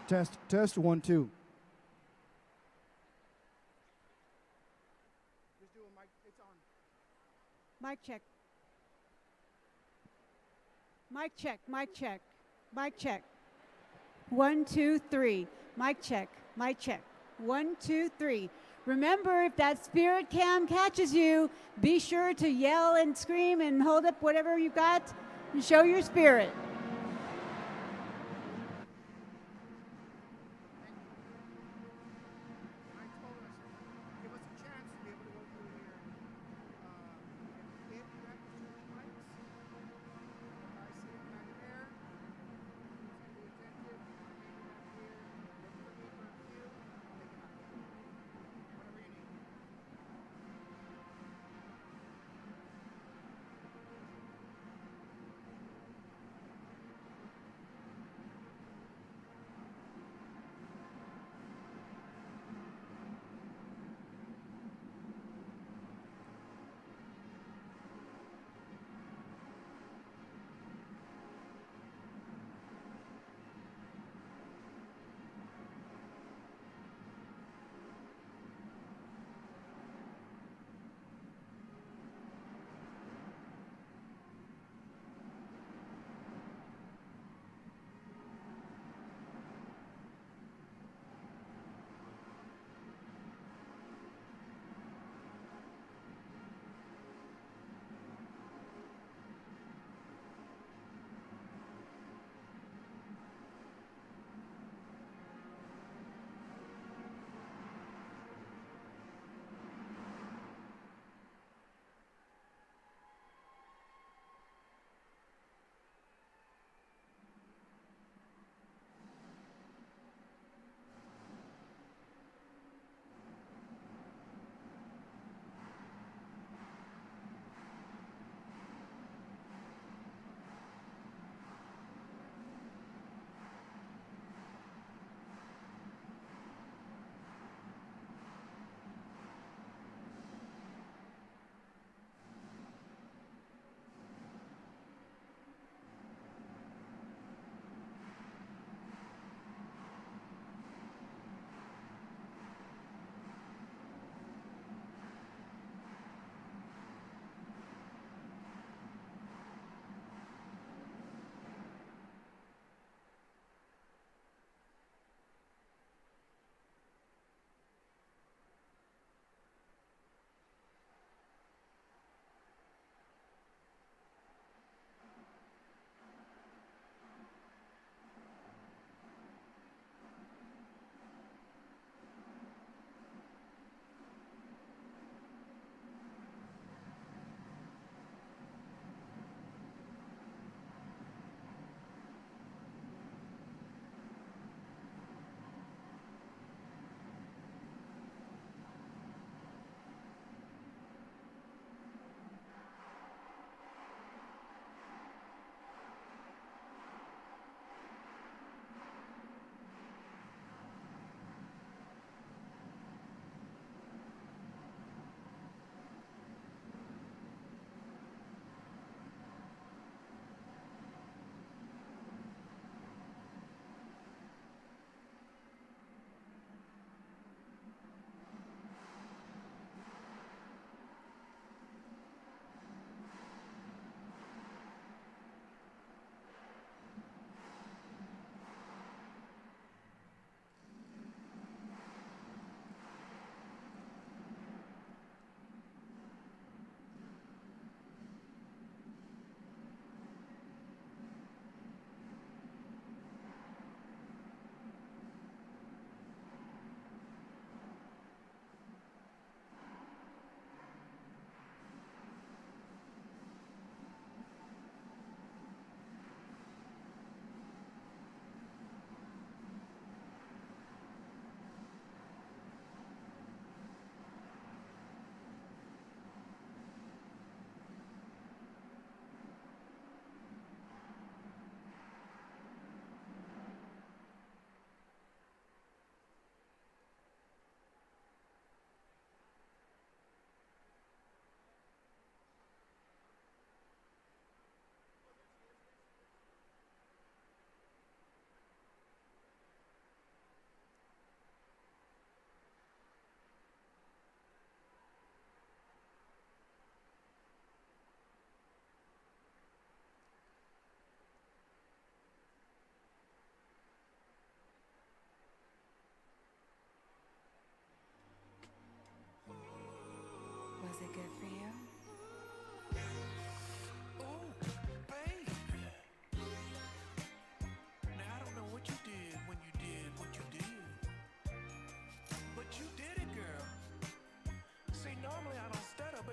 Test 1 2. Just do a mic. It's on. Mic check. Mic check. Mic check. Mic check. 1 2 3. Mic check. Mic check. 1 2 3. Remember, if that spirit cam catches you, be sure to yell and scream and hold up whatever you've got and show your spirit.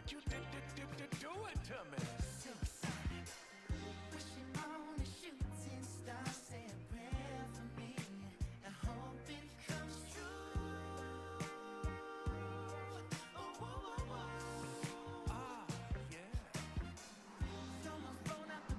like you do it to me. Wishing on a shooting star, say a prayer for me. I hope it comes true. Oh, oh, oh, oh. Ah, yeah. Throw my phone out the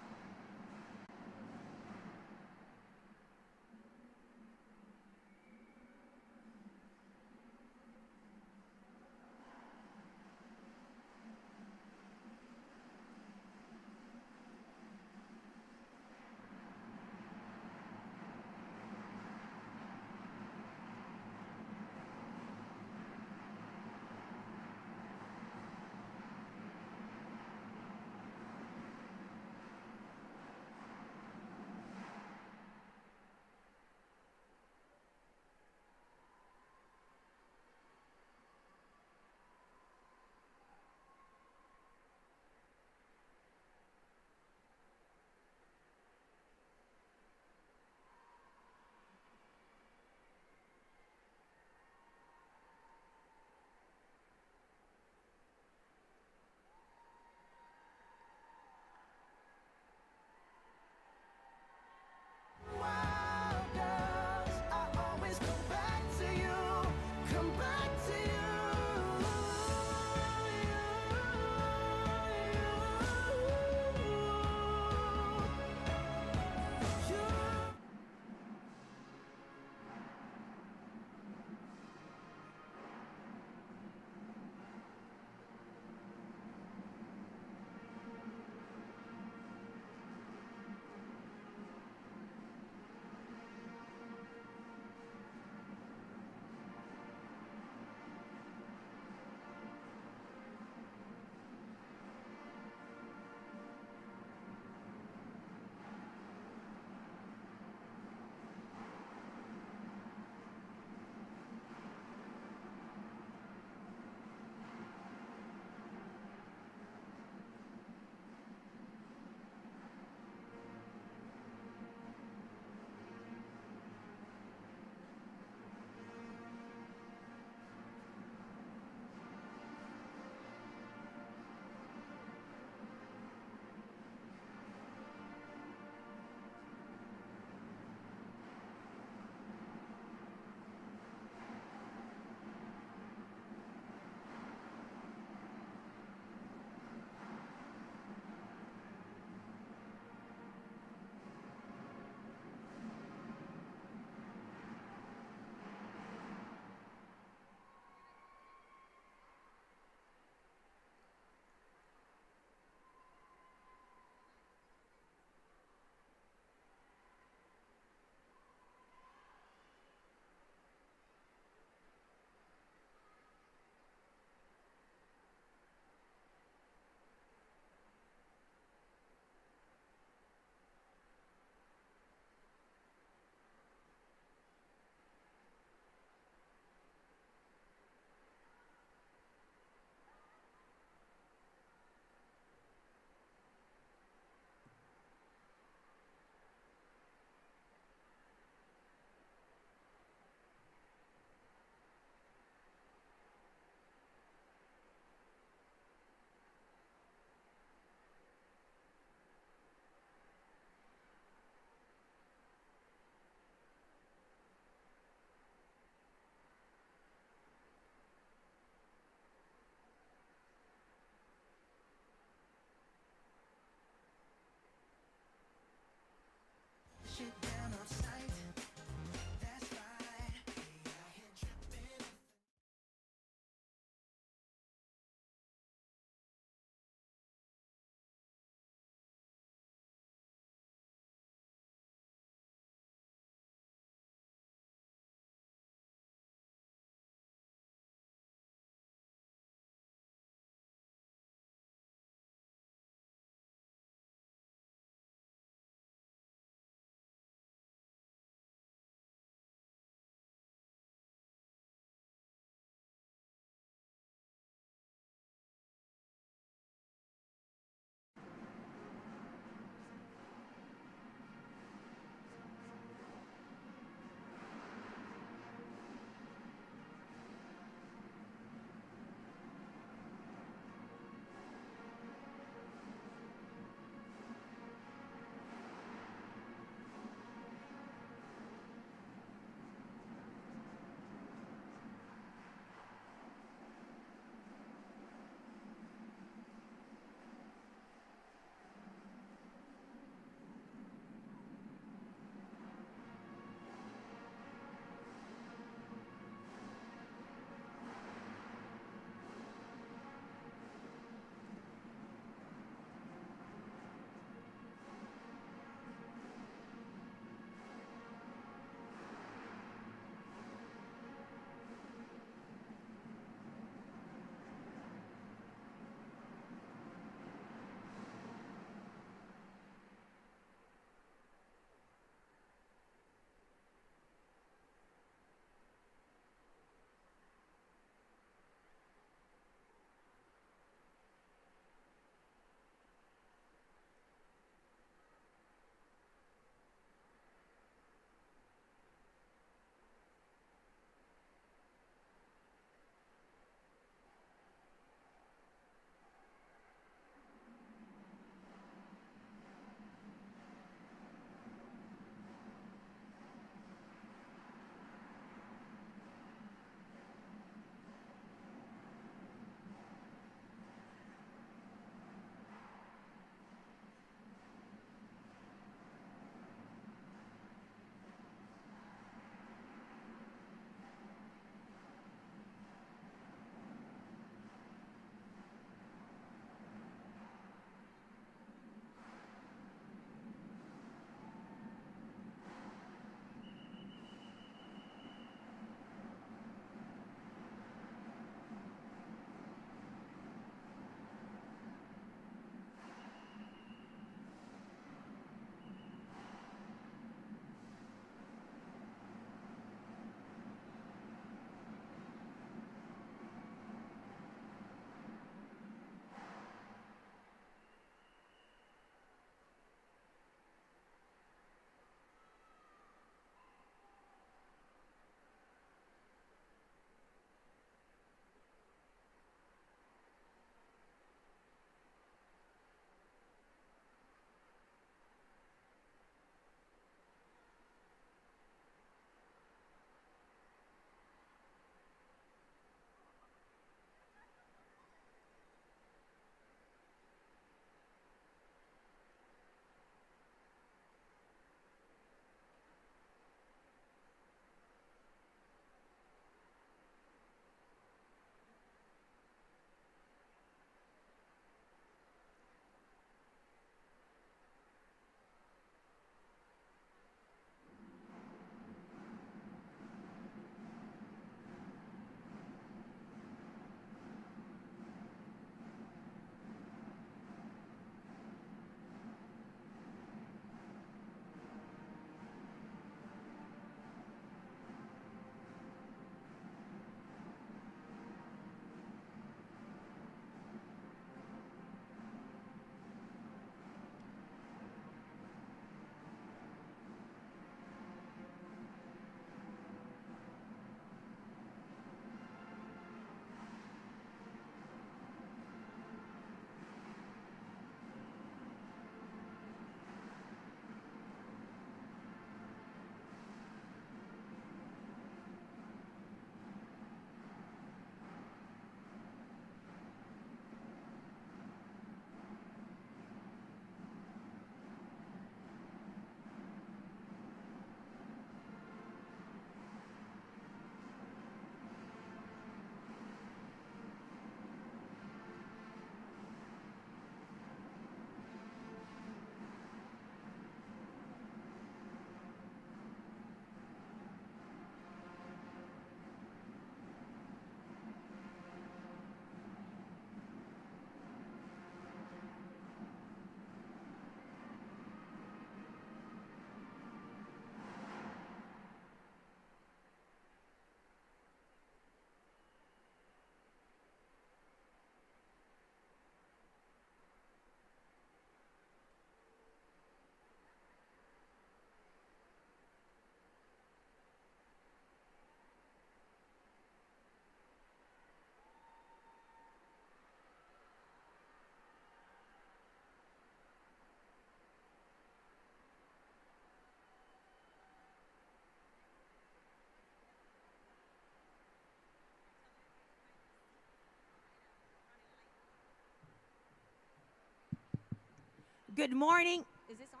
Good morning. Is this on?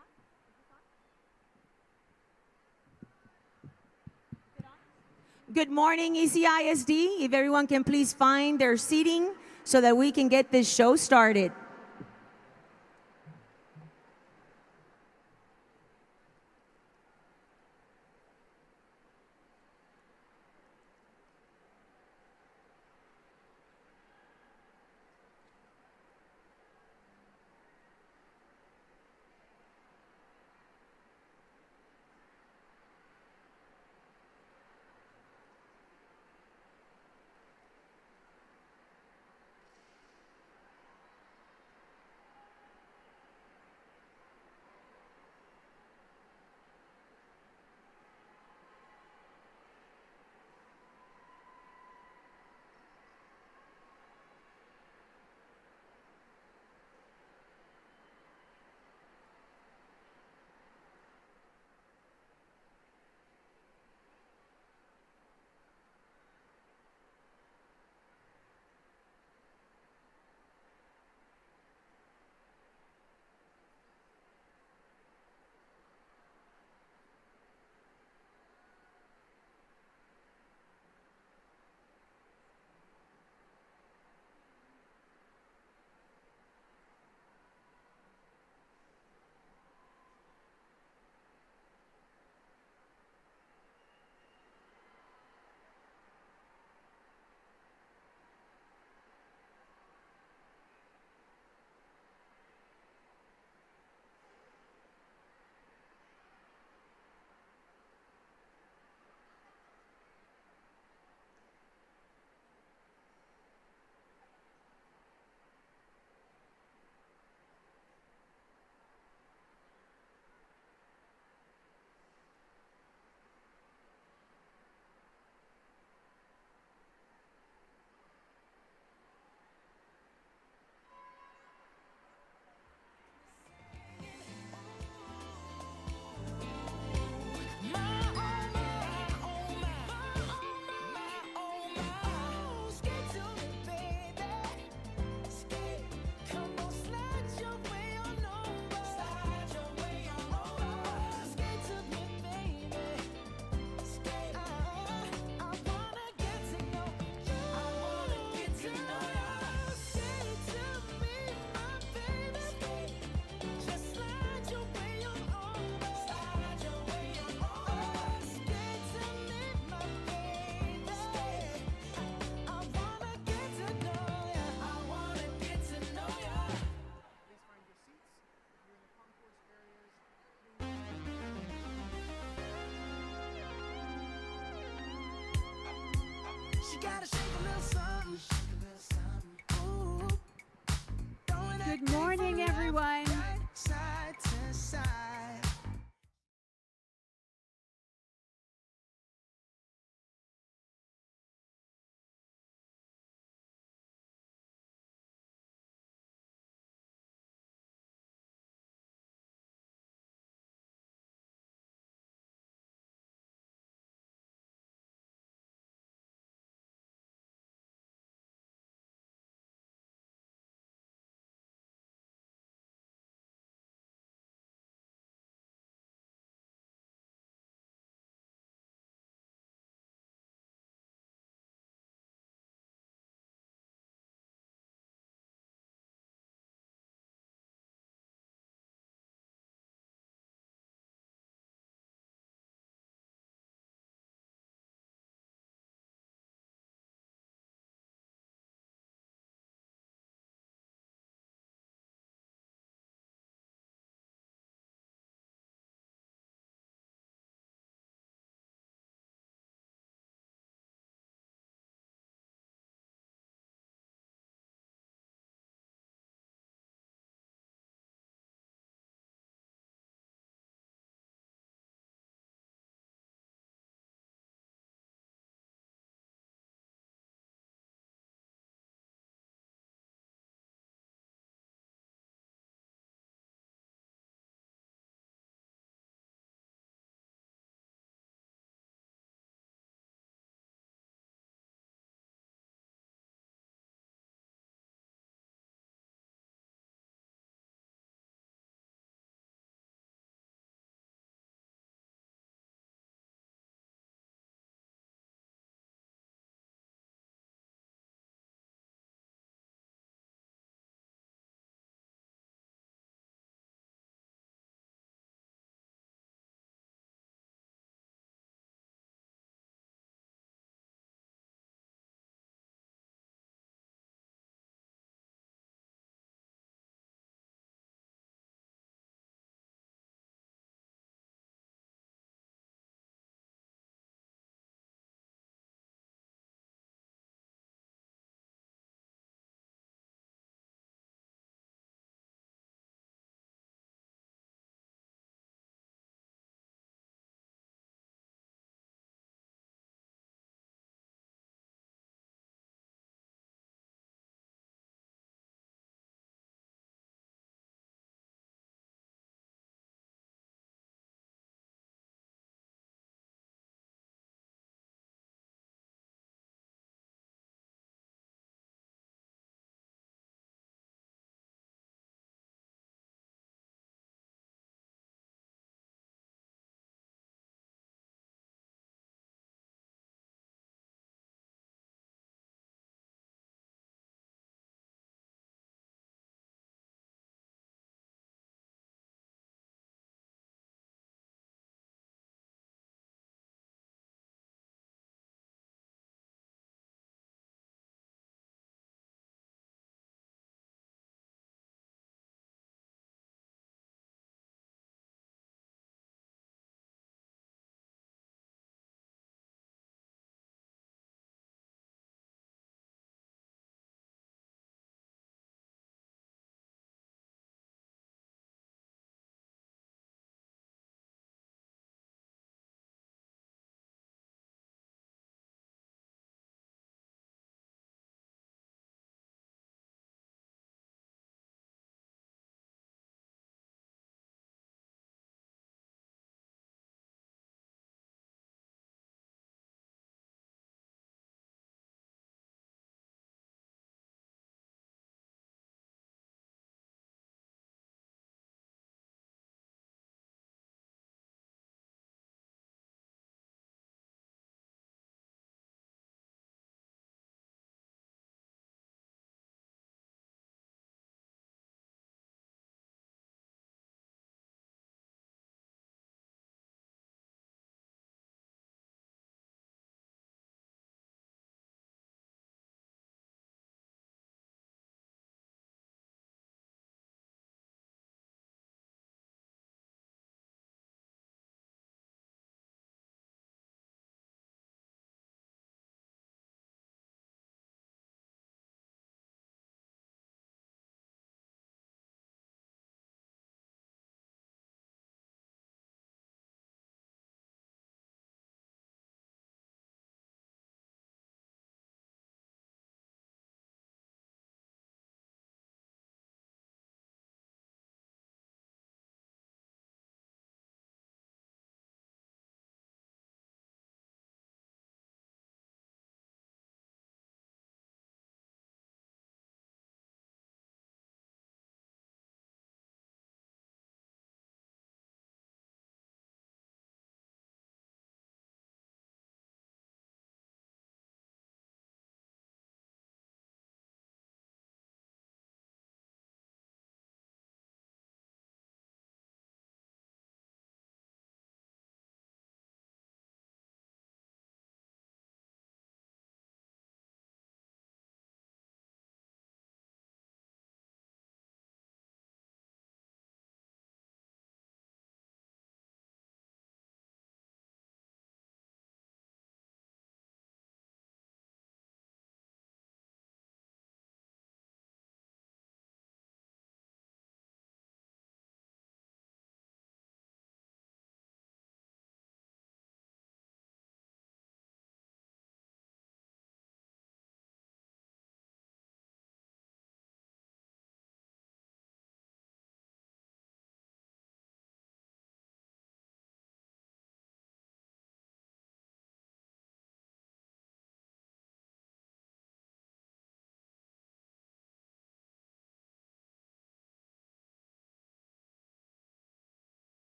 Good morning, CISD. If everyone can please find their seating so that we can get this show started.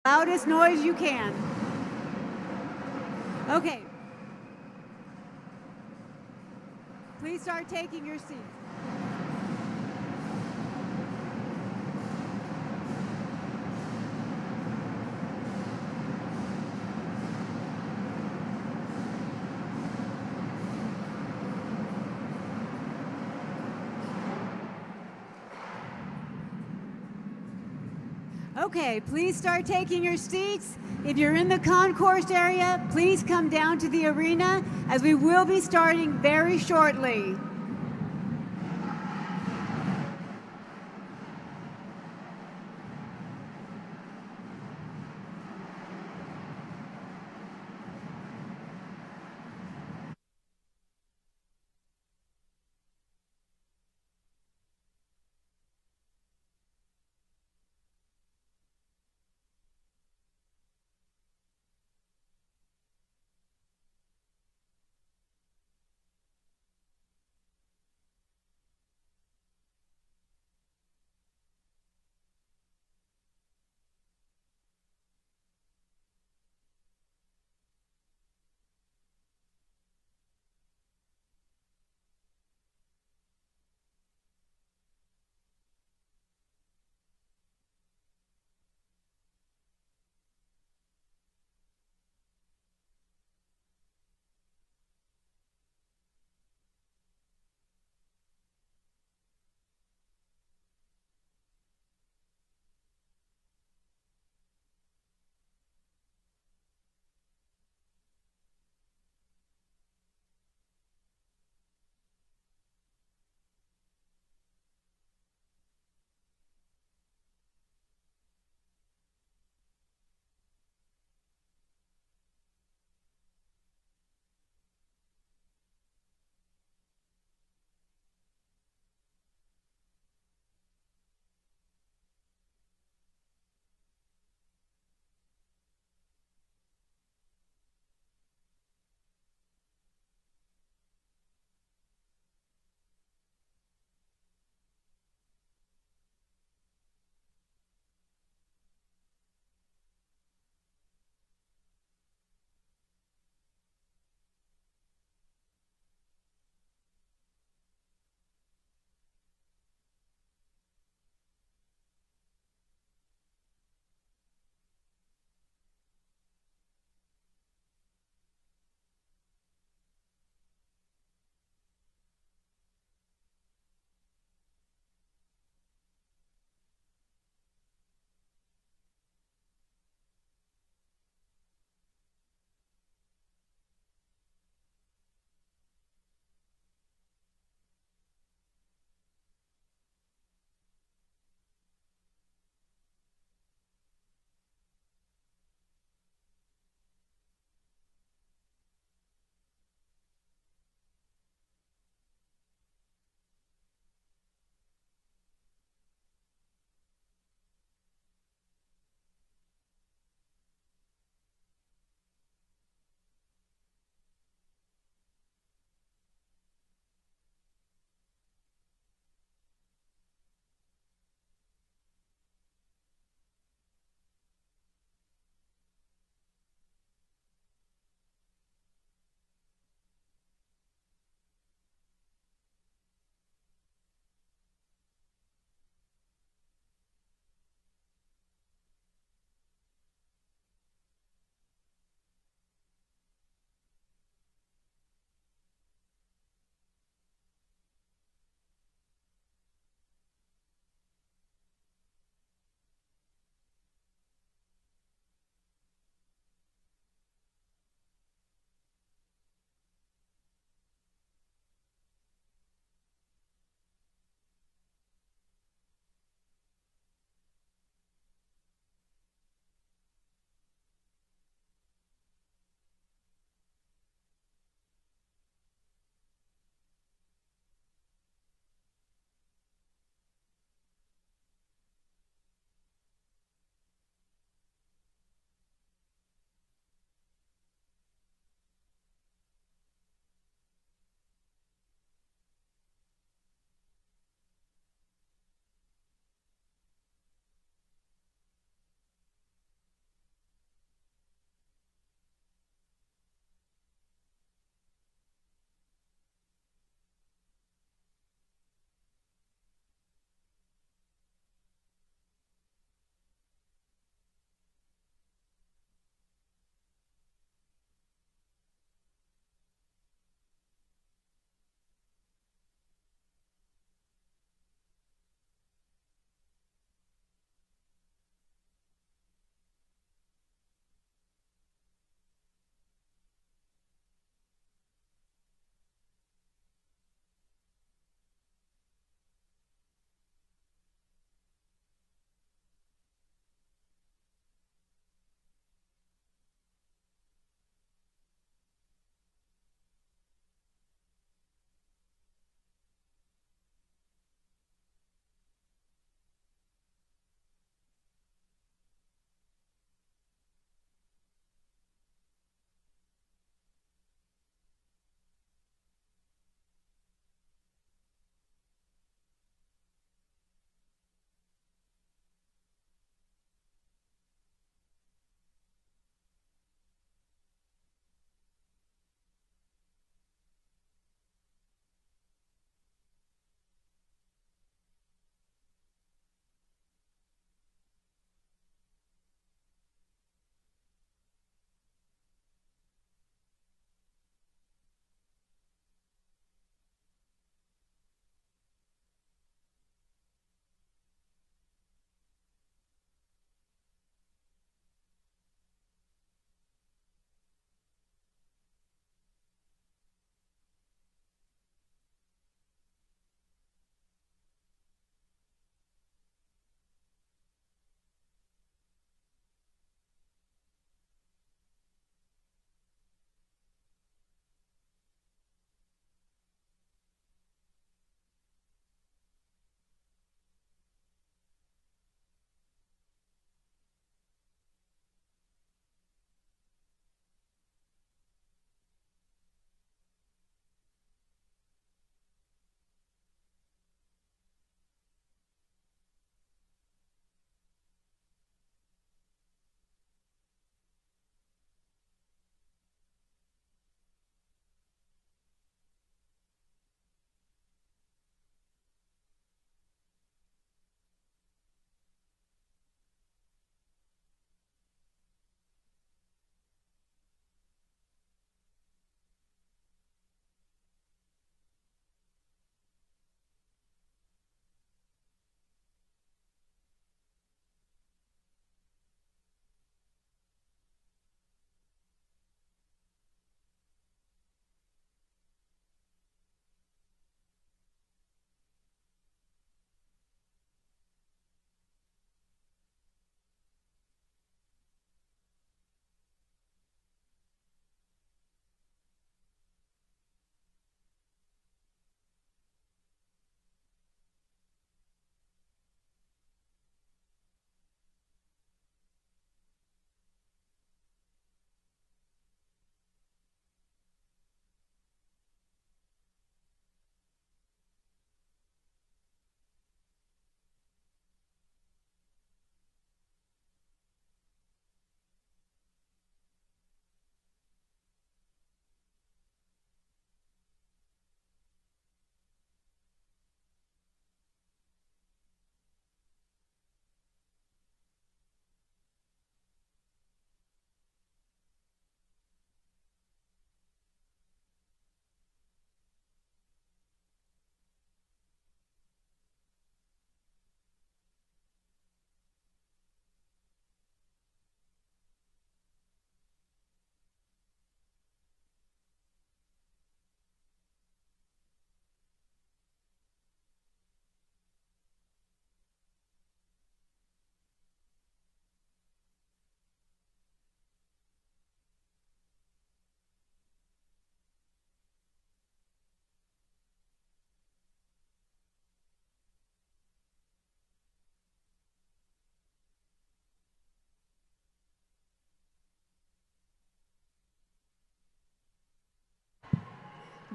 Loudest noise you can. Okay. Please start taking your seats. Okay, please start taking your seats. If you're in the concourse area, please come down to the arena as we will be starting very shortly.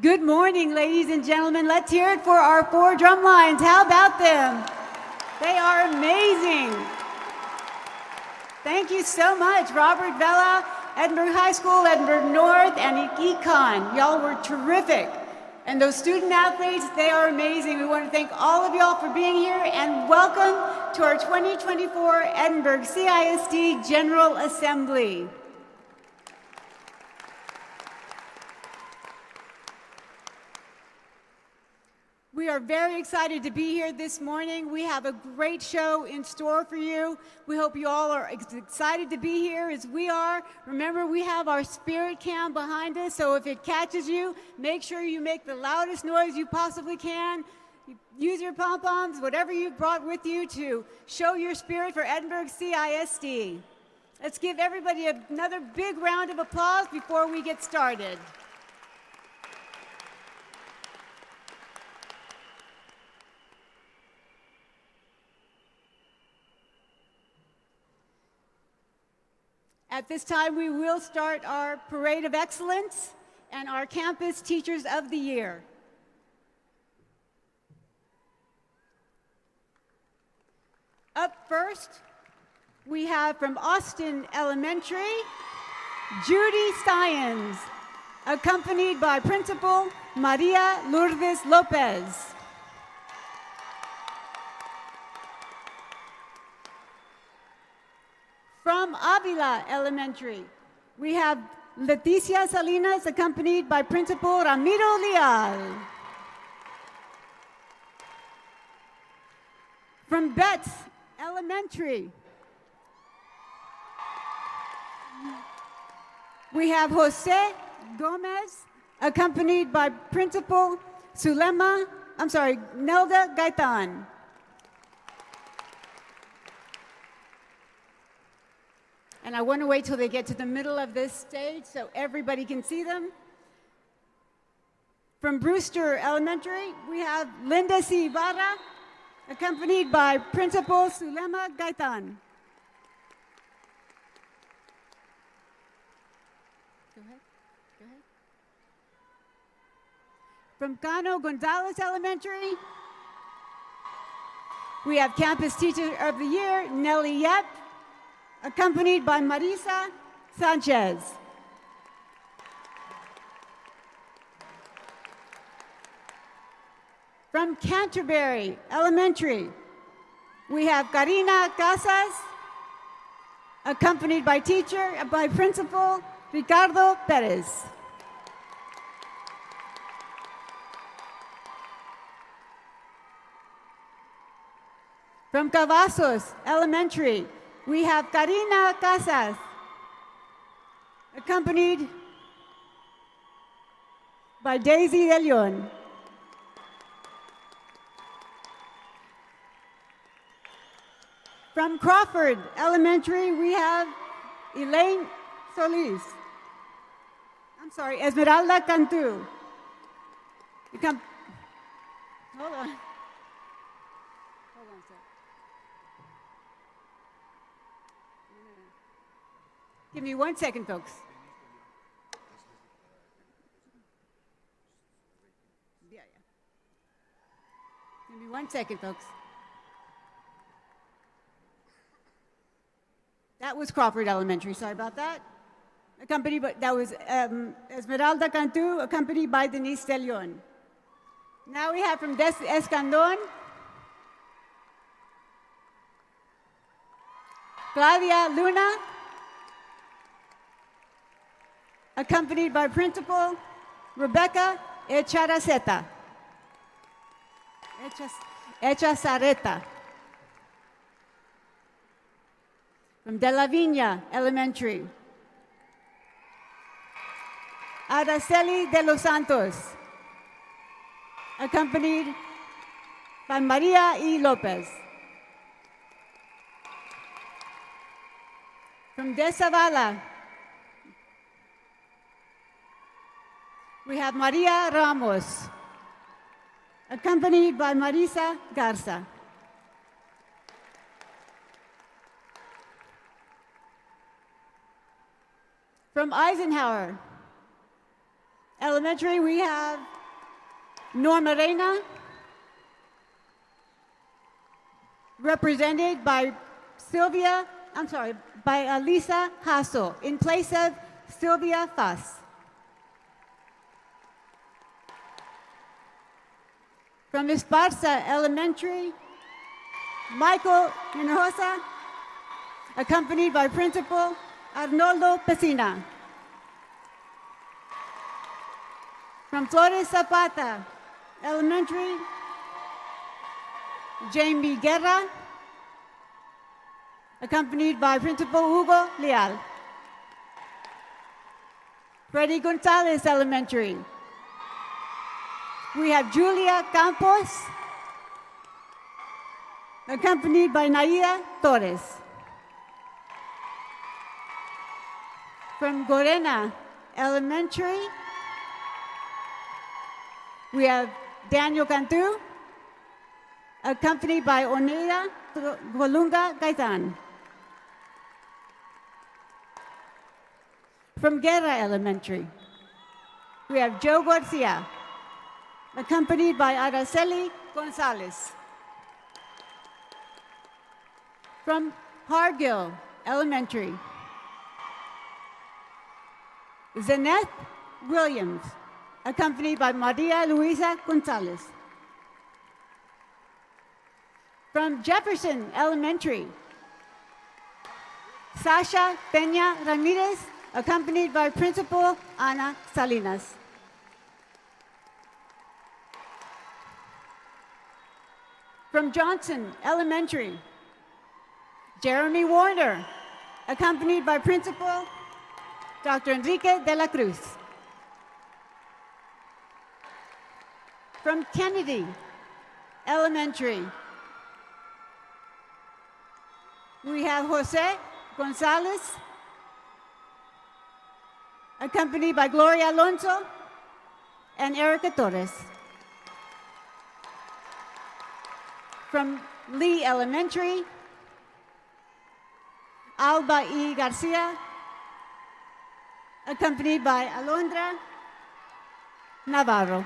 Good morning, ladies and gentlemen. Let's hear it for our 4 drum lines. How about them? They are amazing. Thank you so much, Robert Vela, Edinburg High School, Edinburg North, and Econ. Y'all were terrific. And those student athletes, they are amazing. We want to thank all of y'all for being here, and welcome to our 2024 Edinburg CISD General Assembly. We are very excited to be here this morning. We have a great show in store for you. We hope you all are excited to be here as we are. Remember, we have our spirit cam behind us, so if it catches you, make sure you make the loudest noise you possibly can. Use your pom-poms, whatever you brought with you to show your spirit for Edinburg CISD. Let's give everybody another big round of applause before we get started. At this time, we will start our Parade of Excellence and our Campus Teachers of the Year. Up first, we have from Austin Elementary, Judy Steins, accompanied by Principal Maria Lourdes Lopez. From Avila Elementary, we have Leticia Salinas, accompanied by Principal Ramiro Leal. From Betts Elementary, we have Jose Gomez, accompanied by Principal Nelda Gaitan. And I want to wait till they get to the middle of this stage so everybody can see them. From Brewster Elementary, we have Linda C. Ibarra, accompanied by Principal Zulema Gaitan. Go ahead. From Cano Gonzalez Elementary, we have Campus Teacher of the Year, Nelly Yep, accompanied by Marisa Sanchez. From Canterbury Elementary, we have Karina Casas, accompanied by Principal Ricardo Perez. From Cavazos Elementary, we have Karina Casas, accompanied by Daisy De Leon. From Crawford Elementary, we have Elaine Solis. Esmeralda Cantu. Hold on. A sec. Give me 1 second, folks. Yeah. Give me 1 second, folks. That was Crawford Elementary. Sorry about that. That was Esmeralda Cantu, accompanied by Denise De Leon. Now we have from Escandon, Claudia Luna, accompanied by Principal Rebecca Echazareta. From De La Viña Elementary, Araceli de los Santos, accompanied by Maria E. Lopez. From De Zavala, we have Maria Ramos, accompanied by Marisa Garza. From Eisenhower, Elementary, we have Norma Reina, represented by Lisa Hasso, in place of Sylvia Fuss. From Esparza Elementary, Michael Hinojosa, accompanied by Principal Arnoldo Pesina. From Flores Zapata Elementary, Jamie Guerra, accompanied by Principal Hugo Leal. Freddy Gonzalez Elementary, we have Julia Campos, accompanied by Naida Torres. From Gorena Elementary, we have Daniel Cantu, accompanied by Oneida Golunga Gaitan. From Guerra Elementary, we have Joe Garcia, accompanied by Araceli Gonzalez. From Hargill Elementary, Zeneth Williams, accompanied by Maria Luisa Gonzalez. From Jefferson Elementary, Sasha Peña Ramirez, accompanied by Principal Ana Salinas. From Johnson Elementary, Jeremy Warner, accompanied by Principal Dr. Enrique de la Cruz. From Kennedy Elementary, we have Jose Gonzalez, accompanied by Gloria Alonso and Erica Torres. From Lee Elementary, Alba E. Garcia, accompanied by Alondra Navarro.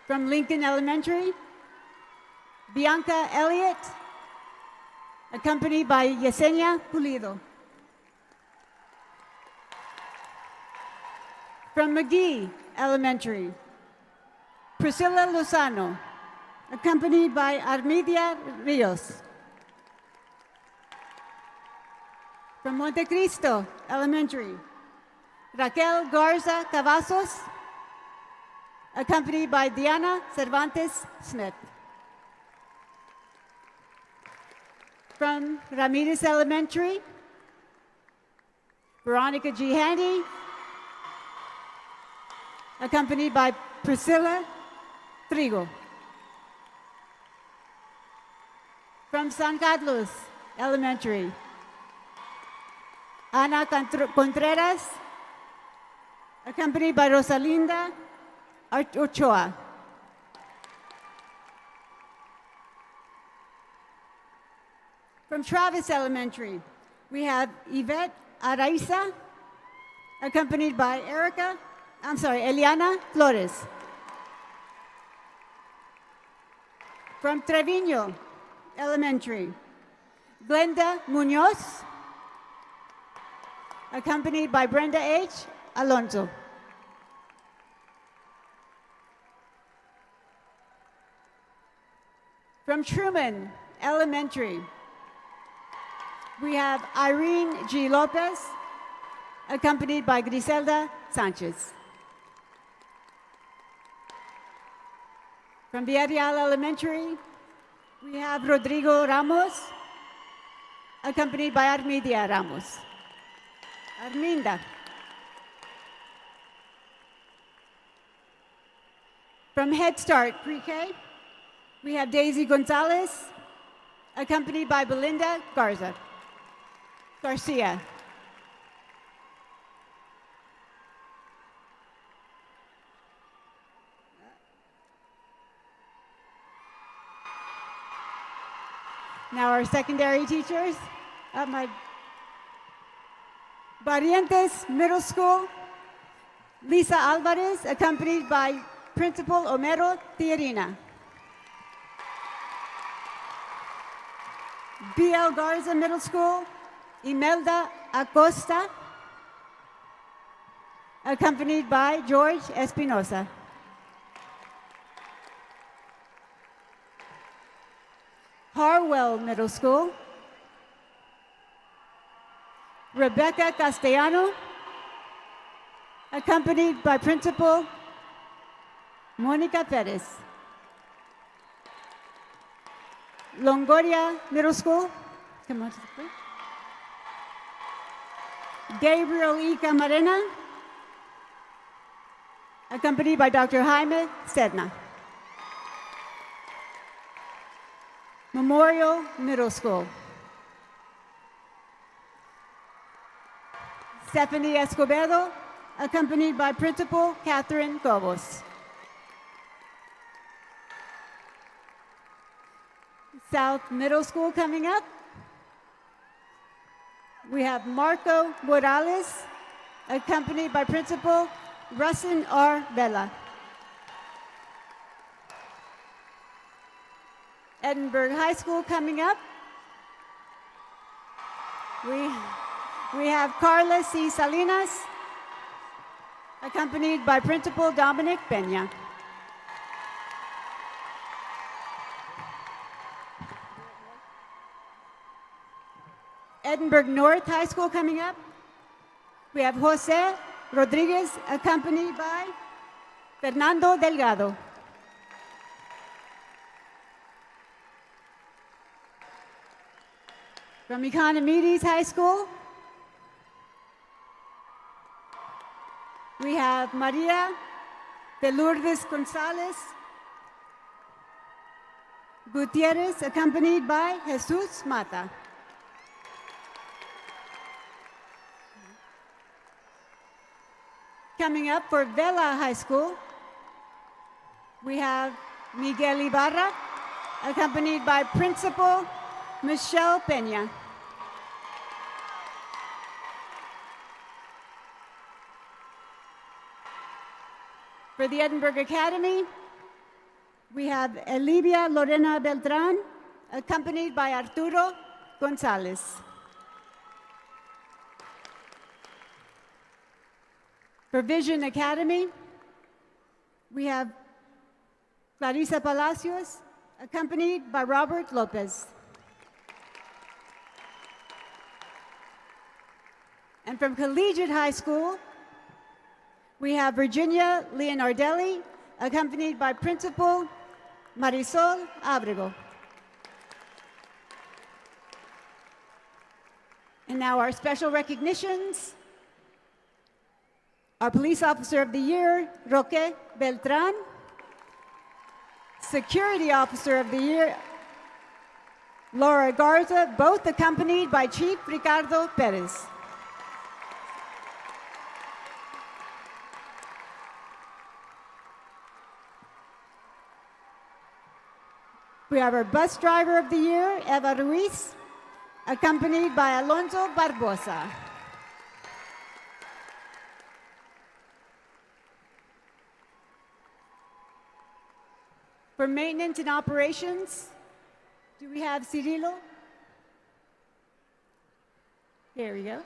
From Lincoln Elementary, Bianca Elliott, accompanied by Yesenia Pulido. From McGee Elementary, Priscilla Lozano, accompanied by Armidia Rios. From Montecristo Elementary, Raquel Garza Cavazos, accompanied by Diana Cervantes Smith. From Ramirez Elementary, Veronica G. Handy, accompanied by Priscilla Trigo. From San Carlos Elementary, Ana Contreras, accompanied by Rosalinda Ochoa. From Travis Elementary, we have Yvette Araiza, accompanied by Eliana Flores. From Trevino Elementary, Glenda Munoz, accompanied by Brenda H. Alonso. From Truman Elementary, we have Irene G. Lopez, accompanied by Griselda Sanchez. From Villarreal Elementary, we have Rodrigo Ramos, accompanied by Arminda Ramos. Arminda. From Head Start Pre-K, we have Daisy Gonzalez, accompanied by Belinda Garcia. Now our secondary teachers. Barrientos Middle School, Lisa Alvarez, accompanied by Principal Homero Tiarina. B.L. Garza Middle School, Imelda Acosta, accompanied by George Espinosa. Harwell Middle School, Rebecca Castellano, accompanied by Principal Monica Perez. Longoria Middle School, come on to the front. Gabriel E. Camarena, accompanied by Dr. Jaime Sedna. Memorial Middle School. Stephanie Escobedo, accompanied by Principal Catherine Cobos. South Middle School coming up. We have Marco Morales, accompanied by Principal Russin R. Vela. Edinburg High School coming up. We have Carla C. Salinas, accompanied by Principal Dominic Peña. Edinburg North High School coming up. We have Jose Rodriguez, accompanied by Fernando Delgado. From Economides High School, we have Maria de Lourdes Gonzalez Gutierrez, accompanied by Jesus Mata. Coming up for Vela High School, we have Miguel Ibarra, accompanied by Principal Michelle Peña. For the Edinburg Academy, we have Elivia Lorena Beltran, accompanied by Arturo Gonzalez. For Vision Academy, we have Clarissa Palacios, accompanied by Robert Lopez. And from Collegiate High School, we have Virginia Leonardelli, accompanied by Principal Marisol Abrego. And now our special recognitions. Our Police Officer of the Year, Roque Beltran. Security Officer of the Year, Laura Garza, both accompanied by Chief Ricardo Perez. We have our Bus Driver of the Year, Eva Ruiz, accompanied by Alonso Barbosa. For Maintenance and Operations, do we have Cirilo? Here we go.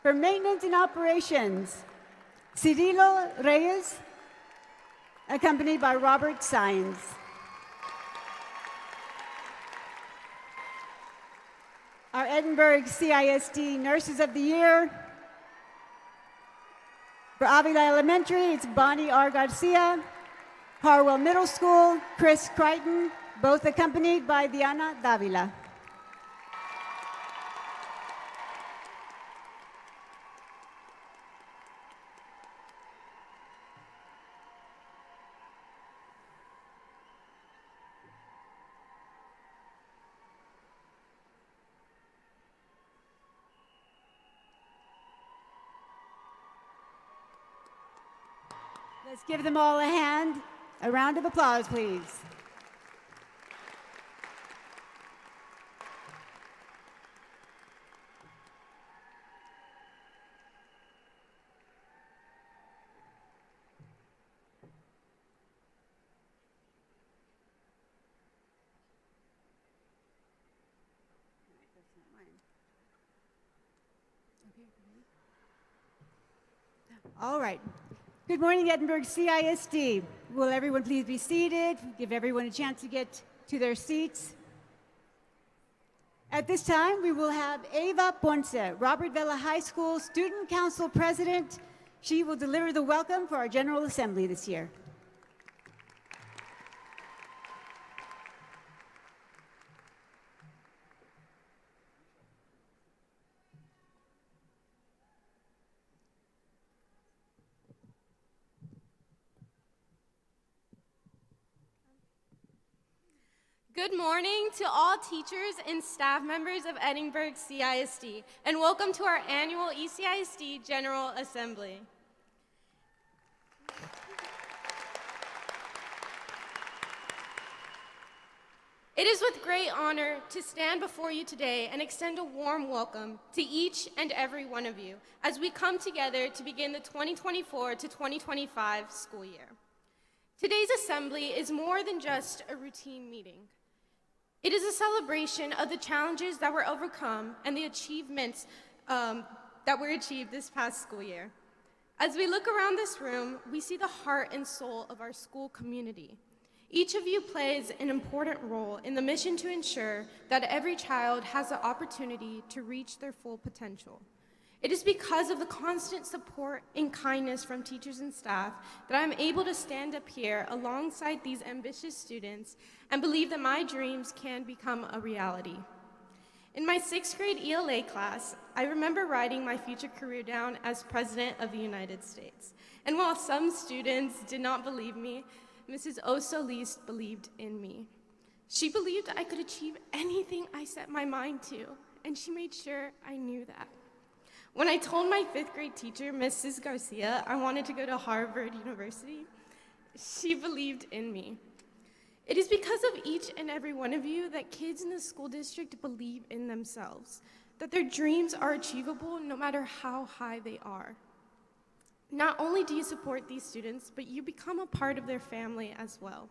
For Maintenance and Operations, Cirilo Reyes, accompanied by Robert Sines. Our Edinburg CISD Nurses of the Year. For Avila Elementary, it's Bonnie R. Garcia. Harwell Middle School, Chris Crichton, both accompanied by Diana Davila. Let's give them all a hand. A round of applause, please. All right. Good morning, Edinburg CISD. Will everyone please be seated? Give everyone a chance to get to their seats. At this time, we will have Eva Ponce, Robert Vela High School Student Council President. She will deliver the welcome for our General Assembly this year. Good morning to all teachers and staff members of Edinburg CISD, and welcome to our annual ECISD General Assembly. It is with great honor to stand before you today and extend a warm welcome to each and every one of you as we come together to begin the 2024 to 2025 school year. Today's assembly is more than just a routine meeting. It is a celebration of the challenges that were overcome and the achievements that were achieved this past school year. As we look around this room, we see the heart and soul of our school community. Each of you plays an important role in the mission to ensure that every child has the opportunity to reach their full potential. It is because of the constant support and kindness from teachers and staff that I'm able to stand up here alongside these ambitious students and believe that my dreams can become a reality. In my 6th grade ELA class, I remember writing my future career down as President of the United States. And while some students did not believe me, Mrs. O'Solis believed in me. She believed I could achieve anything I set my mind to, and she made sure I knew that. When I told my 5th grade teacher, Mrs. Garcia, I wanted to go to Harvard University, she believed in me. It is because of each and every one of you that kids in the school district believe in themselves, that their dreams are achievable no matter how high they are. Not only do you support these students, but you become a part of their family as well.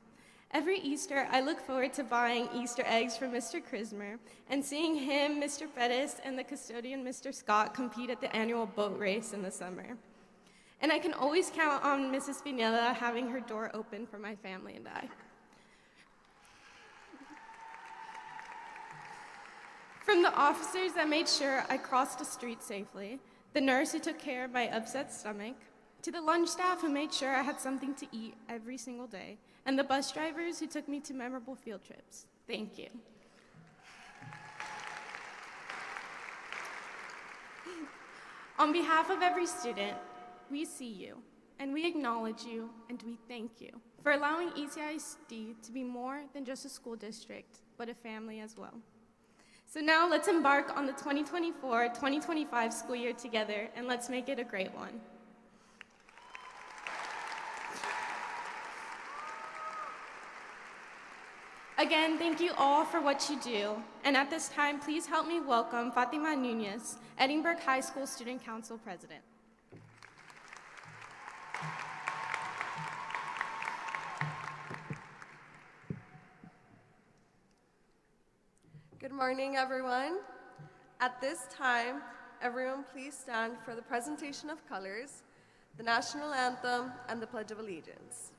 Every Easter, I look forward to buying Easter eggs from Mr. Krismer and seeing him, Mr. Pettis, and the custodian, Mr. Scott, compete at the annual boat race in the summer. And I can always count on Mrs. Pinella having her door open for my family and I. From the officers that made sure I crossed the street safely, the nurse who took care of my upset stomach, to the lunch staff who made sure I had something to eat every single day, and the bus drivers who took me to memorable field trips. Thank you. On behalf of every student, we see you, and we acknowledge you, and we thank you for allowing ECISD to be more than just a school district, but a family as well. So now let's embark on the 2024-2025 school year together, and let's make it a great one. Again, thank you all for what you do. And at this time, please help me welcome Fatima Nunez, Edinburg High School Student Council President. Good morning, everyone. At this time, everyone please stand for the presentation of colors, the national anthem, and the Pledge of Allegiance.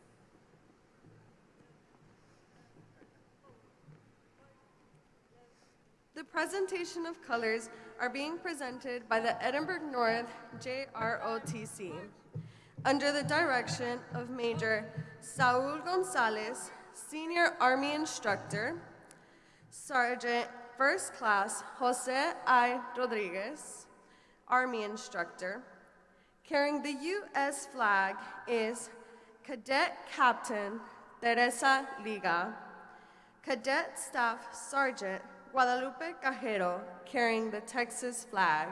The presentation of colors are being presented by the Edinburg North JROTC under the direction of Major Saul Gonzalez, Senior Army Instructor, Sergeant First Class Jose I. Rodriguez, Army Instructor. Carrying the U.S. flag is Cadet Captain Teresa Liga, Cadet Staff Sergeant Guadalupe Cajero, carrying the Texas flag,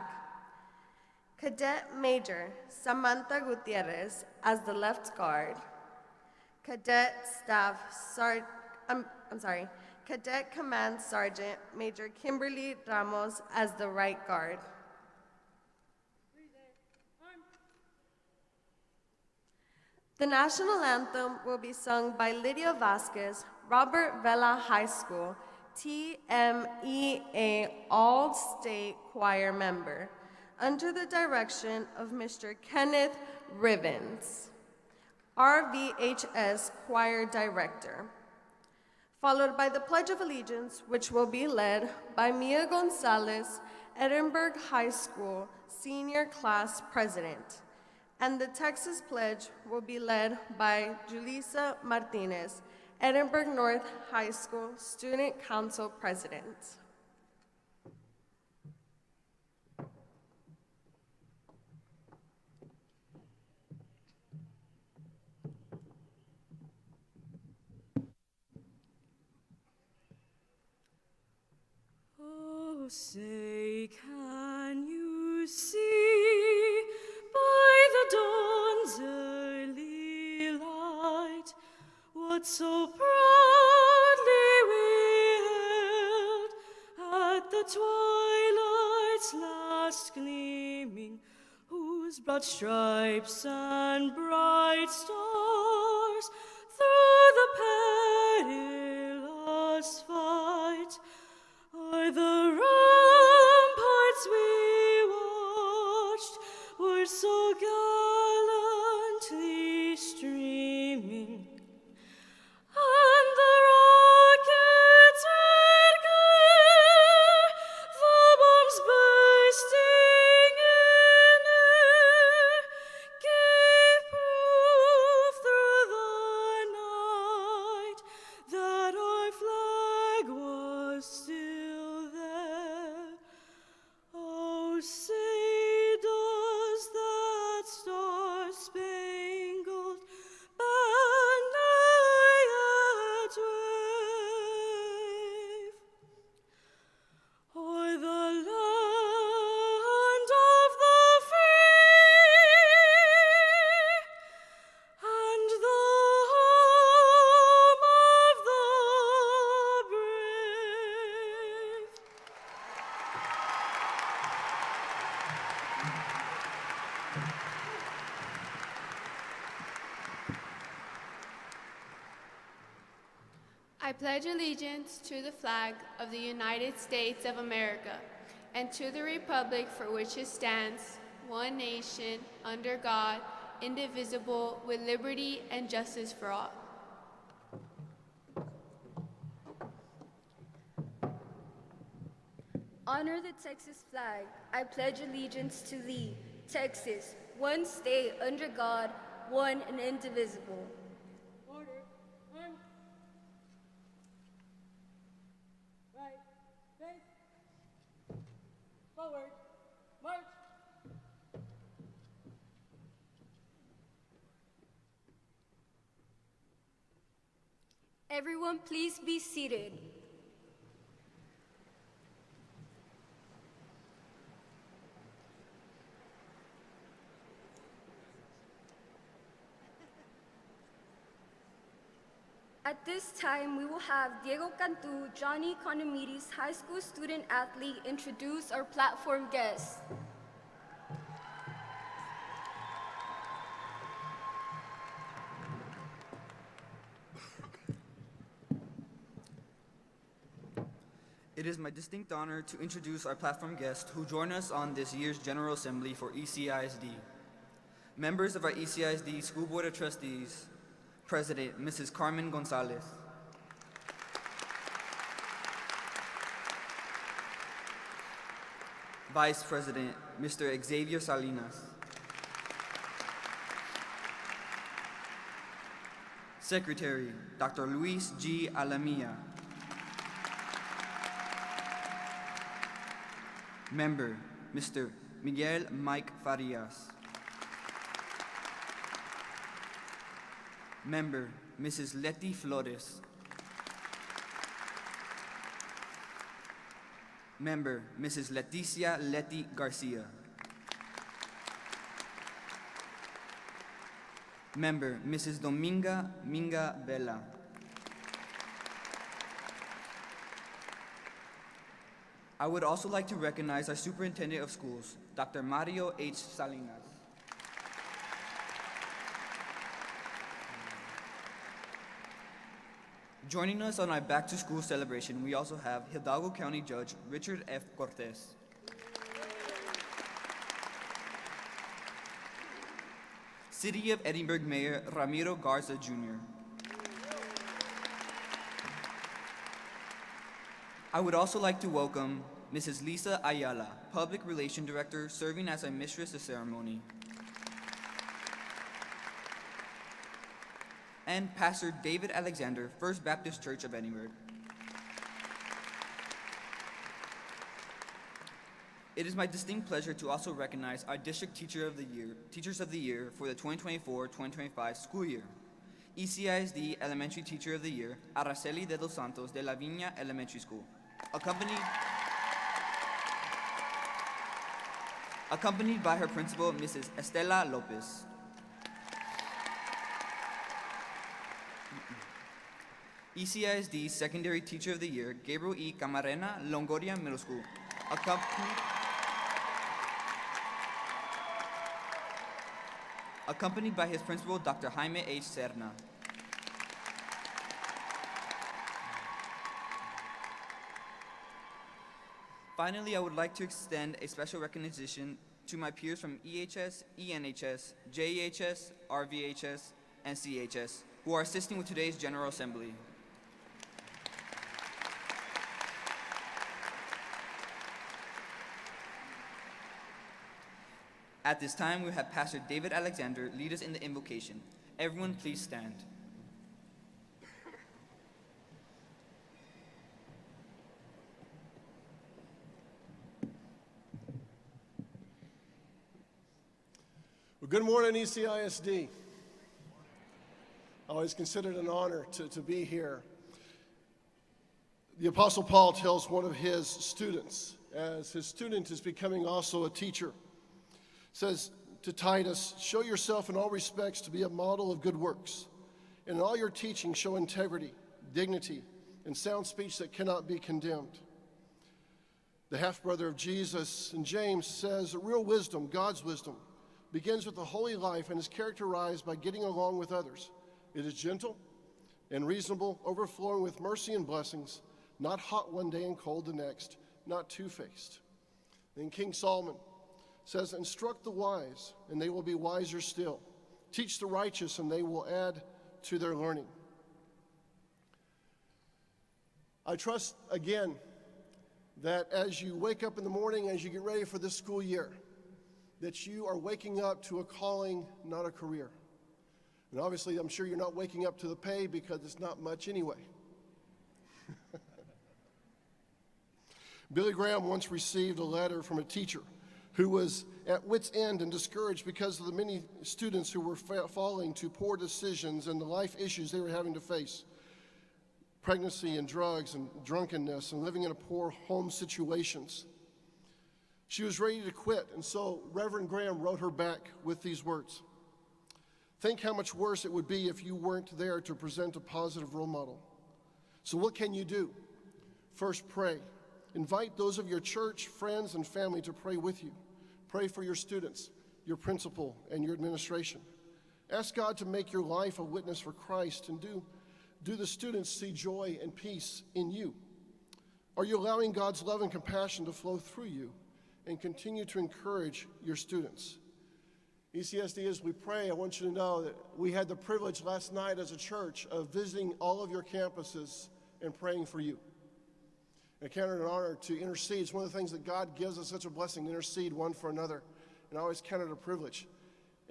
Cadet Major Samantha Gutierrez as the left guard, Cadet Command Sergeant Major Kimberly Ramos as the right guard. The national anthem will be sung by Lydia Vasquez, Robert Vela High School, TMEA All-State Choir member, under the direction of Mr. Kenneth Rivens, RVHS Choir Director, followed by the Pledge of Allegiance, which will be led by Mia Gonzalez, Edinburg High School Senior Class President, and the Texas Pledge will be led by Julissa Martinez, Edinburg North High School Student Council President. Oh, say, can you see by the dawn's early light what so proudly we hailed at the twilight's last gleaming, whose broad stripes and bright stars through the perilous fight are the ramparts we watched, were so gallantly streaming, and the rockets' red glare, the bombs bursting in air, gave proof through the night that our flag was still there. Oh, say does that star-spangled banner yet wave o'er the land of the free and the home of the brave? I pledge allegiance to the flag of the United States of America and to the republic for which it stands, one nation, under God, indivisible, with liberty and justice for all. Honor the Texas flag. I pledge allegiance to thee, Texas, one state under God, one and indivisible. Order. One. Right. Face. Forward. March. Everyone, please be seated. At this time, we will have Diego Cantu, Johnny Condomiti's high school student athlete, introduce our platform guests. It is my distinct honor to introduce our platform guests who join us on this year's General Assembly for ECISD. Members of our ECISD School Board of Trustees, President, Mrs. Carmen Gonzalez. Vice President, Mr. Xavier Salinas. Secretary, Dr. Luis G. Alamilla. Member, Mr. Miguel Mike Farias. Member, Mrs. Leti Flores. Member, Mrs. Leticia Leti Garcia. Member, Mrs. Dominga Minga Vela. I would also like to recognize our Superintendent of Schools, Dr. Mario H. Salinas. Joining us on our Back to School celebration, we also have Hidalgo County Judge Richard F. Cortez. City of Edinburg Mayor Ramiro Garza Jr. I would also like to welcome Mrs. Lisa Ayala, Public Relations Director, serving as our Mistress of Ceremony. And Pastor David Alexander, First Baptist Church of Edinburg. It is my distinct pleasure to also recognize our District Teachers of the Year for the 2024-2025 school year. ECISD Elementary Teacher of the Year, Araceli de los Santos de la Viña Elementary School, accompanied by her principal, Mrs. Estela Lopez. ECISD Secondary Teacher of the Year, Gabriel E. Camarena, Longoria Middle School, accompanied by his principal, Dr. Jaime H. Serna. Finally, I would like to extend a special recognition to my peers from EHS, ENHS, JEHS, RVHS, and CHS, who are assisting with today's General Assembly. At this time, we have Pastor David Alexander lead us in the invocation. Everyone, please stand. Well, good morning, ECISD. I always consider it an honor to be here. The Apostle Paul tells one of his students, as his student is becoming also a teacher, says to Titus, show yourself in all respects to be a model of good works, and in all your teaching show integrity, dignity, and sound speech that cannot be condemned. The half-brother of Jesus in James says, real wisdom, God's wisdom, begins with the holy life and is characterized by getting along with others. It is gentle and reasonable, overflowing with mercy and blessings, not hot one day and cold the next, not two-faced. Then King Solomon says, instruct the wise, and they will be wiser still. Teach the righteous, and they will add to their learning. I trust, again, that as you wake up in the morning, as you get ready for this school year, that you are waking up to a calling, not a career. And obviously, I'm sure you're not waking up to the pay because it's not much anyway. Billy Graham once received a letter from a teacher who was at wit's end and discouraged because of the many students who were falling to poor decisions and the life issues they were having to face. Pregnancy and drugs and drunkenness and living in a poor home situations. She was ready to quit, and so Reverend Graham wrote her back with these words. Think how much worse it would be if you weren't there to present a positive role model. So what can you do? First, pray. Invite those of your church, friends, and family to pray with you. Pray for your students, your principal, and your administration. Ask God to make your life a witness for Christ, and do the students see joy and peace in you? Are you allowing God's love and compassion to flow through you and continue to encourage your students? ECSD, as we pray, I want you to know that we had the privilege last night as a church of visiting all of your campuses and praying for you. I count it an honor to intercede. It's one of the things that God gives us such a blessing, to intercede one for another. And I always count it a privilege.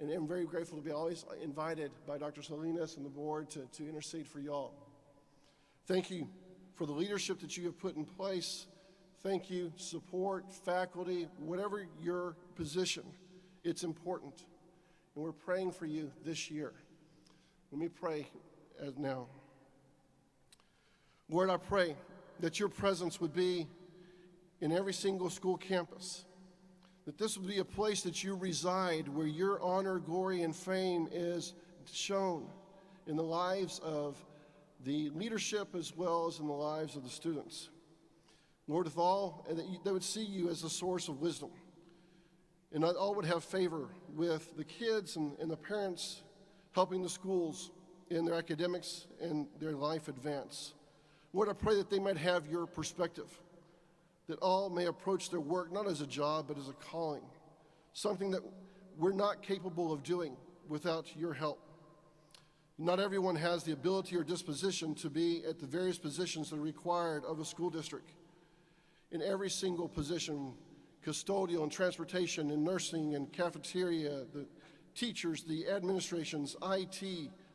And I'm very grateful to be always invited by Dr. Salinas and the board to intercede for y'all. Thank you for the leadership that you have put in place. Thank you, support, faculty, whatever your position, it's important. And we're praying for you this year. Let me pray now. Lord, I pray that your presence would be in every single school campus, that this would be a place that you reside, where your honor, glory, and fame is shown in the lives of the leadership as well as in the lives of the students. Lord, with all, and that they would see you as a source of wisdom, and that all would have favor with the kids and the parents helping the schools in their academics and their life advance. Lord, I pray that they might have your perspective, that all may approach their work not as a job but as a calling, something that we're not capable of doing without your help. Not everyone has the ability or disposition to be at the various positions that are required of a school district. In every single position, custodial and transportation and nursing and cafeteria, the teachers, the administrations, IT,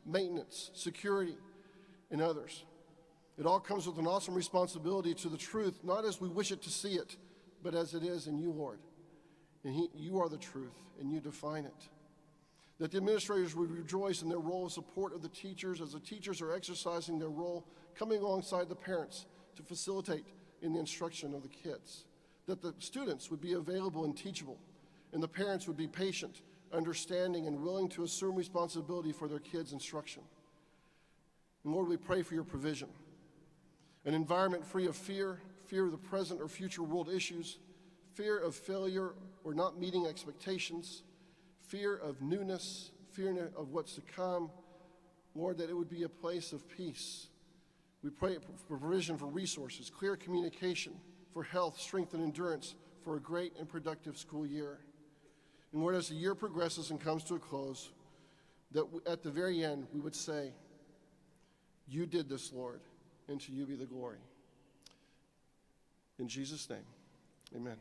maintenance, security, and others. It all comes with an awesome responsibility to the truth, not as we wish it to see it, but as it is in you, Lord. And you are the truth, and you define it. That the administrators would rejoice in their role of support of the teachers as the teachers are exercising their role, coming alongside the parents to facilitate in the instruction of the kids. That the students would be available and teachable, and the parents would be patient, understanding, and willing to assume responsibility for their kids' instruction. And Lord, we pray for your provision. An environment free of fear, fear of the present or future world issues, fear of failure or not meeting expectations, fear of newness, fear of what's to come. Lord, that it would be a place of peace. We pray for provision for resources, clear communication, for health, strength, and endurance for a great and productive school year. And Lord, as the year progresses and comes to a close, that at the very end we would say, you did this, Lord, and to you be the glory. In Jesus' name, amen.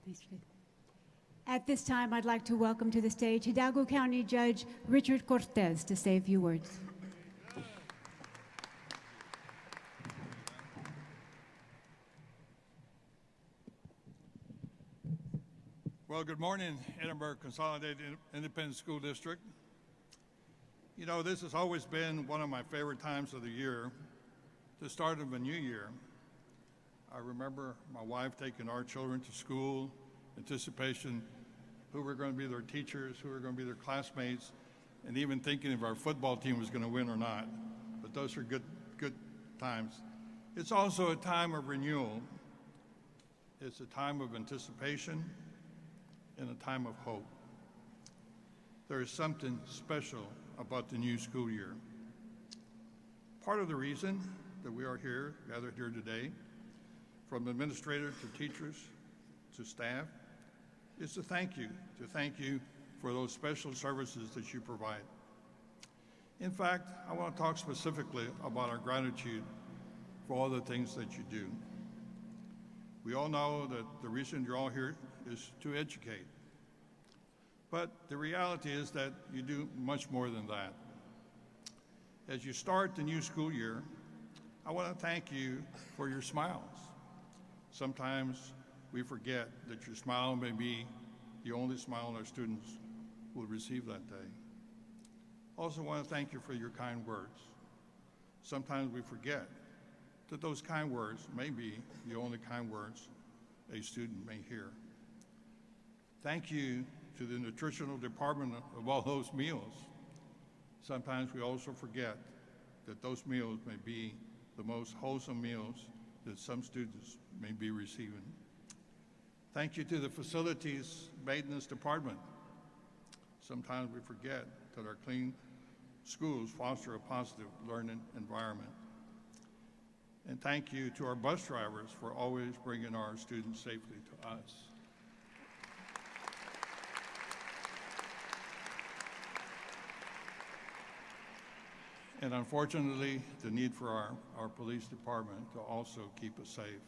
Thanks, Faith. At this time, I'd like to welcome to the stage Hidalgo County Judge Richard Cortez to say a few words. Well, good morning, Edinburg Consolidated Independent School District. You know, this has always been one of my favorite times of the year, the start of a new year. I remember my wife taking our children to school, anticipation, who were going to be their teachers, who were going to be their classmates, and even thinking if our football team was going to win or not. But those are good times. It's also a time of renewal. It's a time of anticipation and a time of hope. There is something special about the new school year. Part of the reason that we are here, gathered here today, from administrators to teachers to staff, is to thank you for those special services that you provide. In fact, I want to talk specifically about our gratitude for all the things that you do. We all know that the reason you're all here is to educate. But the reality is that you do much more than that. As you start the new school year, I want to thank you for your smiles. Sometimes we forget that your smile may be the only smile our students will receive that day. Also want to thank you for your kind words. Sometimes we forget that those kind words may be the only kind words a student may hear. Thank you to the nutritional department of all those meals. Sometimes we also forget that those meals may be the most wholesome meals that some students may be receiving. Thank you to the facilities maintenance department. Sometimes we forget that our clean schools foster a positive learning environment. And thank you to our bus drivers for always bringing our students safely to us. And unfortunately, the need for our police department to also keep us safe.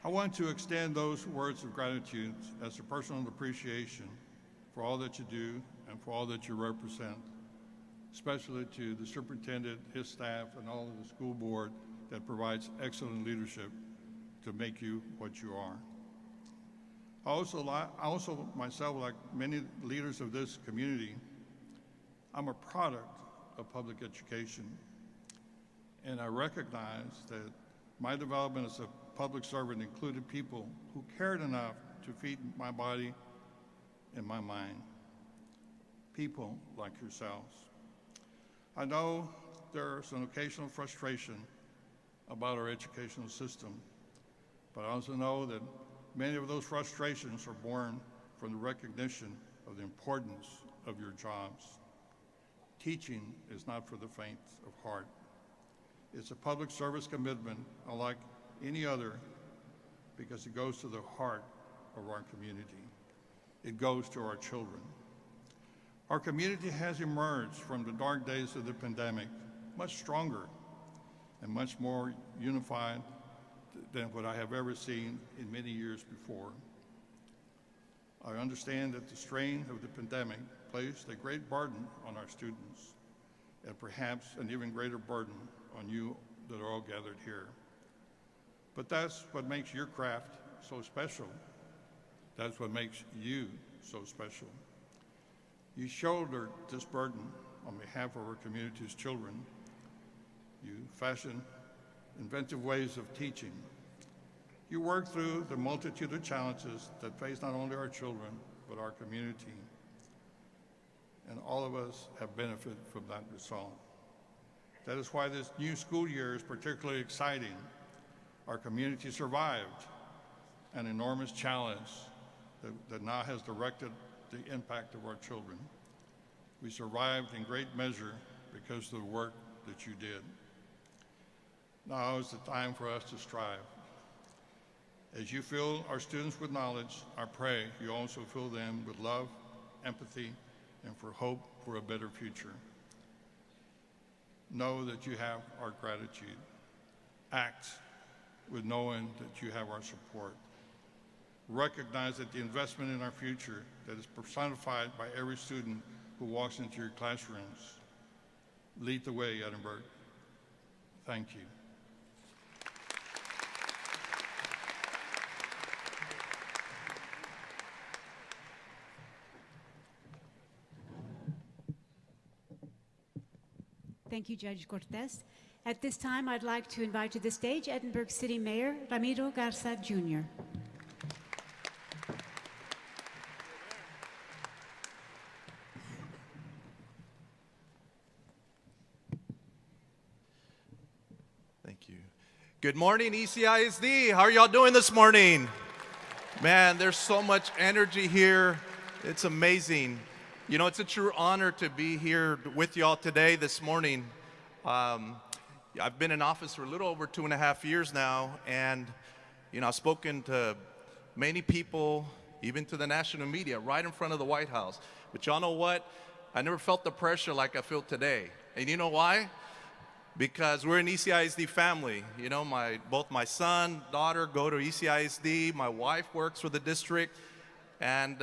I want to extend those words of gratitude as a personal appreciation for all that you do and for all that you represent, especially to the superintendent, his staff, and all of the school board that provides excellent leadership to make you what you are. I also myself, like many leaders of this community, I'm a product of public education. And I recognize that my development as a public servant included people who cared enough to feed my body and my mind. People like yourselves. I know there's an occasional frustration about our educational system, but I also know that many of those frustrations are born from the recognition of the importance of your jobs. Teaching is not for the faint of heart. It's a public service commitment unlike any other because it goes to the heart of our community. It goes to our children. Our community has emerged from the dark days of the pandemic much stronger and much more unified than what I have ever seen in many years before. I understand that the strain of the pandemic placed a great burden on our students, and perhaps an even greater burden on you that are all gathered here. But that's what makes your craft so special. That's what makes you so special. You shouldered this burden on behalf of our community's children. You fashioned inventive ways of teaching. You worked through the multitude of challenges that face not only our children, but our community. And all of us have benefited from that result. That is why this new school year is particularly exciting. Our community survived an enormous challenge that now has directed the impact of our children. We survived in great measure because of the work that you did. Now is the time for us to strive. As you fill our students with knowledge, I pray you also fill them with love, empathy, and for hope for a better future. Know that you have our gratitude. Act with knowing that you have our support. Recognize that the investment in our future that is personified by every student who walks into your classrooms. Lead the way, Edinburg. Thank you. Thank you, Judge Cortez. At this time, I'd like to invite to the stage Edinburg City Mayor Ramiro Garza Jr. Thank you. Good morning, ECISD. How are y'all doing this morning? Man, there's so much energy here. It's amazing. You know, it's a true honor to be here with y'all today, this morning. I've been in office for a little over 2.5 years now, and, you know, I've spoken to many people, even to the national media, right in front of the White House. But y'all know what? I never felt the pressure like I feel today. And you know why? Because we're an ECISD family. You know, both my son, daughter go to ECISD. My wife works for the district. And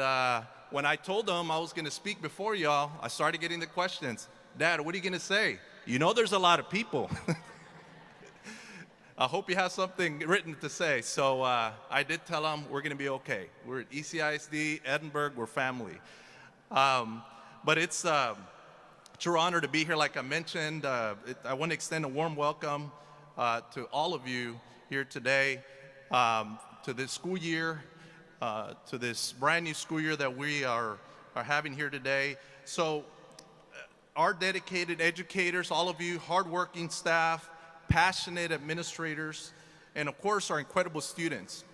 when I told them I was going to speak before y'all, I started getting the questions. Dad, what are you going to say? You know there's a lot of people. I hope you have something written to say. So I did tell them we're going to be okay. We're at ECISD, Edinburg, we're family. But it's a true honor to be here, like I mentioned. I want to extend a warm welcome to all of you here today to this school year. To this brand new school year that we are having here today. So our dedicated educators, all of you hardworking staff, passionate administrators, and of course our incredible students.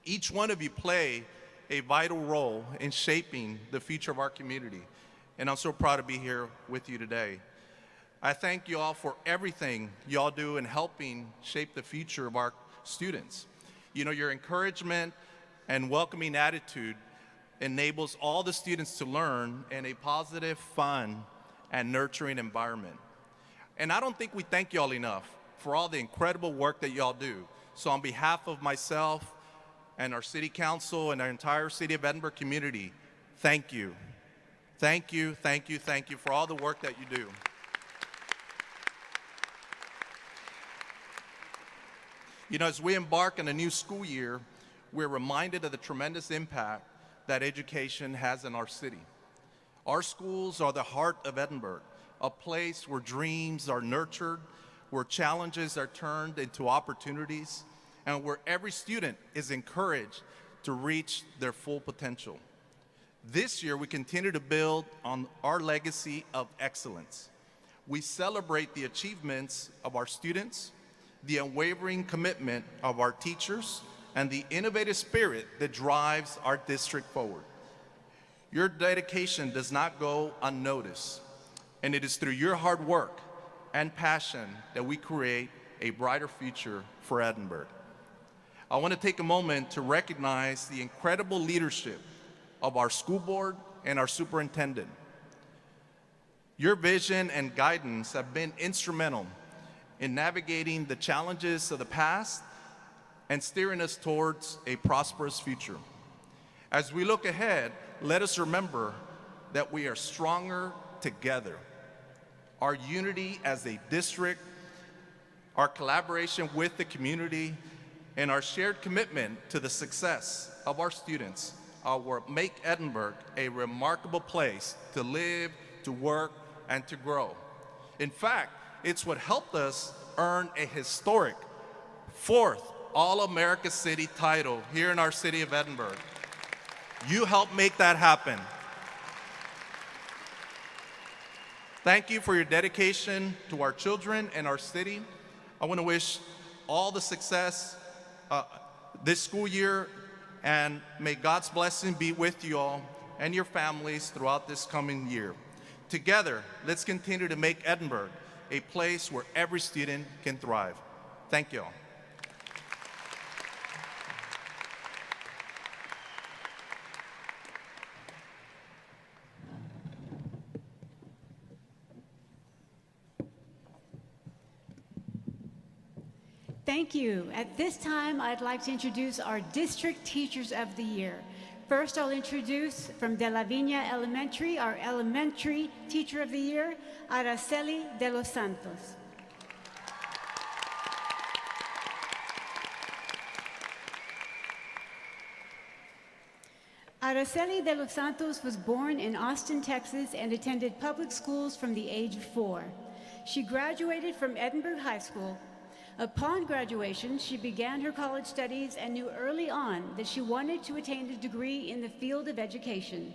Each one of you play a vital role in shaping the future of our community. And I'm so proud to be here with you today. I thank you all for everything y'all do in helping shape the future of our students. You know, your encouragement and welcoming attitude enables all the students to learn in a positive, fun, and nurturing environment. And I don't think we thank y'all enough for all the incredible work that y'all do. So on behalf of myself and our city council and our entire city of Edinburg community, thank you. Thank you, thank you, thank you for all the work that you do. You know, as we embark on a new school year, we're reminded of the tremendous impact that education has in our city. Our schools are the heart of Edinburg, a place where dreams are nurtured, where challenges are turned into opportunities, and where every student is encouraged to reach their full potential. This year, we continue to build on our legacy of excellence. We celebrate the achievements of our students, the unwavering commitment of our teachers, and the innovative spirit that drives our district forward. Your dedication does not go unnoticed, and it is through your hard work and passion that we create a brighter future for Edinburg. I want to take a moment to recognize the incredible leadership of our school board and our superintendent. Your vision and guidance have been instrumental in navigating the challenges of the past and steering us towards a prosperous future. As we look ahead, let us remember that we are stronger together. Our unity as a district, our collaboration with the community, and our shared commitment to the success of our students will make Edinburg a remarkable place to live, to work, and to grow. In fact, it's what helped us earn a historic 4th All-America City title here in our city of Edinburg. You helped make that happen. Thank you for your dedication to our children and our city. I want to wish all the success this school year, and may God's blessing be with you all and your families throughout this coming year. Together, let's continue to make Edinburg a place where every student can thrive. Thank you all. Thank you. At this time, I'd like to introduce our District Teachers of the Year. First, I'll introduce from De La Viña Elementary, our Elementary Teacher of the Year, Araceli de los Santos. Araceli de los Santos was born in Austin, Texas, and attended public schools from the age of 4. She graduated from Edinburg High School. Upon graduation, she began her college studies and knew early on that she wanted to attain a degree in the field of education.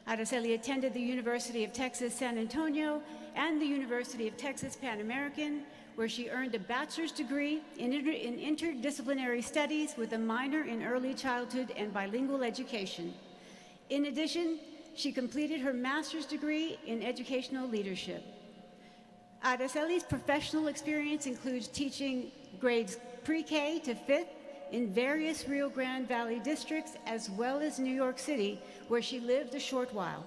Araceli attended the University of Texas San Antonio and the University of Texas Pan American, where she earned a bachelor's degree in interdisciplinary studies with a minor in early childhood and bilingual education. In addition, she completed her master's degree in educational leadership. Araceli's professional experience includes teaching grades pre-K to 5th in various Rio Grande Valley districts, as well as New York City, where she lived a short while.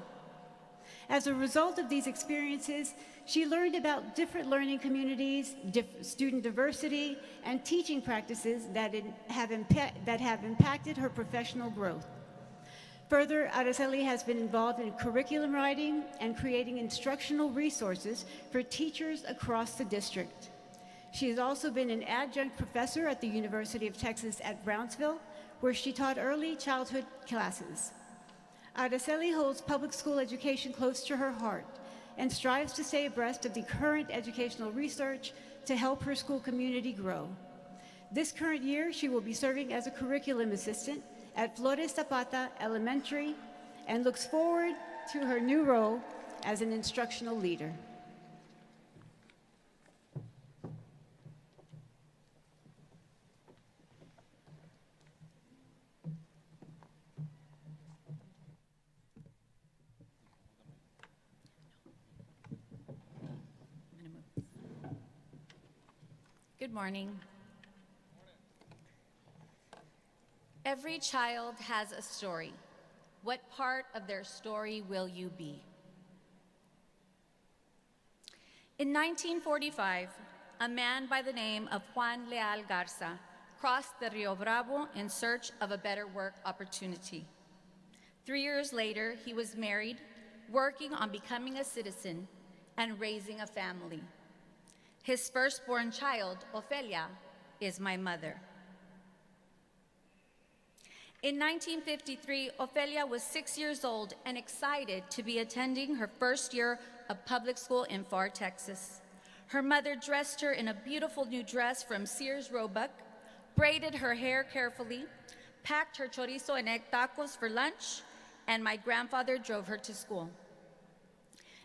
As a result of these experiences, she learned about different learning communities, student diversity, and teaching practices that have impacted her professional growth. Further, Araceli has been involved in curriculum writing and creating instructional resources for teachers across the district. She has also been an adjunct professor at the University of Texas at Brownsville, where she taught early childhood classes. Araceli holds public school education close to her heart and strives to stay abreast of the current educational research to help her school community grow. This current year, she will be serving as a curriculum assistant at Flores Zapata Elementary and looks forward to her new role as an instructional leader. Good morning. Every child has a story. What part of their story will you be? In 1945, a man by the name of Juan Leal Garza crossed the Rio Bravo in search of a better work opportunity. 3 years later, he was married, working on becoming a citizen, and raising a family. His firstborn child, Ofelia, is my mother. In 1953, Ofelia was 6 years old and excited to be attending her first year of public school in Pharr, Texas. Her mother dressed her in a beautiful new dress from Sears Roebuck, braided her hair carefully, packed her chorizo and egg tacos for lunch, and my grandfather drove her to school.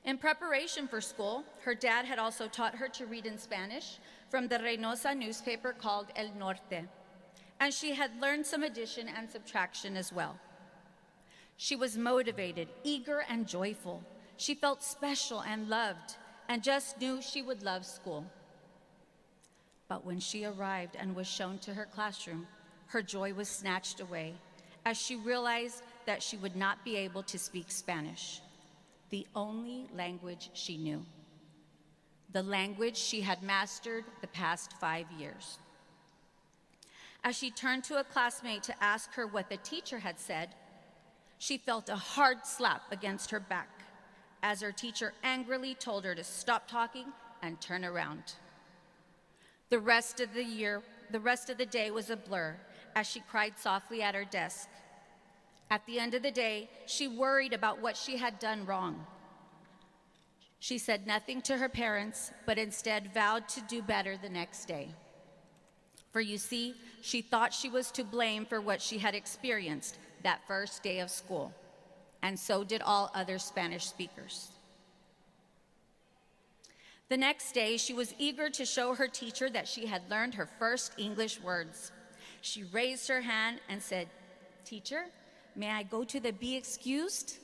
In preparation for school, her dad had also taught her to read in Spanish from the Reynosa newspaper called El Norte, and she had learned some addition and subtraction as well. She was motivated, eager, and joyful. She felt special and loved, and just knew she would love school. But when she arrived and was shown to her classroom, her joy was snatched away as she realized that she would not be able to speak Spanish, the only language she knew, the language she had mastered the past 5 years. As she turned to a classmate to ask her what the teacher had said, she felt a hard slap against her back as her teacher angrily told her to stop talking and turn around. The rest of the day was a blur as she cried softly at her desk. At the end of the day, she worried about what she had done wrong. She said nothing to her parents, but instead vowed to do better the next day. For you see, she thought she was to blame for what she had experienced that first day of school, and so did all other Spanish speakers. The next day, she was eager to show her teacher that she had learned her first English words. She raised her hand and said, "Teacher, may I go to the be excused?"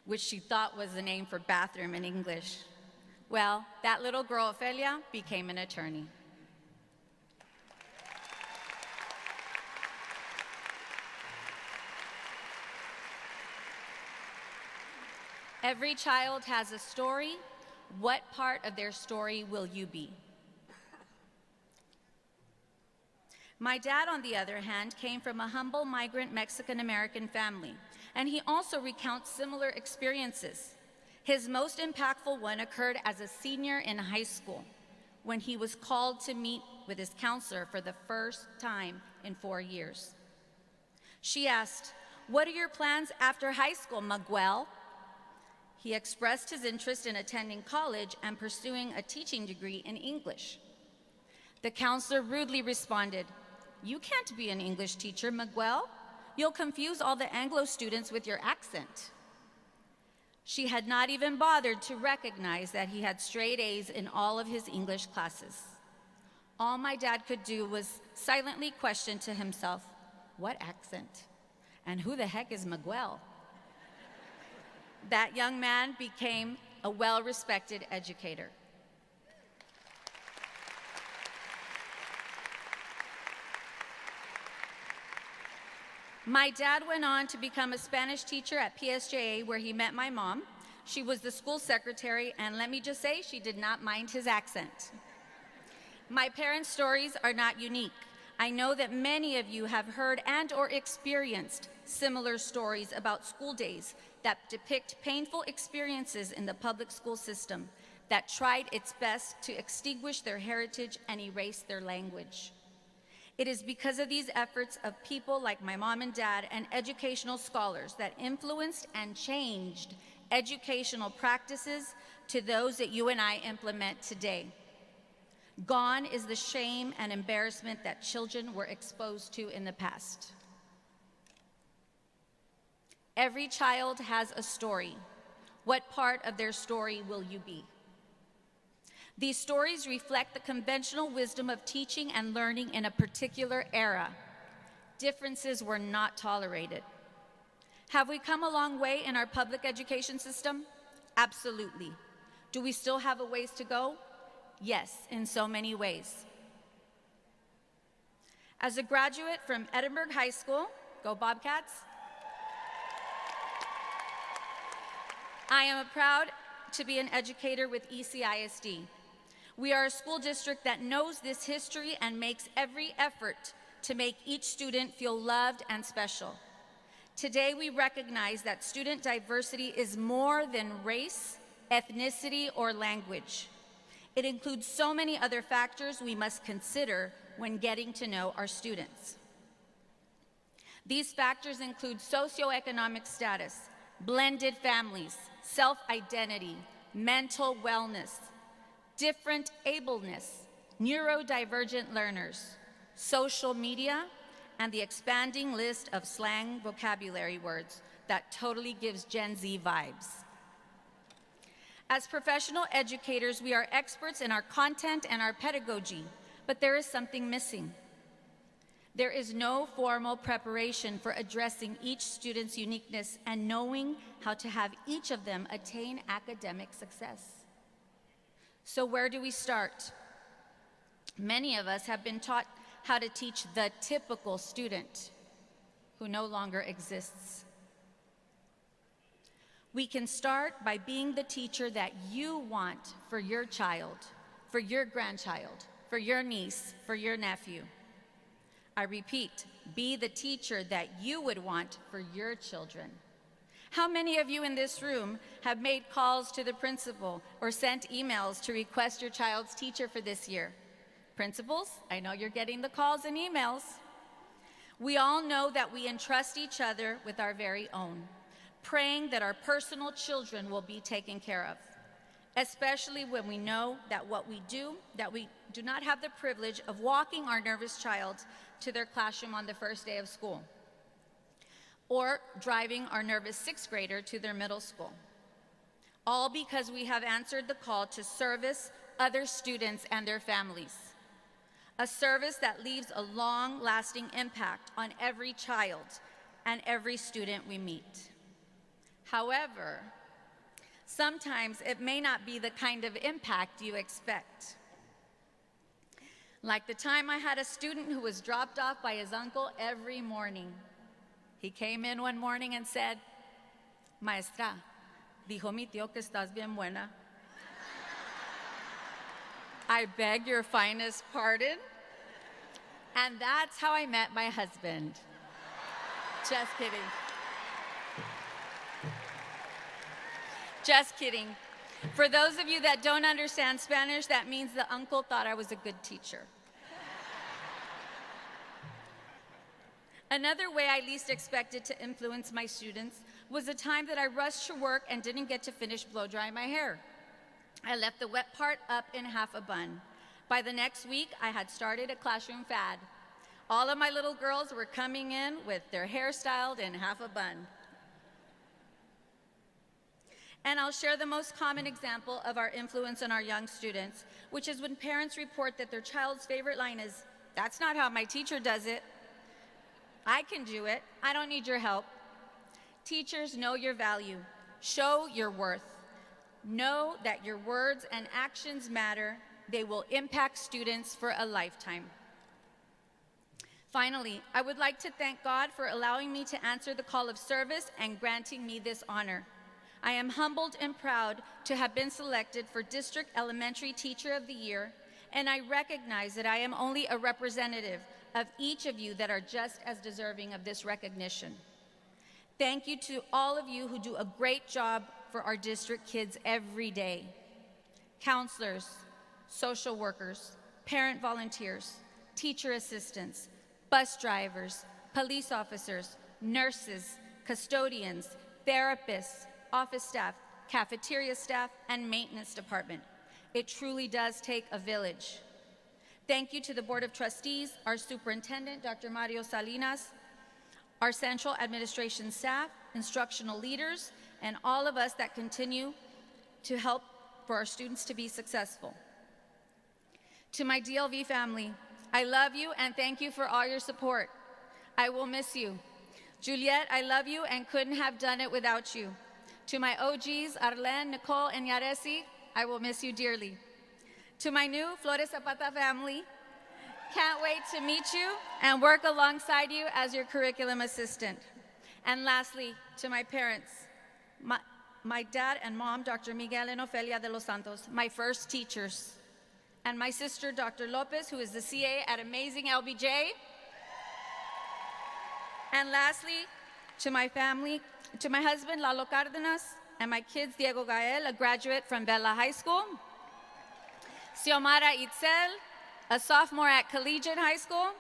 Which she thought was the name for bathroom in English. Well, that little girl, Ofelia, became an attorney. Every child has a story. What part of their story will you be? My dad, on the other hand, came from a humble migrant Mexican-American family, and he also recounts similar experiences. His most impactful one occurred as a senior in high school, when he was called to meet with his counselor for the first time in 4 years. She asked, "What are your plans after high school, Miguel?" He expressed his interest in attending college and pursuing a teaching degree in English. The counselor rudely responded, "You can't be an English teacher, Miguel. You'll confuse all the Anglo students with your accent." She had not even bothered to recognize that he had straight A's in all of his English classes. All my dad could do was silently question to himself, "What accent? And who the heck is Miguel?" That young man became a well-respected educator. My dad went on to become a Spanish teacher at PSJA, where he met my mom. She was the school secretary, and let me just say, she did not mind his accent. My parents' stories are not unique. I know that many of you have heard and or experienced similar stories about school days that depict painful experiences in the public school system that tried its best to extinguish their heritage and erase their language. It is because of these efforts of people like my mom and dad and educational scholars that influenced and changed educational practices to those that you and I implement today. Gone is the shame and embarrassment that children were exposed to in the past. Every child has a story. What part of their story will you be? These stories reflect the conventional wisdom of teaching and learning in a particular era. Differences were not tolerated. Have we come a long way in our public education system? Absolutely. Do we still have a ways to go? Yes, in so many ways. As a graduate from Edinburg High School, go Bobcats, I am proud to be an educator with ECISD. We are a school district that knows this history and makes every effort to make each student feel loved and special. Today, we recognize that student diversity is more than race, ethnicity, or language. It includes so many other factors we must consider when getting to know our students. These factors include socioeconomic status, blended families, self-identity, mental wellness, different ableness, neurodivergent learners, social media, and the expanding list of slang vocabulary words that totally gives Gen Z vibes. As professional educators, we are experts in our content and our pedagogy, but there is something missing. There is no formal preparation for addressing each student's uniqueness and knowing how to have each of them attain academic success. So where do we start? Many of us have been taught how to teach the typical student who no longer exists. We can start by being the teacher that you want for your child, for your grandchild, for your niece, for your nephew. I repeat, be the teacher that you would want for your children. How many of you in this room have made calls to the principal or sent emails to request your child's teacher for this year? Principals, I know you're getting the calls and emails. We all know that we entrust each other with our very own, praying that our personal children will be taken care of, especially when we know that we do not have the privilege of walking our nervous child to their classroom on the first day of school, or driving our nervous sixth grader to their middle school, all because we have answered the call to service other students and their families, a service that leaves a long-lasting impact on every child and every student we meet. However, sometimes it may not be the kind of impact you expect. Like the time I had a student who was dropped off by his uncle every morning. He came in one morning and said, "Maestra, dijo mi tío que estás bien buena." I beg your finest pardon. And that's how I met my husband. Just kidding. Just kidding. For those of you that don't understand Spanish, that means the uncle thought I was a good teacher. Another way I least expected to influence my students was the time that I rushed to work and didn't get to finish blow drying my hair. I left the wet part up in half a bun. By the next week, I had started a classroom fad. All of my little girls were coming in with their hair styled in half a bun. And I'll share the most common example of our influence on our young students, which is when parents report that their child's favorite line is, "That's not how my teacher does it. I can do it. I don't need your help." Teachers, know your value. Show your worth. Know that your words and actions matter. They will impact students for a lifetime. Finally, I would like to thank God for allowing me to answer the call of service and granting me this honor. I am humbled and proud to have been selected for District Elementary Teacher of the Year, and I recognize that I am only a representative of each of you that are just as deserving of this recognition. Thank you to all of you who do a great job for our district kids every day. Counselors, social workers, parent volunteers, teacher assistants, bus drivers, police officers, nurses, custodians, therapists, office staff, cafeteria staff, and maintenance department. It truly does take a village. Thank you to the Board of Trustees, our Superintendent, Dr. Mario Salinas, our central administration staff, instructional leaders, and all of us that continue to help for our students to be successful. To my DLV family, I love you and thank you for all your support. I will miss you. Juliet, I love you and couldn't have done it without you. To my OGs, Arlen, Nicole, and Yaresi, I will miss you dearly. To my new Flores Zapata family, can't wait to meet you and work alongside you as your curriculum assistant. And lastly, to my parents, my dad and mom, Dr. Miguel and Ofelia de los Santos, my first teachers, and my sister, Dr. Lopez, who is the CA at Amazing LBJ. And lastly, to my family, to my husband, Lalo Cardenas, and my kids, Diego Gael, a graduate from Bella High School, Xiomara Itzel, a sophomore at Collegiate High School,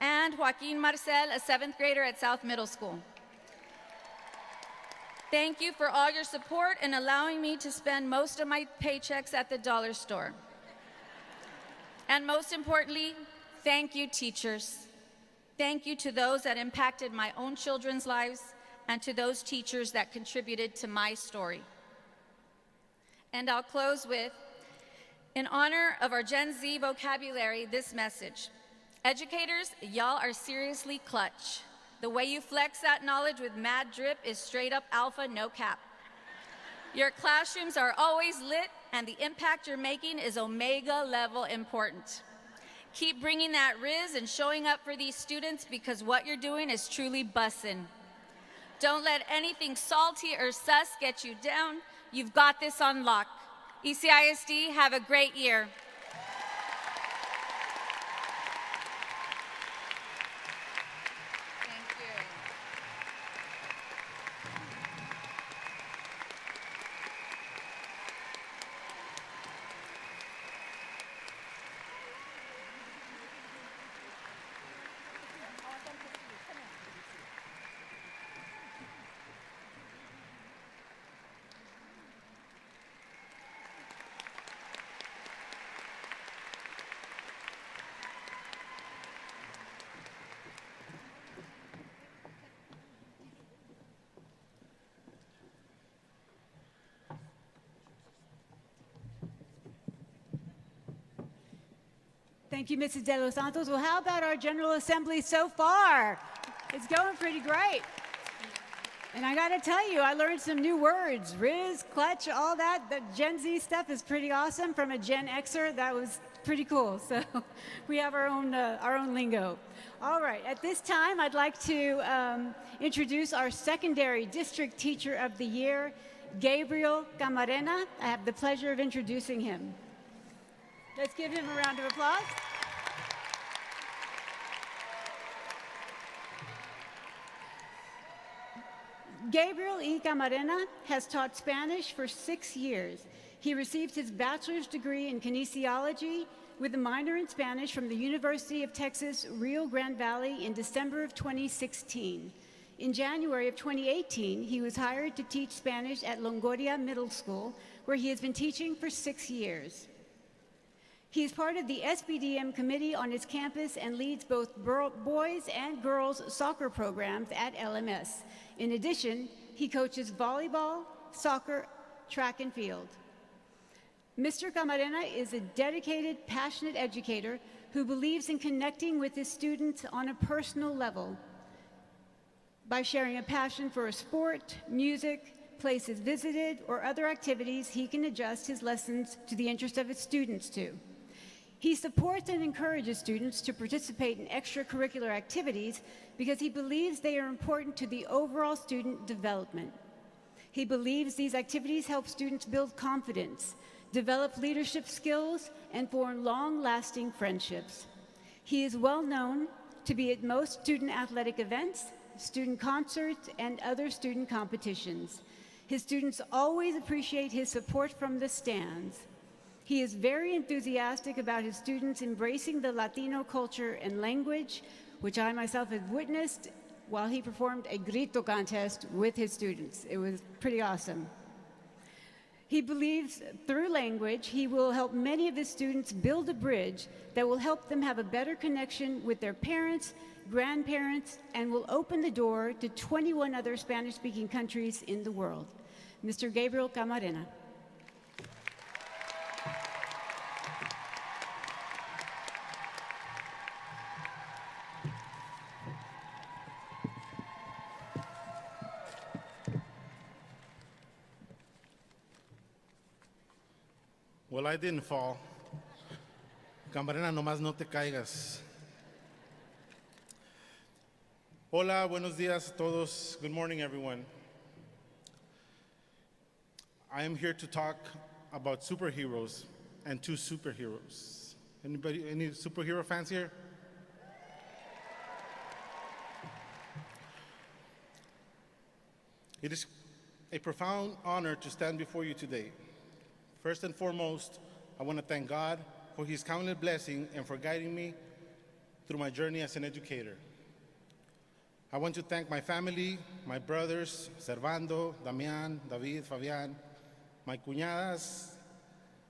and Joaquin Marcel, a 7th grader at South Middle School. Thank you for all your support and allowing me to spend most of my paychecks at the dollar store. And most importantly, thank you, teachers. Thank you to those that impacted my own children's lives and to those teachers that contributed to my story. And I'll close with, in honor of our Gen Z vocabulary, this message. Educators, y'all are seriously clutch. The way you flex that knowledge with mad drip is straight up alpha, no cap. Your classrooms are always lit, and the impact you're making is omega level important. Keep bringing that riz and showing up for these students because what you're doing is truly bussin'. Don't let anything salty or sus get you down. You've got this on lock. ECISD, have a great year. Thank you, Mrs. De Los Santos. Well, how about our General Assembly so far? It's going pretty great. And I got to tell you, I learned some new words. Riz, clutch, all that. The Gen Z stuff is pretty awesome. From a Gen Xer, that was pretty cool. So we have our own lingo. All right, at this time, I'd like to introduce our secondary district teacher of the year, Gabriel Camarena. I have the pleasure of introducing him. Let's give him a round of applause. Gabriel E. Camarena has taught Spanish for 6 years. He received his bachelor's degree in kinesiology with a minor in Spanish from the University of Texas, Rio Grande Valley in December of 2016. In January of 2018, he was hired to teach Spanish at Longoria Middle School, where he has been teaching for 6 years. He is part of the SBDM committee on his campus and leads both boys and girls soccer programs at LMS. In addition, he coaches volleyball, soccer, track and field. Mr. Camarena is a dedicated, passionate educator who believes in connecting with his students on a personal level by sharing a passion for a sport, music, places visited, or other activities he can adjust his lessons to the interest of his students to. He supports and encourages students to participate in extracurricular activities because he believes they are important to the overall student development. He believes these activities help students build confidence, develop leadership skills, and form long-lasting friendships. He is well known to be at most student athletic events, student concerts, and other student competitions. His students always appreciate his support from the stands. He is very enthusiastic about his students embracing the Latino culture and language, which I myself have witnessed while he performed a grito contest with his students. It was pretty awesome. He believes through language, he will help many of his students build a bridge that will help them have a better connection with their parents, grandparents, and will open the door to 21 other Spanish-speaking countries in the world. Mr. Gabriel Camarena. Well, I didn't fall. Camarena, nomás no te caigas. Hola, buenos días a todos. Good morning, everyone. I am here to talk about superheroes and two superheroes. Anybody, any superhero fans here? It is a profound honor to stand before you today. First and foremost, I want to thank God for his countless blessing and for guiding me through my journey as an educator. I want to thank my family, my brothers, Servando, Damian, David, Fabian, my cuñadas,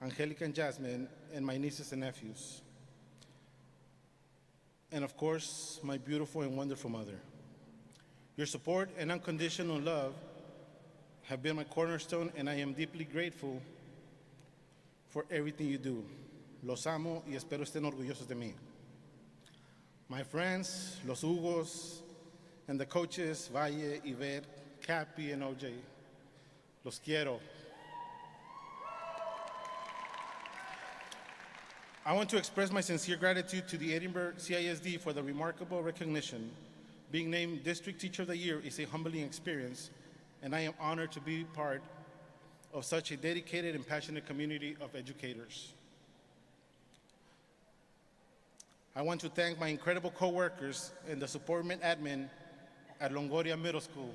Angelica and Jasmine, and my nieces and nephews. And of course, my beautiful and wonderful mother. Your support and unconditional love have been my cornerstone, and I am deeply grateful for everything you do. Los amo y espero estén orgullosos de mí. my friends, Los Hugos, and the coaches, Valle, Yvette, Cappy, and OJ. Los quiero. I want to express my sincere gratitude to the Edinburg CISD for the remarkable recognition. Being named District Teacher of the Year is a humbling experience, and I am honored to be part of such a dedicated and passionate community of educators. I want to thank my incredible coworkers and the support admin at Longoria Middle School.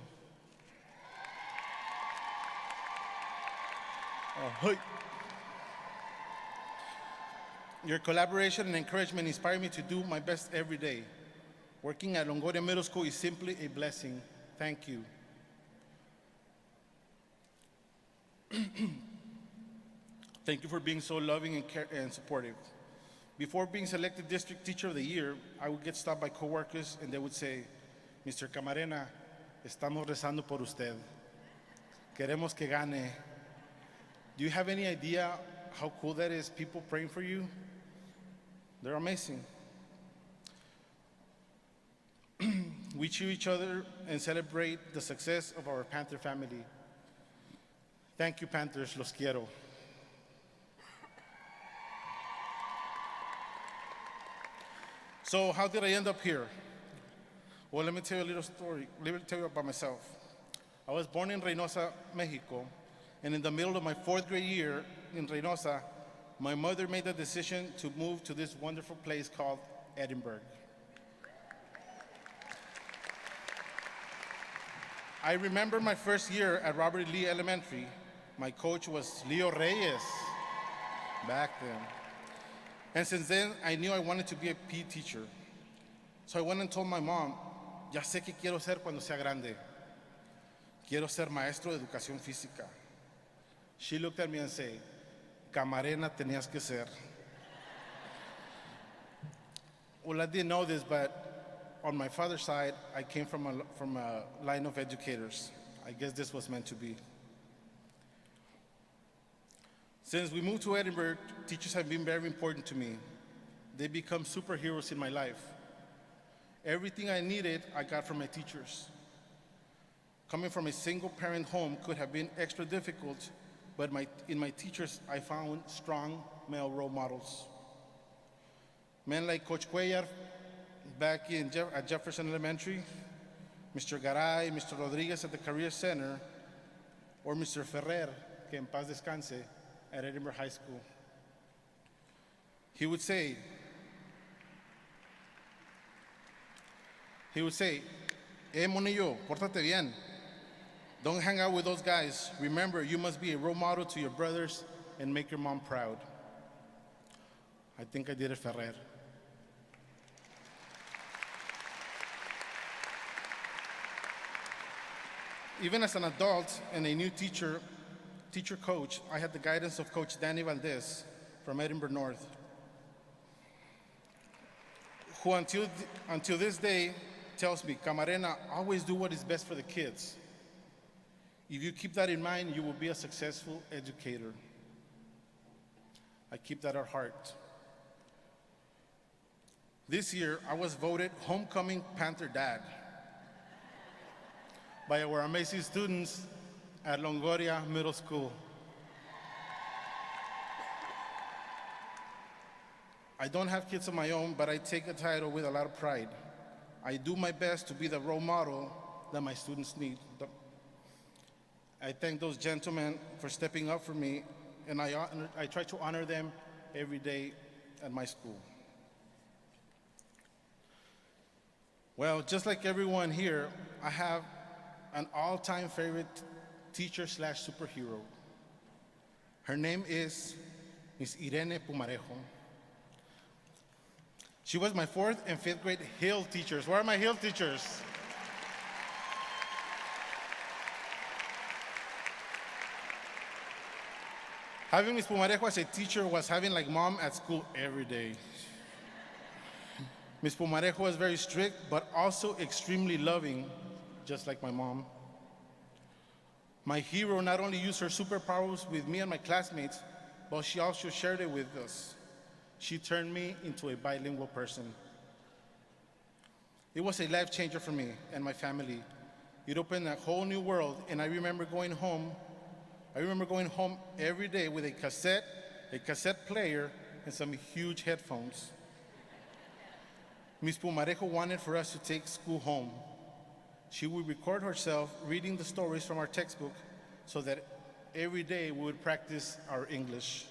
Hey. Your collaboration and encouragement inspire me to do my best every day. Working at Longoria Middle School is simply a blessing. Thank you. Thank you for being so loving and supportive. Before being selected District Teacher of the Year, I would get stopped by coworkers and they would say, Mr. Camarena, estamos rezando por usted. Queremos que gane. Do you have any idea how cool that is, people praying for you? They're amazing. We cheer each other and celebrate the success of our Panther family. Thank you, Panthers. Los quiero. So how did I end up here? Well, let me tell you a little story. Let me tell you about myself. I was born in Reynosa, Mexico, and in the middle of my 4th grade year in Reynosa, my mother made the decision to move to this wonderful place called Edinburg. I remember my first year at Robert Lee Elementary. My coach was Leo Reyes back then. And since then, I knew I wanted to be a PE teacher. So I went and told my mom, ya sé que quiero ser cuando sea grande. Quiero ser maestro de educación física. She looked at me and said, Camarena tenías que ser. Well, I didn't know this, but on my father's side, I came from a line of educators. I guess this was meant to be. Since we moved to Edinburg, teachers have been very important to me. They become superheroes in my life. Everything I needed, I got from my teachers. Coming from a single-parent home could have been extra difficult, but in my teachers, I found strong male role models. Men like Coach Cuellar back at Jefferson Elementary, Mr. Garay, Mr. Rodriguez at the Career Center, or Mr. Ferrer, que en paz descanse, at Edinburg High School. He would say, Monillo, pórtate bien. Don't hang out with those guys. Remember, you must be a role model to your brothers and make your mom proud. I think I did it, Ferrer. Even as an adult and a new teacher coach, I had the guidance of Coach Danny Valdez from Edinburg North, who until this day tells me, Camarena, always do what is best for the kids. If you keep that in mind, you will be a successful educator. I keep that at heart. This year, I was voted Homecoming Panther Dad by our amazing students at Longoria Middle School. I don't have kids of my own, but I take the title with a lot of pride. I do my best to be the role model that my students need. I thank those gentlemen for stepping up for me, and I try to honor them every day at my school. Well, just like everyone here, I have an all-time favorite teacher/superhero. Her name is Miss Irene Pumarejo. She was my 4th and 5th grade Hill teachers. Where are my Hill teachers? Having Miss Pumarejo as a teacher was having like mom at school every day. Miss Pumarejo was very strict, but also extremely loving, just like my mom. My hero not only used her superpowers with me and my classmates, but she also shared it with us. She turned me into a bilingual person. It was a life changer for me and my family. It opened a whole new world, and I remember going home every day with a cassette player, and some huge headphones. Ms. Pumarejo wanted for us to take school home. She would record herself reading the stories from our textbook so that every day we would practice our English.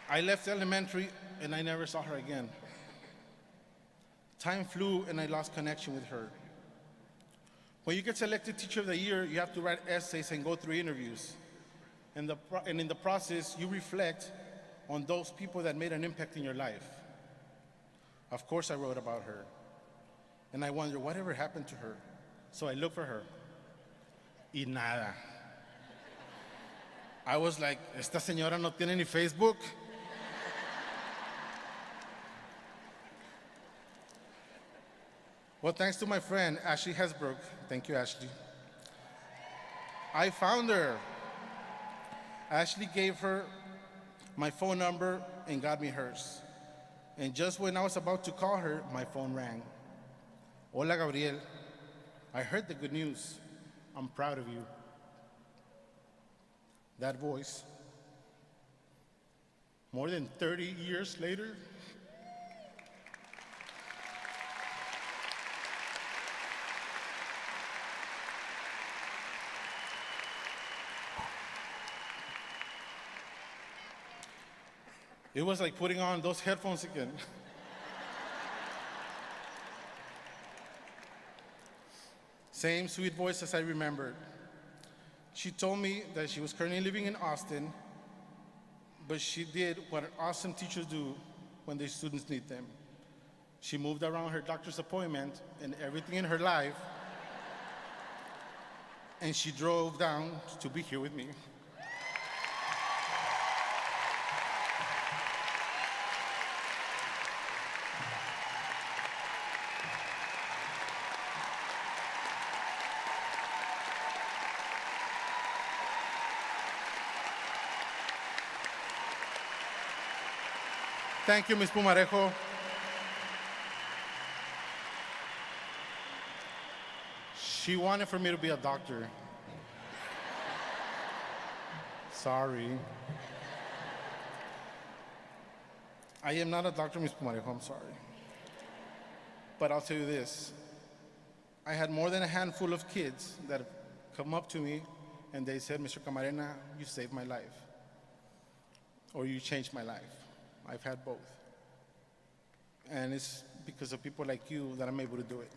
I left elementary and I never saw her again. Time flew and I lost connection with her. When you get selected Teacher of the Year, you have to write essays and go through interviews. And in the process, you reflect on those people that made an impact in your life. Of course, I wrote about her. And I wondered, whatever happened to her? So I looked for her. Y nada. I was like, ¿esta señora no tiene ni Facebook? Well, thanks to my friend, Ashley Hesbrook. Thank you, Ashley. I found her. Ashley gave her my phone number and got me hers. And just when I was about to call her, my phone rang. Hola, Gabriel. I heard the good news. I'm proud of you. That voice, more than 30 years later, it was like putting on those headphones again. Same sweet voice as I remembered. She told me that she was currently living in Austin, but she did what awesome teachers do when their students need them. She moved around her doctor's appointment and everything in her life, and she drove down to be here with me. Thank you, Ms. Pumarejo. She wanted for me to be a doctor. Sorry. I am not a doctor, Ms. Pumarejo, I'm sorry. But I'll tell you this. I had more than a handful of kids that have come up to me and they said, Mr. Camarena, you saved my life. Or you changed my life. I've had both. And it's because of people like you that I'm able to do it.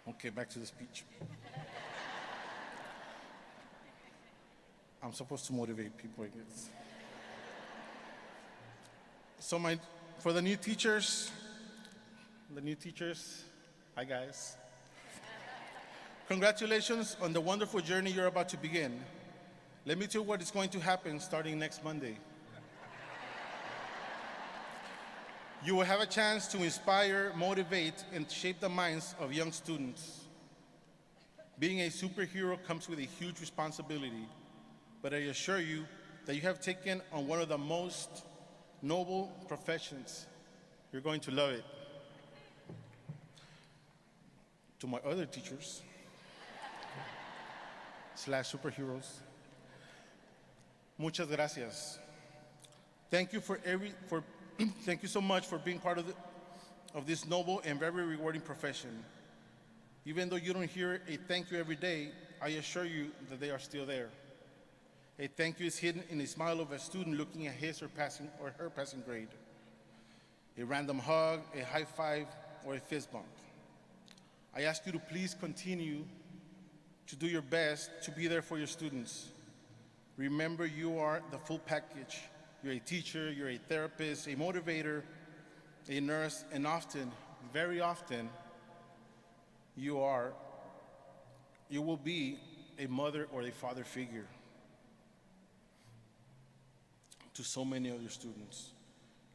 Okay, back to the speech. I'm supposed to motivate people, I guess. So for the new teachers, hi guys. Congratulations on the wonderful journey you're about to begin. Let me tell you what is going to happen starting next Monday. You will have a chance to inspire, motivate, and shape the minds of young students. Being a superhero comes with a huge responsibility, but I assure you that you have taken on one of the most noble professions. You're going to love it. To my other teachers, /superheroes, muchas gracias. Thank you thank you so much for being part of this noble and very rewarding profession. Even though you don't hear a thank you every day, I assure you that they are still there. A thank you is hidden in a smile of a student looking at his or her passing grade. A random hug, a high five, or a fist bump. I ask you to please continue to do your best to be there for your students. Remember, you are the full package. You're a teacher, you're a therapist, a motivator, a nurse, and often, very often, you will be a mother or a father figure to so many of your students.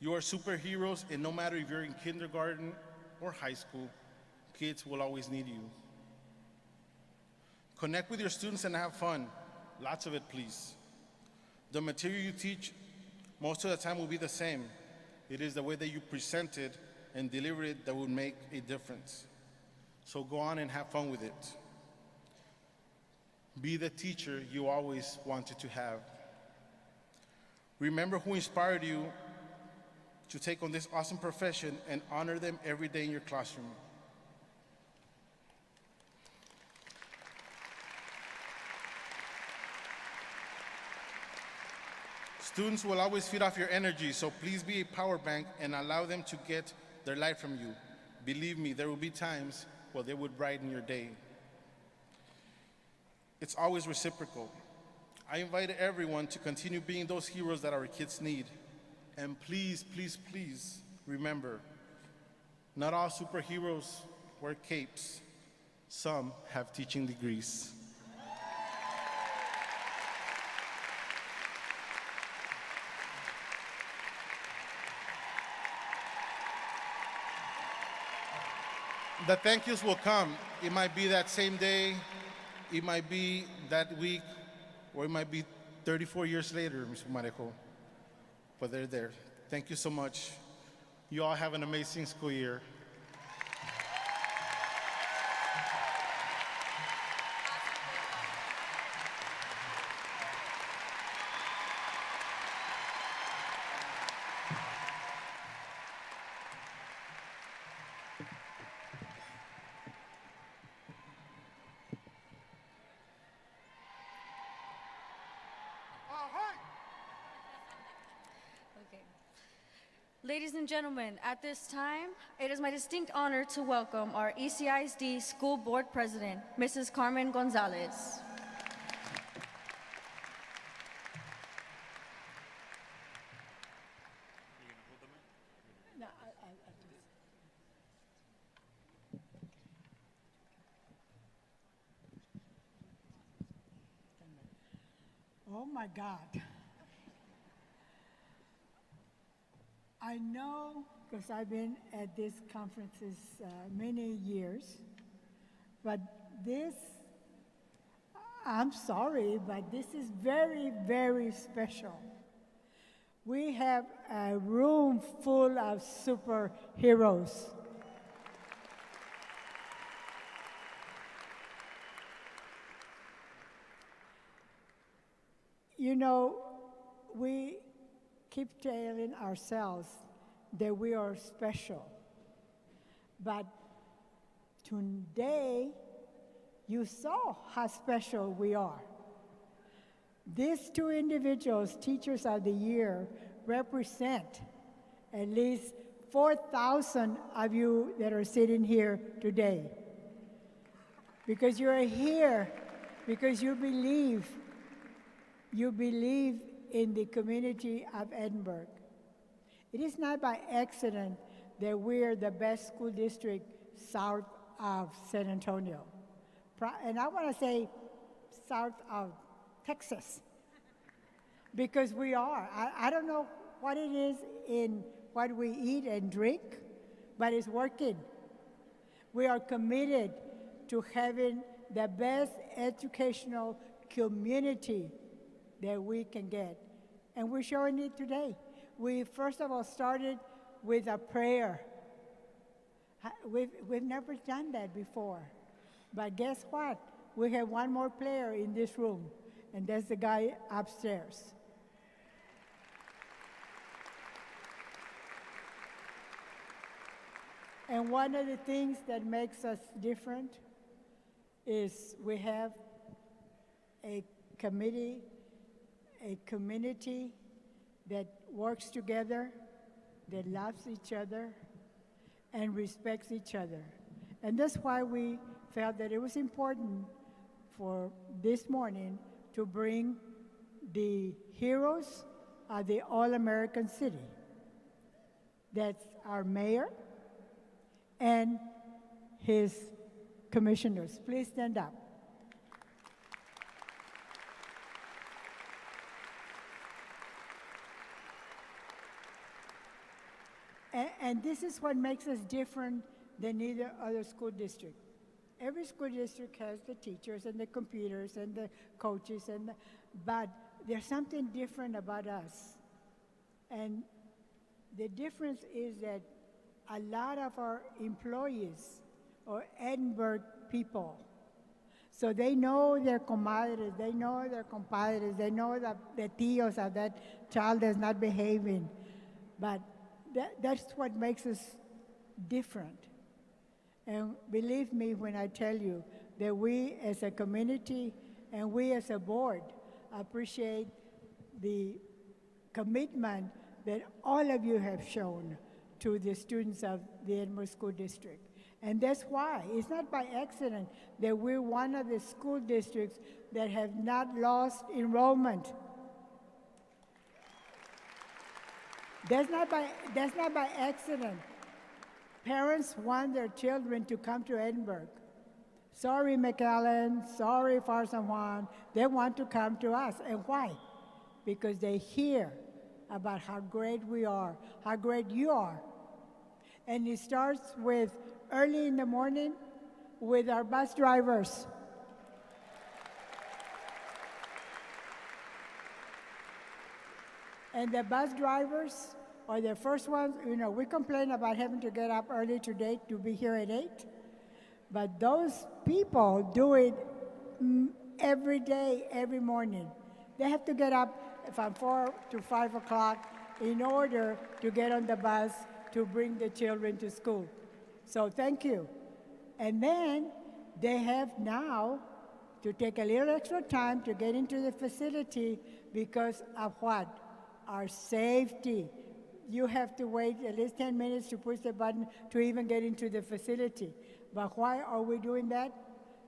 You are superheroes, and no matter if you're in kindergarten or high school, kids will always need you. Connect with your students and have fun. Lots of it, please. The material you teach most of the time will be the same. It is the way that you present it and deliver it that will make a difference. So go on and have fun with it. Be the teacher you always wanted to have. Remember who inspired you to take on this awesome profession and honor them every day in your classroom. Students will always feed off your energy, so please be a power bank and allow them to get their light from you. Believe me, there will be times where they would brighten your day. It's always reciprocal. I invite everyone to continue being those heroes that our kids need. And please, please, please remember, not all superheroes wear capes. Some have teaching degrees. The thank yous will come. It might be that same day, it might be that week, or it might be 34 years later, Mr. Marejo. But they're there. Thank you so much. You all have an amazing school year. Ladies and gentlemen, at this time, it is my distinct honor to welcome our ECISD School Board President, Mrs. Carmen Gonzalez. Oh my God. I know, because I've been at these conferences many years, but this, I'm sorry, but this is very, very special. We have a room full of superheroes. You know, we keep telling ourselves that we are special. But today, you saw how special we are. These two individuals, Teachers of the Year, represent at least 4,000 of you that are sitting here today. Because you're here, because you believe in the community of Edinburg. It is not by accident that we're the best school district south of San Antonio. And I want to say south of Texas, because we are. I don't know what it is in what we eat and drink, but it's working. We are committed to having the best educational community that we can get. And we're showing it today. We first of all started with a prayer. We've never done that before. But guess what? We have one more player in this room, and that's the guy upstairs. And one of the things that makes us different is we have a committee, a community that works together, that loves each other, and respects each other. And that's why we felt that it was important for this morning to bring the heroes of the All-American City. That's our mayor and his commissioners. Please stand up. And this is what makes us different than either other school district. Every school district has the teachers and the computers and the coaches, but there's something different about us. And the difference is that a lot of our employees are Edinburg people. So they know their comadres, they know their compadres, they know the tios of that child that's not behaving. But that's what makes us different. And believe me when I tell you that we as a community and we as a board appreciate the commitment that all of you have shown to the students of the Edinburg School District. And that's why, it's not by accident that we're one of the school districts that have not lost enrollment. That's not by accident. Parents want their children to come to Edinburg. Sorry, McAllen, sorry, Far San Juan, they want to come to us. And why? Because they hear about how great we are, how great you are. And it starts with early in the morning with our bus drivers. And the bus drivers are the first ones, we complain about having to get up early today to be here at 8. But those people do it every day, every morning. They have to get up from 4 to 5 o'clock in order to get on the bus to bring the children to school. So thank you. And then they have now to take a little extra time to get into the facility because of what? Our safety. You have to wait at least 10 minutes to push the button to even get into the facility. But why are we doing that?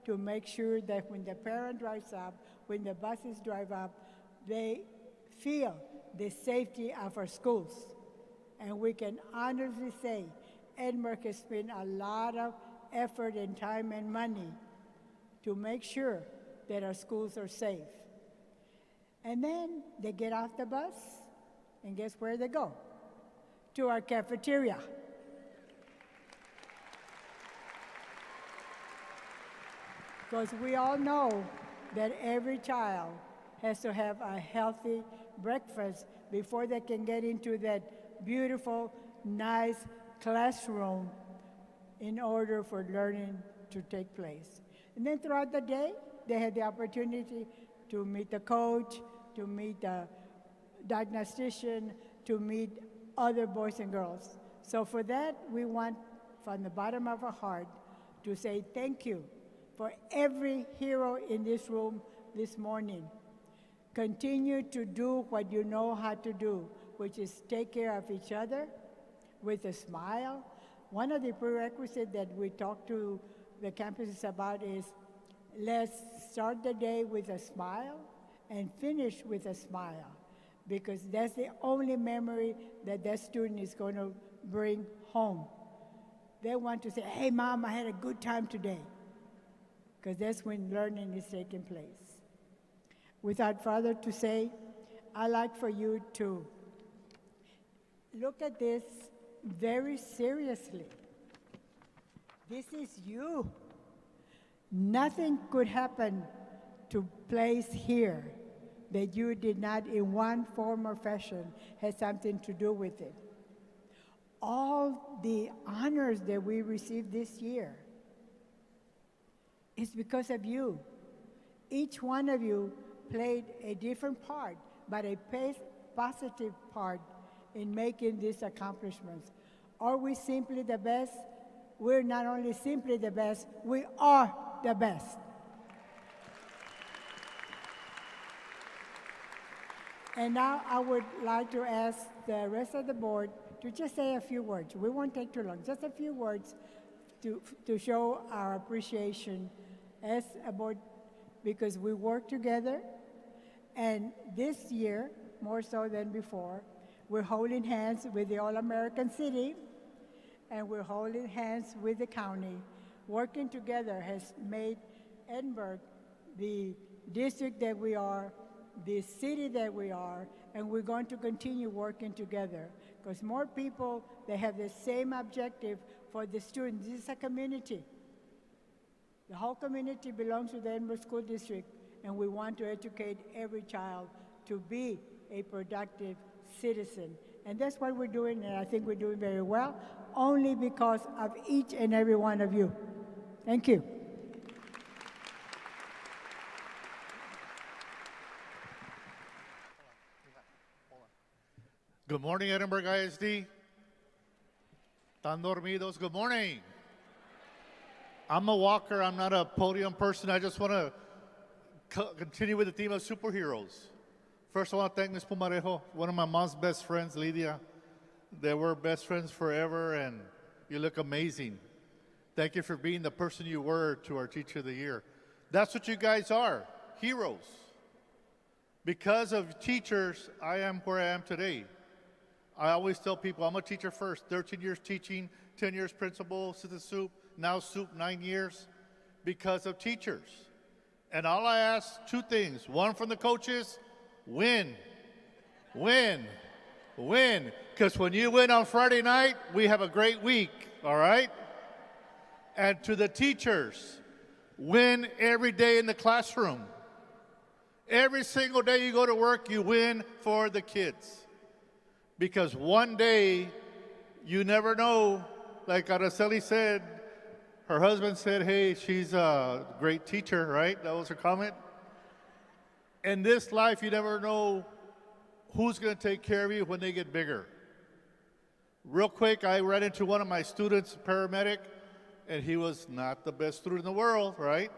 To make sure that when the parent drives up, when the buses drive up, they feel the safety of our schools. And we can honestly say Edinburg has spent a lot of effort and time and money to make sure that our schools are safe. And then they get off the bus, and guess where they go? To our cafeteria. Because we all know that every child has to have a healthy breakfast before they can get into that beautiful, nice classroom in order for learning to take place. And then throughout the day, they had the opportunity to meet the coach, to meet the diagnostician, to meet other boys and girls. So for that, we want, from the bottom of our heart, to say thank you for every hero in this room this morning. Continue to do what you know how to do, which is take care of each other with a smile. One of the prerequisites that we talk to the campuses about is let's start the day with a smile and finish with a smile, because that's the only memory that that student is going to bring home. They want to say, hey, Mom, I had a good time today, because that's when learning is taking place. Without further to say, I'd like for you to look at this very seriously. This is you. Nothing could happen to place here that you did not, in one form or fashion, have something to do with it. All the honors that we received this year is because of you. Each one of you played a different part, but a positive part in making these accomplishments. Are we simply the best? We're not only simply the best, we are the best. And now I would like to ask the rest of the board to just say a few words. We won't take too long, just a few words to show our appreciation as a board, because we work together. And this year, more so than before, we're holding hands with the All-American City, and we're holding hands with the county. Working together has made Edinburg the district that we are, the city that we are, and we're going to continue working together, because more people that have the same objective for the students. This is a community. The whole community belongs to the Edinburg School District, and we want to educate every child to be a productive citizen. And that's what we're doing, and I think we're doing very well, only because of each and every one of you. Thank you. Good morning, Edinburg ISD. ¿Están dormidos? Good morning. I'm a walker. I'm not a podium person. I just want to continue with the theme of superheroes. First, I want to thank Ms. Pumarejo, one of my mom's best friends, Lydia. They were best friends forever, and you look amazing. Thank you for being the person you were to our Teacher of the Year. That's what you guys are, heroes. Because of teachers, I am where I am today. I always tell people I'm a teacher first. 13 years teaching, 10 years principal, assistant soup, now soup, 9 years, because of teachers. And all I ask, two things. One from the coaches, win, win, win. Because when you win on Friday night, we have a great week, all right? And to the teachers, win every day in the classroom. Every single day you go to work, you win for the kids. Because one day, you never know, like Araceli said, her husband said, hey, she's a great teacher, right? That was her comment. In this life, you never know who's going to take care of you when they get bigger. Real quick, I ran into one of my students, paramedic, and he was not the best student in the world, right?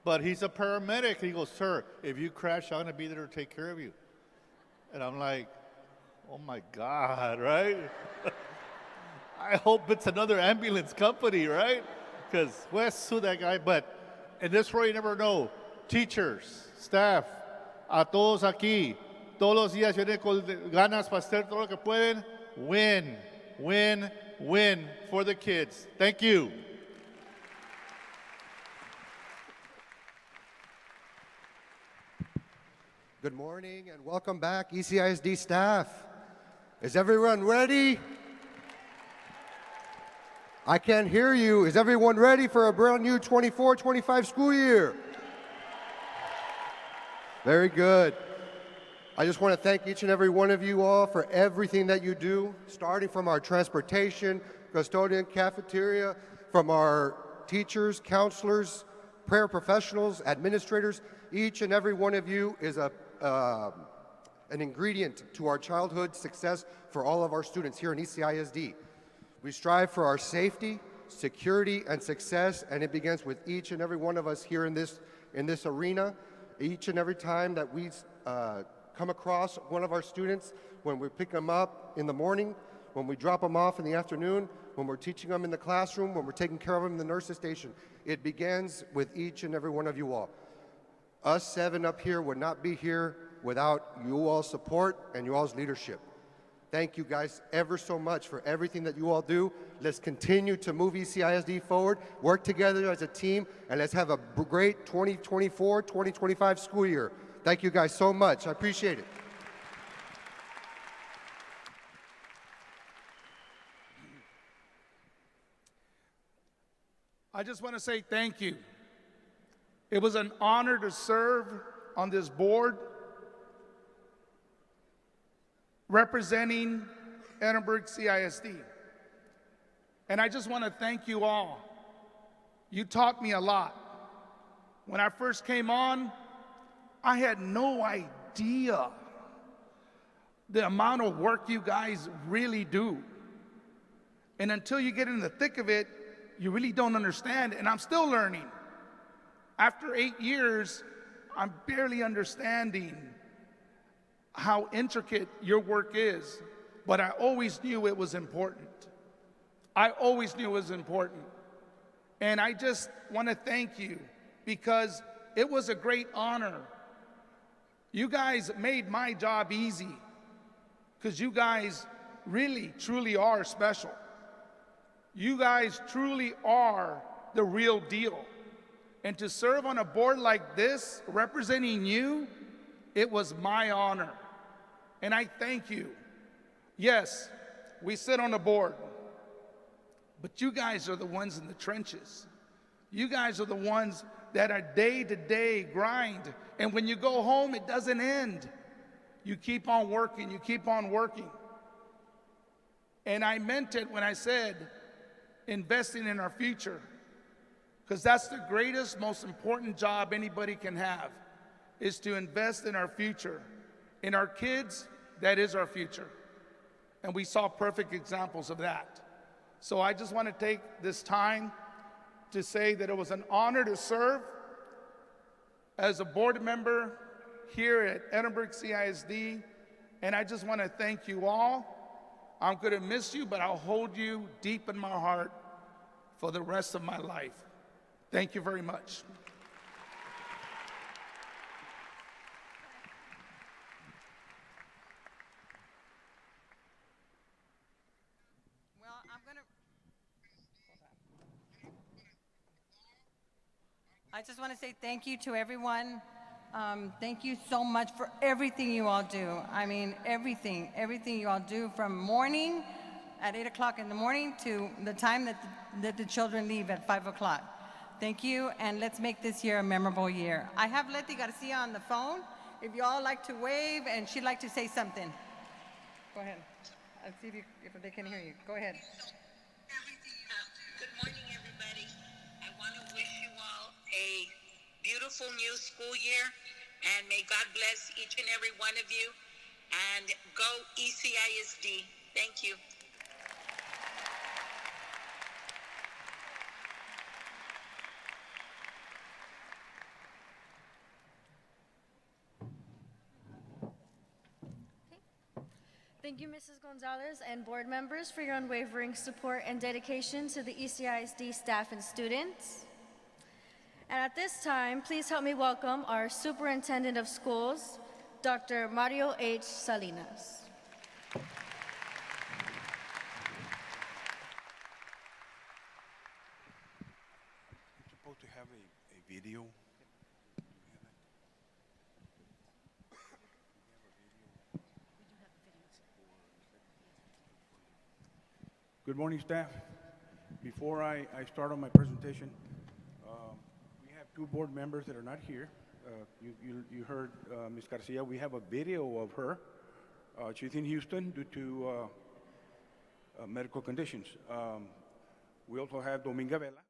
But he's a paramedic. He goes, sir, if you crash, I'm going to be there to take care of you. And I'm like, oh my God, right? I hope it's another ambulance company, right? Because let's sue that guy. But in this world, you never know. Teachers, staff, a todos aquí, todos los días vienen con ganas para hacer todo lo que pueden. Win, win, win for the kids. Thank you. Good morning and welcome back, ECISD staff. Is everyone ready? I can't hear you. Is everyone ready for a brand new 24-25 school year? Very good. I just want to thank each and every one of you all for everything that you do, starting from our transportation, custodian, cafeteria, from our teachers, counselors, prayer professionals, administrators. Each and every one of you is an ingredient to our childhood success for all of our students here in ECISD. We strive for our safety, security, and success, and it begins with each and every one of us here in this arena. Each and every time that we come across one of our students, when we pick them up in the morning, when we drop them off in the afternoon, when we're teaching them in the classroom, when we're taking care of them in the nurse's station, it begins with each and every one of you all. Us 7 up here would not be here without you all's support and you all's leadership. Thank you guys ever so much for everything that you all do. Let's continue to move ECISD forward, work together as a team, and let's have a great 2024-2025 school year. Thank you guys so much. I appreciate it. I just want to say thank you. It was an honor to serve on this board representing Edinburg CISD. And I just want to thank you all. You taught me a lot. When I first came on, I had no idea the amount of work you guys really do. And until you get in the thick of it, you really don't understand, and I'm still learning. After 8 years, I'm barely understanding how intricate your work is, but I always knew it was important. I always knew it was important. And I just want to thank you because it was a great honor. You guys made my job easy because you guys really, truly are special. You guys truly are the real deal. And to serve on a board like this, representing you, it was my honor. And I thank you. Yes, we sit on the board, But you guys are the ones in the trenches. You guys are the ones that are day-to-day grind. And when you go home, it doesn't end. You keep on working, you keep on working. And I meant it when I said investing in our future, because that's the greatest, most important job anybody can have, is to invest in our future. In our kids, that is our future. And we saw perfect examples of that. So I just want to take this time to say that it was an honor to serve as a board member here at Edinburg CISD, and I just want to thank you all. I'm going to miss you, but I'll hold you deep in my heart for the rest of my life. Thank you very much. I just want to say thank you to everyone. Thank you so much for everything you all do. I mean, everything you all do, from morning at 8 o'clock in the morning to the time that the children leave at 5 o'clock. Thank you, and let's make this year a memorable year. I have Letty Garcia on the phone. If you all like to wave, and she'd like to say something. Go ahead. I'll see if they can hear you. Go ahead. Good morning, everybody. I want to wish you all a beautiful new school year, and may God bless each and every one of you, and go ECISD. Thank you. Thank you, Mrs. Gonzalez and board members, for your unwavering support and dedication to the ECISD staff and students. And at this time, please help me welcome our Superintendent of Schools, Dr. Mario H. Salinas. Supposed to have a video. Good morning, staff. Before I start on my presentation, we have two board members that are not here. You heard Ms. Garcia. We have a video of her. She's in Houston due to medical conditions. We also have Dominga Vela.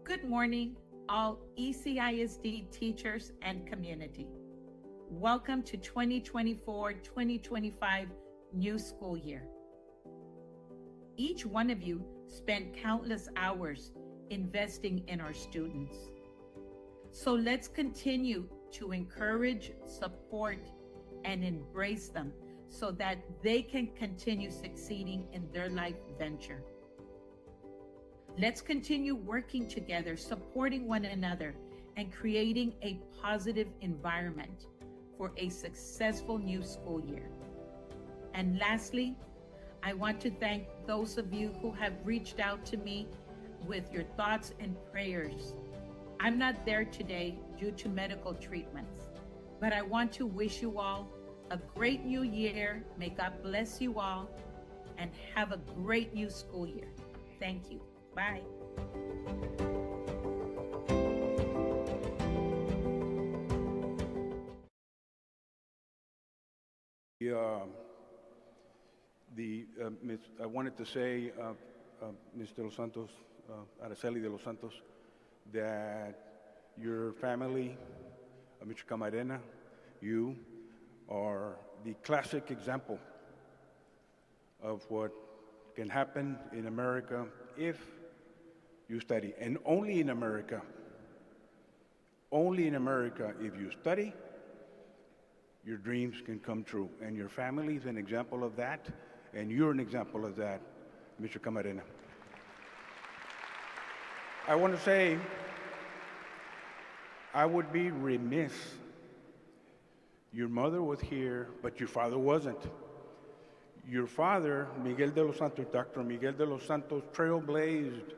Good morning, all ECISD teachers and community. Welcome to 2024-2025 new school year. Each one of you spent countless hours investing in our students. So let's continue to encourage, support, and embrace them so that they can continue succeeding in their life venture. Let's continue working together, supporting one another, and creating a positive environment for a successful new school year. And lastly, I want to thank those of you who have reached out to me with your thoughts and prayers. I'm not there today due to medical treatments, but I want to wish you all a great new year. May God bless you all, and have a great new school year. Thank you. Bye. I wanted to say, Ms. De Los Santos, Araceli De Los Santos, that your family, Mr. Camarena, you are the classic example of what can happen in America if you study, and only in America. Only in America, if you study, your dreams can come true. And your family is an example of that, and you're an example of that, Mr. Camarena. I want to say, I would be remiss. Your mother was here, but your father wasn't. Your father, Miguel de los Santos, Dr. Miguel de los Santos, trailblazed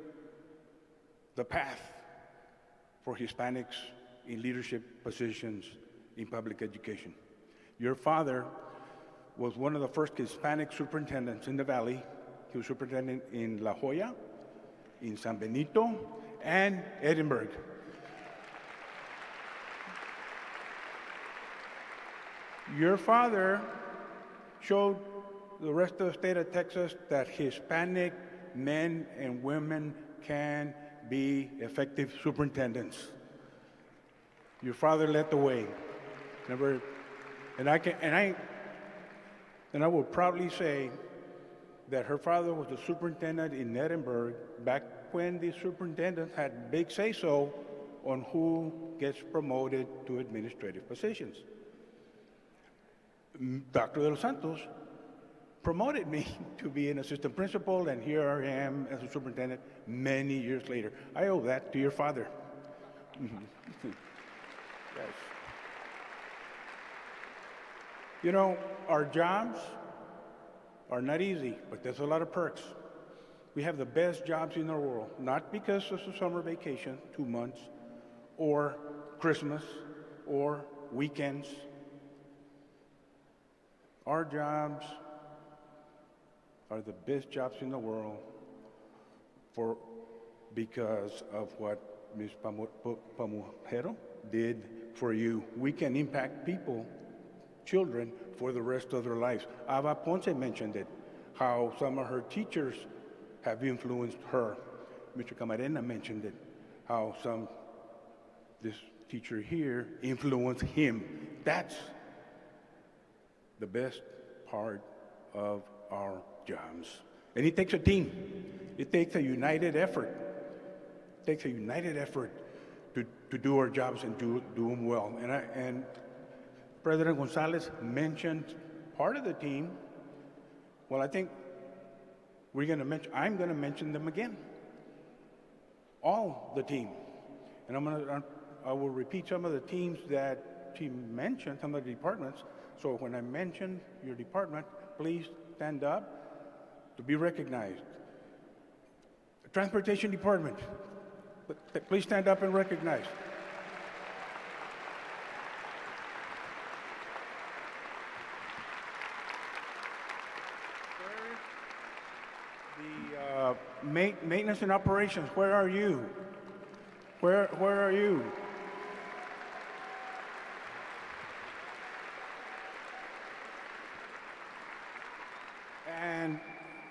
the path for Hispanics in leadership positions in public education. Your father was one of the first Hispanic superintendents in the Valley. He was superintendent in La Joya, in San Benito, and Edinburg. Your father showed the rest of the state of Texas that Hispanic men and women can be effective superintendents. Your father led the way. And I will proudly say that her father was the superintendent in Edinburg back when the superintendent had big say-so on who gets promoted to administrative positions. Dr. De Los Santos promoted me to be an assistant principal, and here I am as a superintendent many years later. I owe that to your father. Yes. You know, our jobs are not easy, but there's a lot of perks. We have the best jobs in the world, not because it's a summer vacation, 2 months, or Christmas, or weekends. Our jobs are the best jobs in the world because of what Ms. Pamujero did for you. We can impact people, children, for the rest of their lives. Ava Ponce mentioned it, how some of her teachers have influenced her. Mr. Camarena mentioned it, how this teacher here influenced him. That's the best part of our jobs. And it takes a team. It takes a united effort. It takes a united effort to do our jobs and do them well. And President Gonzalez mentioned part of the team. Well, I think I'm going to mention them again. All the team. And I will repeat some of the teams that she mentioned, some of the departments. So when I mention your department, please stand up to be recognized. The Transportation Department, please stand up and recognize. The maintenance and operations, where are you? Where are you?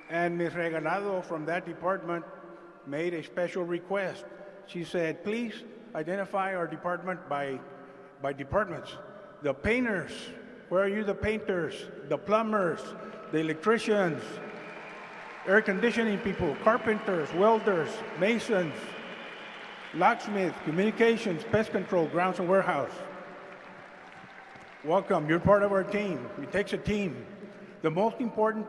And Ms. Regalado from that department made a special request. She said, please identify our department by departments. The painters, where are you, the painters? The plumbers, the electricians, air conditioning people, carpenters, welders, masons, locksmiths, communications, pest control, grounds and warehouse. Welcome, you're part of our team. It takes a team. The most important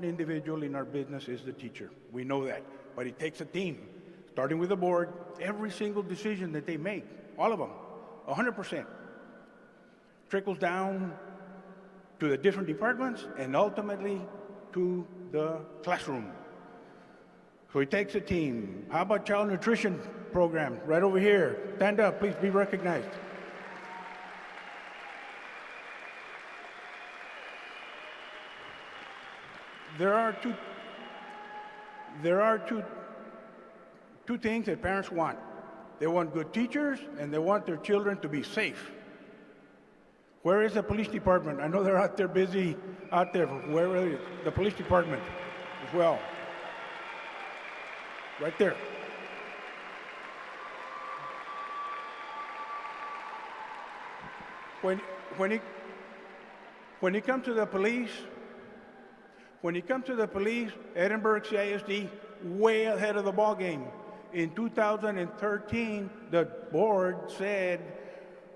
individual in our business is the teacher. We know that, but it takes a team. Starting with the board, every single decision that they make, all of them, 100%, trickles down to the different departments and ultimately to the classroom. So it takes a team. How about child nutrition program right over here? Stand up, please be recognized. There are two things that parents want. They want good teachers and they want their children to be safe. Where is the police department? I know they're out there busy out there. Where are they? The police department as well. Right there. When it comes to the police, Edinburg CISD way ahead of the ball game. In 2013, the board said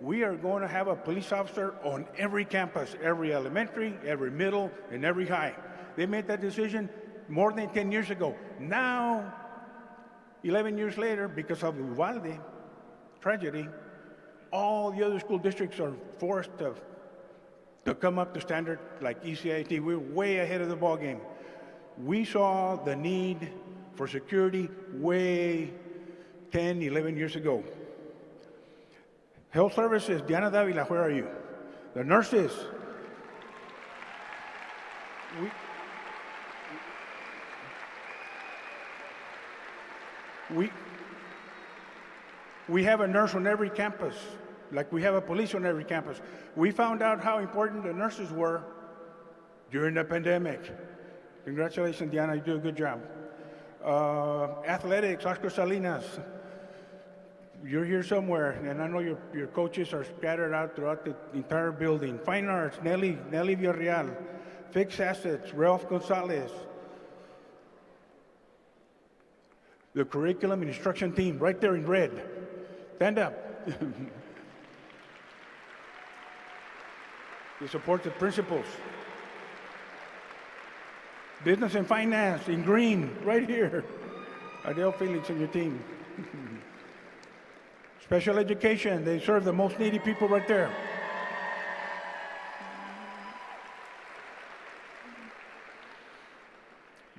we are going to have a police officer on every campus, every elementary, every middle, and every high. They made that decision more than 10 years ago. Now, 11 years later, because of the Uvalde tragedy, all the other school districts are forced to come up to standard like ECISD. We're way ahead of the ball game. We saw the need for security way 10, 11 years ago. Health services, Diana Davila, where are you? The nurses. We have a nurse on every campus, like we have a police on every campus. We found out how important the nurses were during the pandemic. Congratulations, Diana, you do a good job. Athletics, Oscar Salinas, you're here somewhere, and I know your coaches are scattered out throughout the entire building. Fine Arts, Nelly Villarreal. Fixed Assets, Ralph Gonzalez. The curriculum and instruction team, right there in red. Stand up. The supported principals. Business and finance in green, right here. Adele Felix and your team. Special education, they serve the most needy people right there.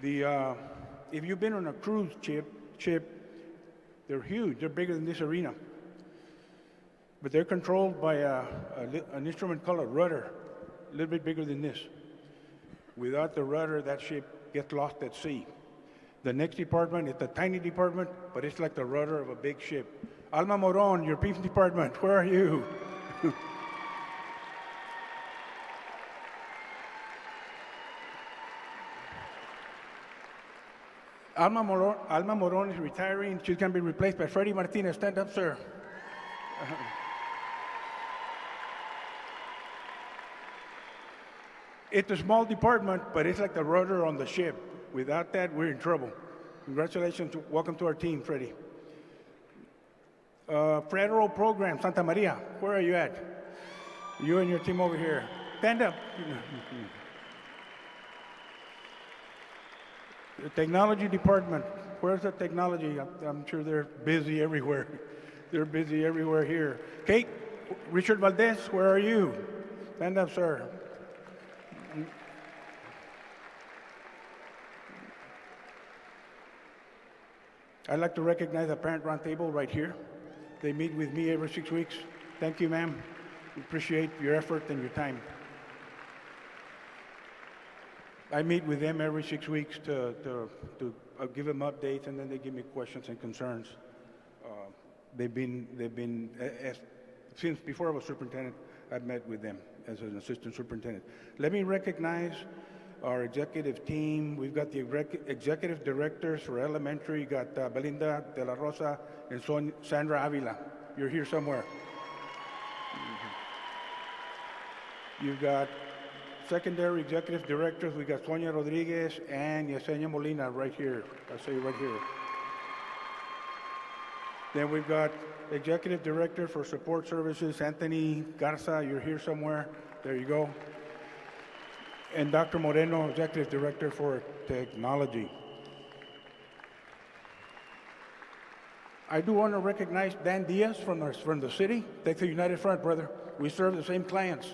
If you've been on a cruise ship, they're huge. They're bigger than this arena. But they're controlled by an instrument called a rudder, a little bit bigger than this. Without the rudder, that ship gets lost at sea. The next department is a tiny department, but it's like the rudder of a big ship. Alma Moron, your people department, where are you? Alma Moron is retiring. She's going to be replaced by Freddie Martinez. Stand up, sir. It's a small department, but it's like the rudder on the ship. Without that, we're in trouble. Congratulations. Welcome to our team, Freddie. Federal program, Santa Maria, where are you at? You and your team over here. Stand up. The technology department, where's the technology? I'm sure they're busy everywhere. They're busy everywhere here. Kate, Richard Valdez, where are you? Stand up, sir. I'd like to recognize the Parent Roundtable right here. They meet with me every 6 weeks. Thank you, ma'am. We appreciate your effort and your time. I meet with them every 6 weeks to give them updates, and then they give me questions and concerns. They've been since before I was superintendent, I've met with them as an assistant superintendent. Let me recognize our executive team. We've got the executive directors for elementary. You got Belinda De La Rosa and Sandra Avila. You're here somewhere. You've got secondary executive directors. We got Sonia Rodriguez and Yesenia Molina right here. I'll say right here. Then we've got executive director for support services, Anthony Garza. You're here somewhere. There you go. And Dr. Moreno, executive director for technology. I do want to recognize Dan Diaz from the city. Texas United Front, brother. We serve the same clients.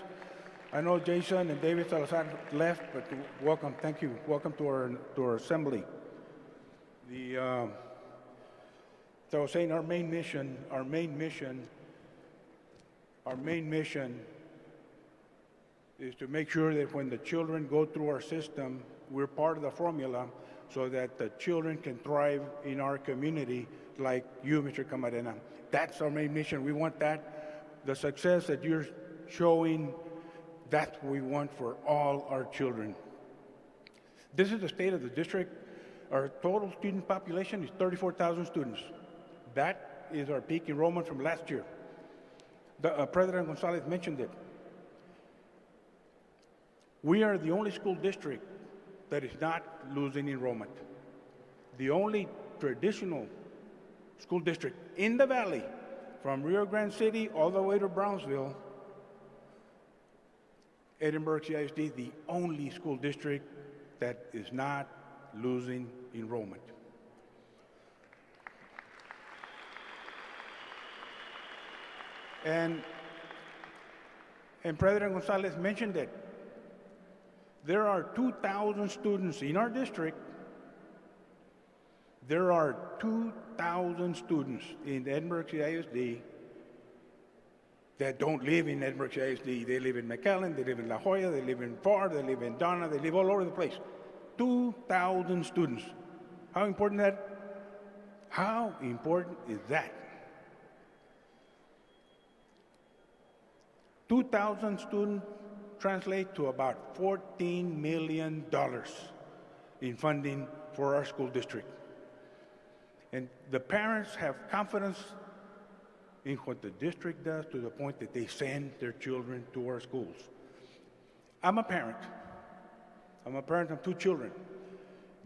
I know Jason and David Salazar left, but welcome, thank you. Welcome to our assembly. So I was saying our main mission is to make sure that when the children go through our system, we're part of the formula so that the children can thrive in our community like you, Mr. Camarena. That's our main mission. We want that. The success that you're showing that's what we want for all our children. This is the state of the district. Our total student population is 34,000 students. That is our peak enrollment from last year. President Gonzalez mentioned it. We are the only school district that is not losing enrollment. The only traditional school district in the valley, from Rio Grande City all the way to Brownsville, Edinburg CISD, the only school district that is not losing enrollment. And President Gonzalez mentioned it. There are 2,000 students in our district. There are 2,000 students in Edinburg CISD that don't live in Edinburg CISD. They live in McAllen, they live in La Jolla, they live in Far, they live in Donna, they live all over the place. 2,000 students. How important is that? How important is that? 2,000 students translate to about $14 million in funding for our school district. And the parents have confidence in what the district does to the point that they send their children to our schools. I'm a parent. I'm a parent of 2 children.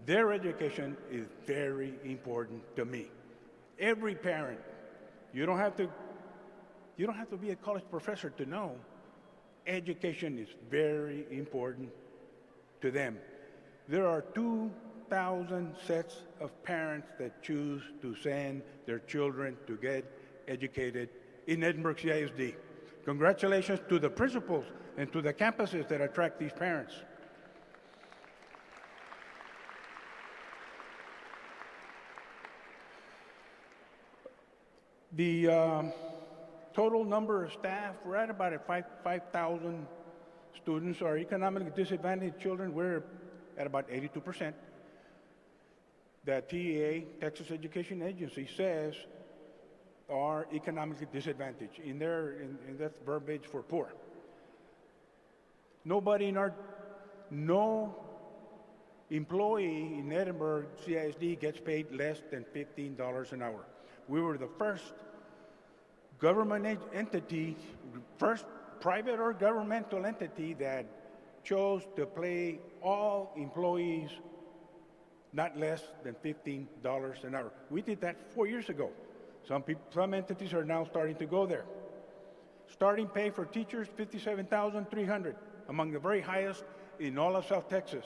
Their education is very important to me. Every parent, you don't have to be a college professor to know education is very important to them. There are 2,000 sets of parents that choose to send their children to get educated in Edinburg CISD. Congratulations to the principals and to the campuses that attract these parents. The total number of staff, we're at about 5,000 students. Our economically disadvantaged children, we're at about 82%. The TEA, Texas Education Agency, says are economically disadvantaged. In that's verbiage for poor. No employee in Edinburg CISD gets paid less than $15 an hour. We were the first government entity, first private or governmental entity that chose to pay all employees not less than $15 an hour. We did that 4 years ago. Some entities are now starting to go there. Starting pay for teachers, $57,300, among the very highest in all of South Texas.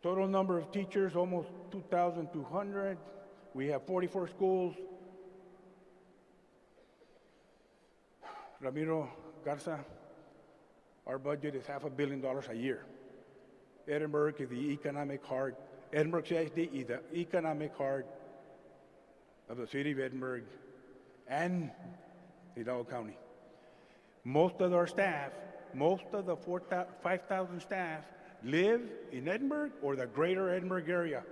Total number of teachers, almost 2,200. We have 44 schools. Ramiro Garza, our budget is $500 million a year. Edinburg is the economic heart. Edinburg CISD is the economic heart of the city of Edinburg and Hidalgo County. Most of our staff, most of the 5,000 staff live in Edinburg or the greater Edinburg area.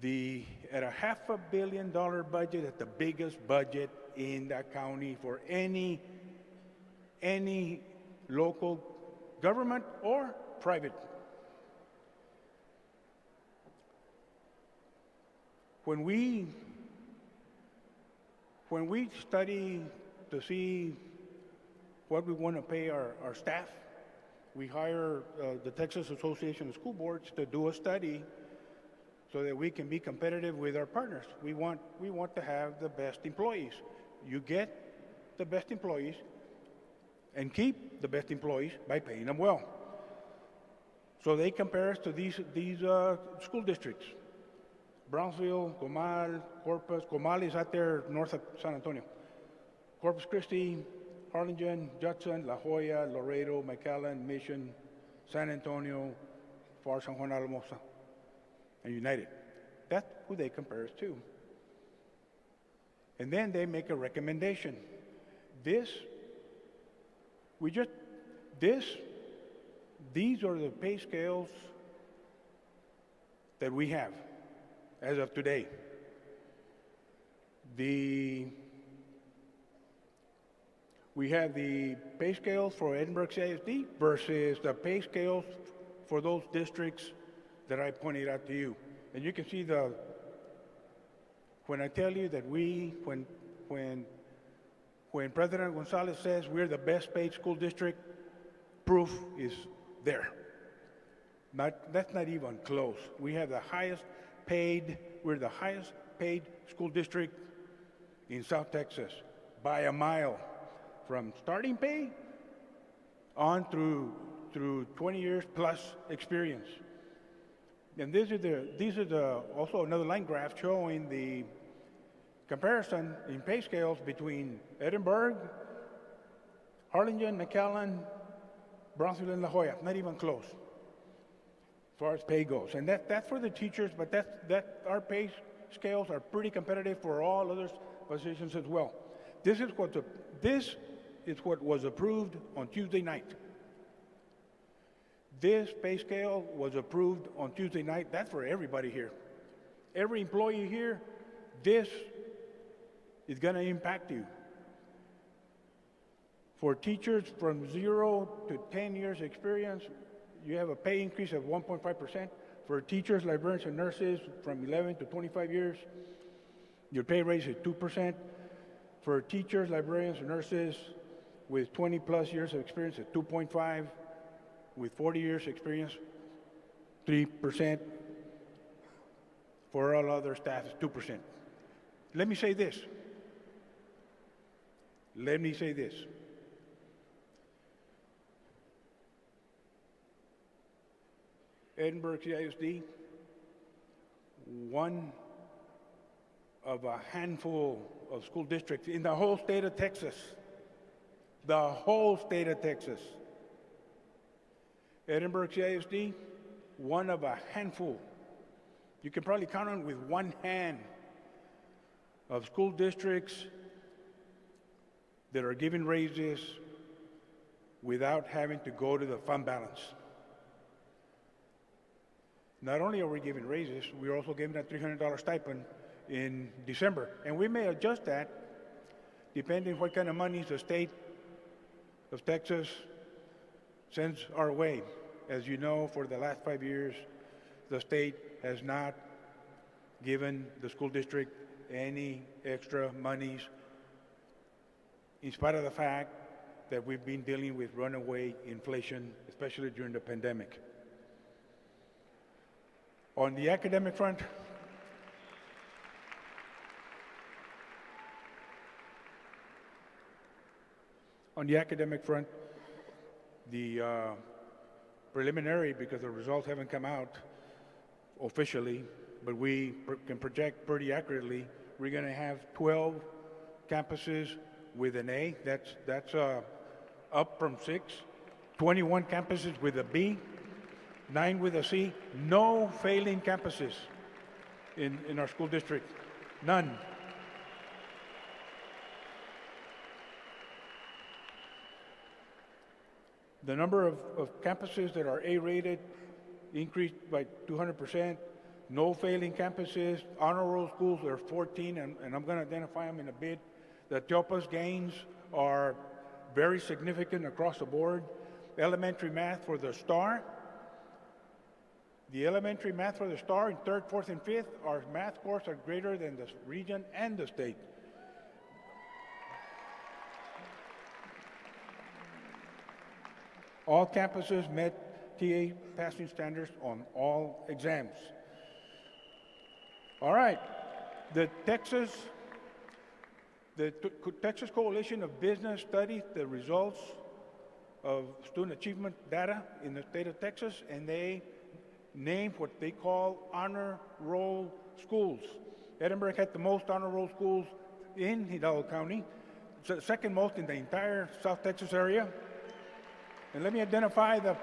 At a $500 million budget, it's the biggest budget in the county for any local government or private. When we study to see what we want to pay our staff, we hire the Texas Association of School Boards to do a study so that we can be competitive with our partners. We want to have the best employees. You get the best employees and keep the best employees by paying them well. So they compare us to these school districts. Brownsville, Comal, Corpus. Comal is out there north of San Antonio. Corpus Christi, Harlingen, Judson, La Jolla, Laredo, McAllen, Mission, San Antonio, Far San Juan Alamosa, and United. That's who they compare us to. And then they make a recommendation. These are the pay scales that we have as of today. The We have the pay scales for Edinburg CISD versus the pay scales for those districts that I pointed out to you. And you can see when I tell you that when President Gonzalez says we're the best paid school district, proof is there. That's not even close. We have the highest paid, we're the highest paid school district in South Texas by a mile, from starting pay on through 20 years plus experience. And these are also another line graph showing the comparison in pay scales between Edinburg, Harlingen, McAllen, Brownsville, and La Jolla. Not even close as far as pay goes. And that's for the teachers, but our pay scales are pretty competitive for all other positions as well. This is what was approved on Tuesday night. This pay scale was approved on Tuesday night. That's for everybody here. Every employee here, this is going to impact you. For teachers from 0 to 10 years experience, you have a pay increase of 1.5%. For teachers, librarians, and nurses from 11 to 25 years, your pay raise is 2%. For teachers, librarians, and nurses with 20 plus years of experience, it's 2.5%. With 40 years experience, 3%. For all other staff, it's 2%. Let me say this. Edinburg CISD, one of a handful of school districts in the whole state of Texas. The whole state of Texas. Edinburg CISD, one of a handful. You can probably count on with one hand of school districts that are giving raises without having to go to the fund balance. Not only are we giving raises, we're also giving a $300 stipend in December. And we may adjust that depending what kind of monies the state of Texas sends our way. As you know, for the last 5 years, the state has not given the school district any extra monies, in spite of the fact that we've been dealing with runaway inflation, especially during the pandemic. On the academic front, the preliminary, because the results haven't come out officially, but we can project pretty accurately, we're going to have 12 campuses with an A. That's up from 6. 21 campuses with a B, 9 with a C. No failing campuses in our school district. None. The number of campuses that are A-rated increased by 200%. No failing campuses. Honor roll schools are 14, and I'm going to identify them in a bit. The Teopas gains are very significant across the board. Elementary math for the STAR. The elementary math for the STAR in 3rd, 4th, and 5th, our math scores are greater than the region and the state. All campuses met TA passing standards on all exams. All right, the Texas Coalition of Business studied the results of student achievement data in the state of Texas, and they named what they call honor roll schools. Edinburg had the most honor roll schools in Hidalgo County, second most in the entire South Texas area. And let me identify the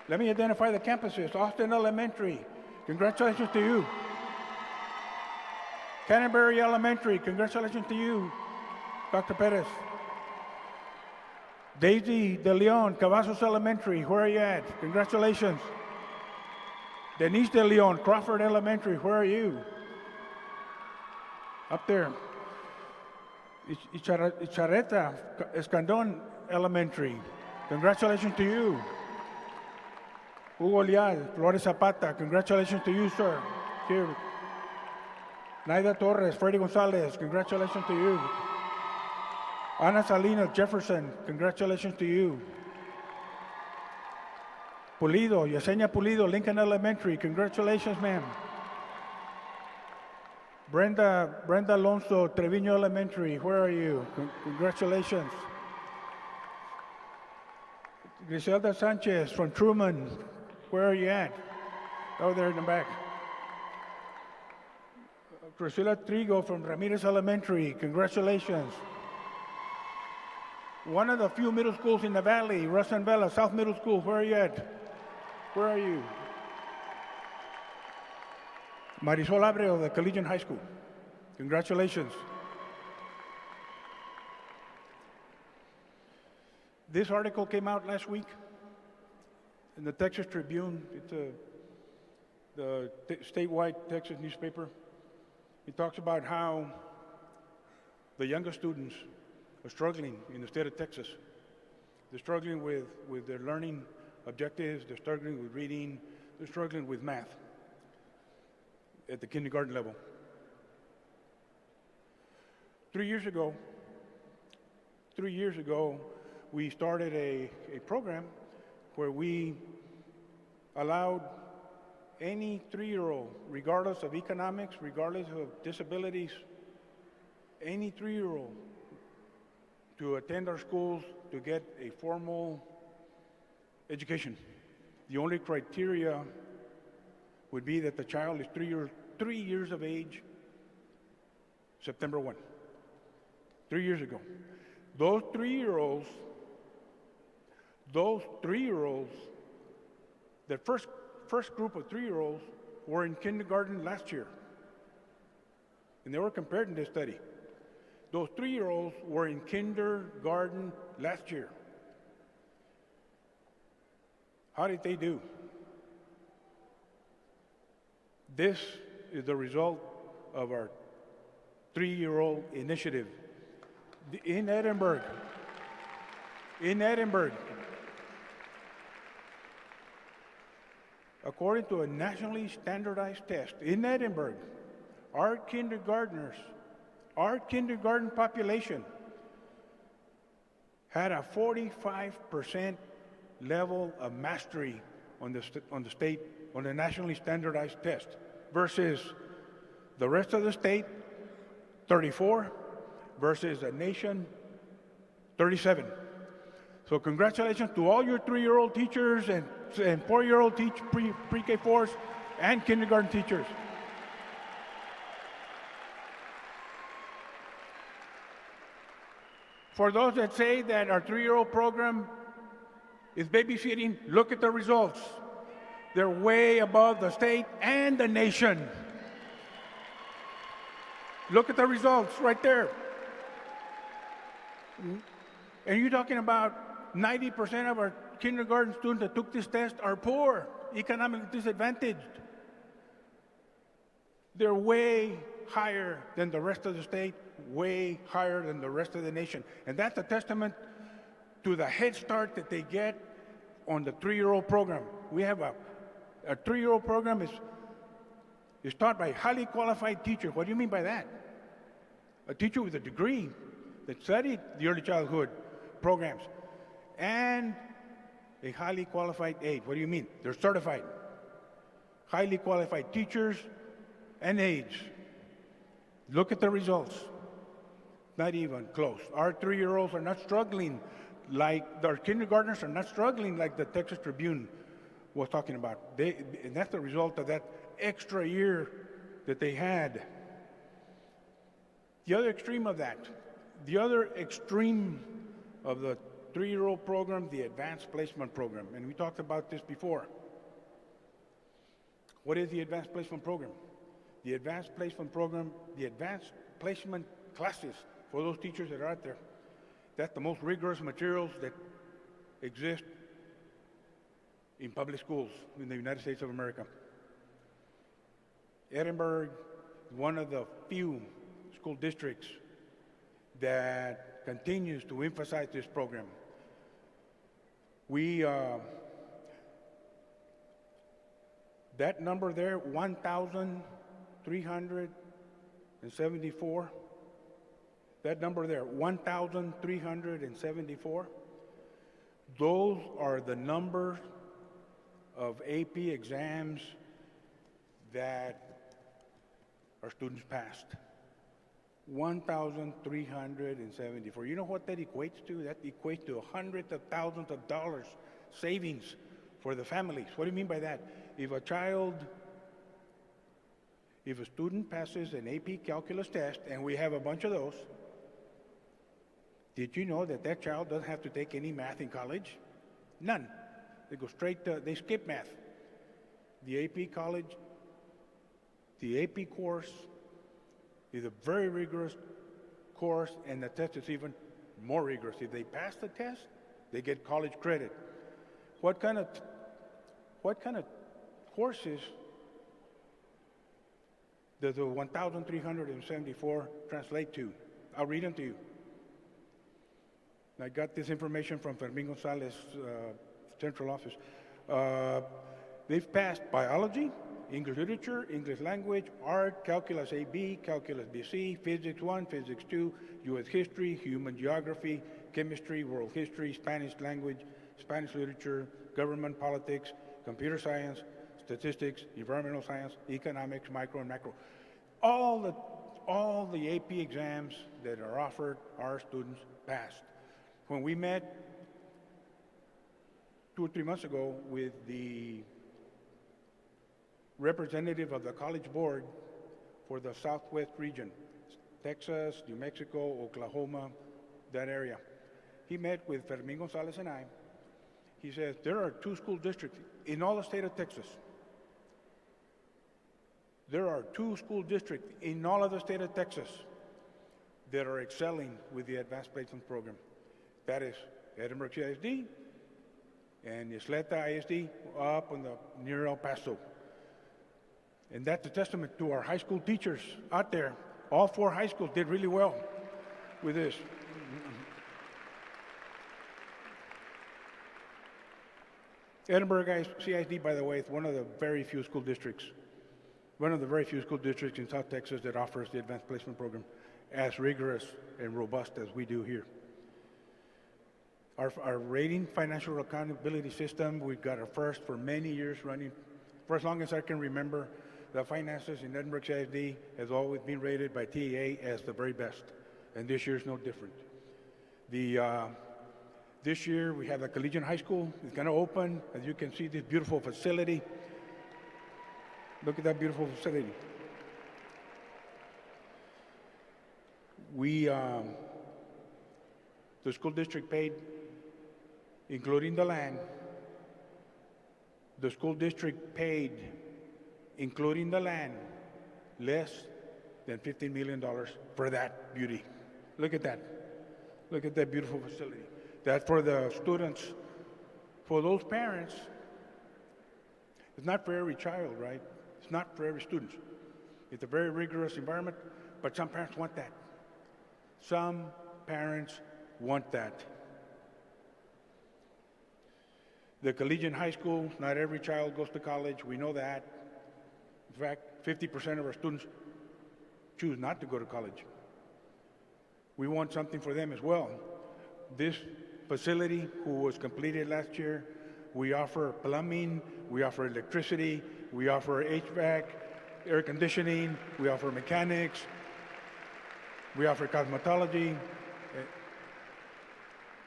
campuses. Austin Elementary, congratulations to you. Canterbury Elementary, congratulations to you, Dr. Perez. Daisy De Leon, Cavazos Elementary, where are you at? Congratulations. Denise De Leon, Crawford Elementary, where are you? Up there. Ichareta Escandon Elementary. Congratulations to you. Hugo Leal, Flores Zapata. Congratulations to you, sir. Here. Naida Torres, Freddy Gonzalez. Congratulations to you. Ana Salinas Jefferson. Congratulations to you. Pulido, Yesenia Pulido, Lincoln Elementary. Congratulations, ma'am. Brenda Alonso, Trevino Elementary. Where are you? Congratulations. Griselda Sanchez from Truman. Where are you at? Oh, there in the back. Priscilla Trigo from Ramirez Elementary. Congratulations. One of the few middle schools in the valley, Russ and Vela, South Middle School. Where are you at? Where are you? Marisol Abreu, the Collegiate High School. Congratulations. This article came out last week in the Texas Tribune. It's the statewide Texas newspaper. It talks about how the younger students are struggling in the state of Texas. They're struggling with their learning objectives, they're struggling with reading, they're struggling with math at the kindergarten level. 3 years ago, we started a program where we allowed any 3-year-old, regardless of economics, regardless of disabilities, any 3-year-old to attend our schools to get a formal education. The only criteria would be that the child is 3 years of age, September 1, 3 years ago. Those 3-year-olds, the first group of 3-year-olds were in kindergarten last year. And they were compared in this study. Those 3-year-olds were in kindergarten last year. How did they do? This is the result of our 3-year-old initiative in Edinburg. According to a nationally standardized test in Edinburg, our kindergarten population had a 45% level of mastery on the nationally standardized test versus the rest of the state, 34, versus the nation, 37. So congratulations to all your 3-year-old teachers and 4-year-old pre-K4s and kindergarten teachers. For those that say that our 3-year-old program is babysitting, look at the results. They're way above the state and the nation. Look at the results right there. And you're talking about 90% of our kindergarten students that took this test are poor, economically disadvantaged. They're way higher than the rest of the state, way higher than the rest of the nation. And that's a testament to the head start that they get on the 3-year-old program. We have a 3-year-old program is taught by highly qualified teachers. What do you mean by that? A teacher with a degree that studied the early childhood programs and a highly qualified aide. What do you mean? They're certified. Highly qualified teachers and aides. Look at the results. Not even close. Our 3-year-olds are not struggling like our kindergartners are not struggling like the Texas Tribune was talking about. And that's the result of that extra year that they had. The other extreme of that, the other extreme of the 3-year-old program, the advanced placement program. And we talked about this before. What is the advanced placement program? The advanced placement program, the advanced placement classes for those teachers that are out there. That's the most rigorous materials that exist in public schools in the United States of America. Edinburg is one of the few school districts that continues to emphasize this program. That number there, 1,374, that number there, 1,374, those are the number of AP exams that our students passed. 1,374. You know what that equates to? That equates to hundreds of thousands of dollars savings for the families. What do you mean by that? If a student passes an AP calculus test, and we have a bunch of those, did you know that that child doesn't have to take any math in college? None. They go straight to, they skip math. The AP college, the AP course is a very rigorous course, and the test is even more rigorous. If they pass the test, they get college credit. What kind of courses does the 1,374 translate to? I'll read them to you. I got this information from Fermin Gonzalez, central office. They've passed biology, English literature, English language, art, calculus AB, calculus BC, physics 1, physics 2, U.S. history, human geography, chemistry, world history, Spanish language, Spanish literature, government politics, computer science, statistics, environmental science, economics, micro and macro. All the AP exams that are offered, our students passed. When we met 2 or 3 months ago with the representative of the College Board for the Southwest region, Texas, New Mexico, Oklahoma, that area, he met with Fermin Gonzalez and I. He says, there are 2 school districts in all the state of Texas. There are 2 school districts in all of the state of Texas that are excelling with the advanced placement program. That is Edinburg CISD and Isleta ISD up on near El Paso. And that's a testament to our high school teachers out there. All 4 high schools did really well with this. Edinburg CISD, by the way, is one of the very few school districts in South Texas that offers the advanced placement program as rigorous and robust as we do here. Our rating financial accountability system, we've got our first for many years running. For as long as I can remember, the finances in Edinburg CISD has always been rated by TEA as the very best, and this year is no different. This year we have the Collegiate High School. It's going to open. As you can see, this beautiful facility. Look at that beautiful facility. The school district paid, including the land, the school district paid, including the land, less than $15 million for that beauty. Look at that. Look at that beautiful facility. That for the students, for those parents, it's not for every child, right? It's not for every student. It's a very rigorous environment, but some parents want that. Some parents want that. The Collegiate High School, not every child goes to college. We know that. In fact, 50% of our students choose not to go to college. We want something for them as well. This facility, who was completed last year, we offer plumbing, we offer electricity, we offer HVAC, air conditioning, we offer mechanics, we offer cosmetology,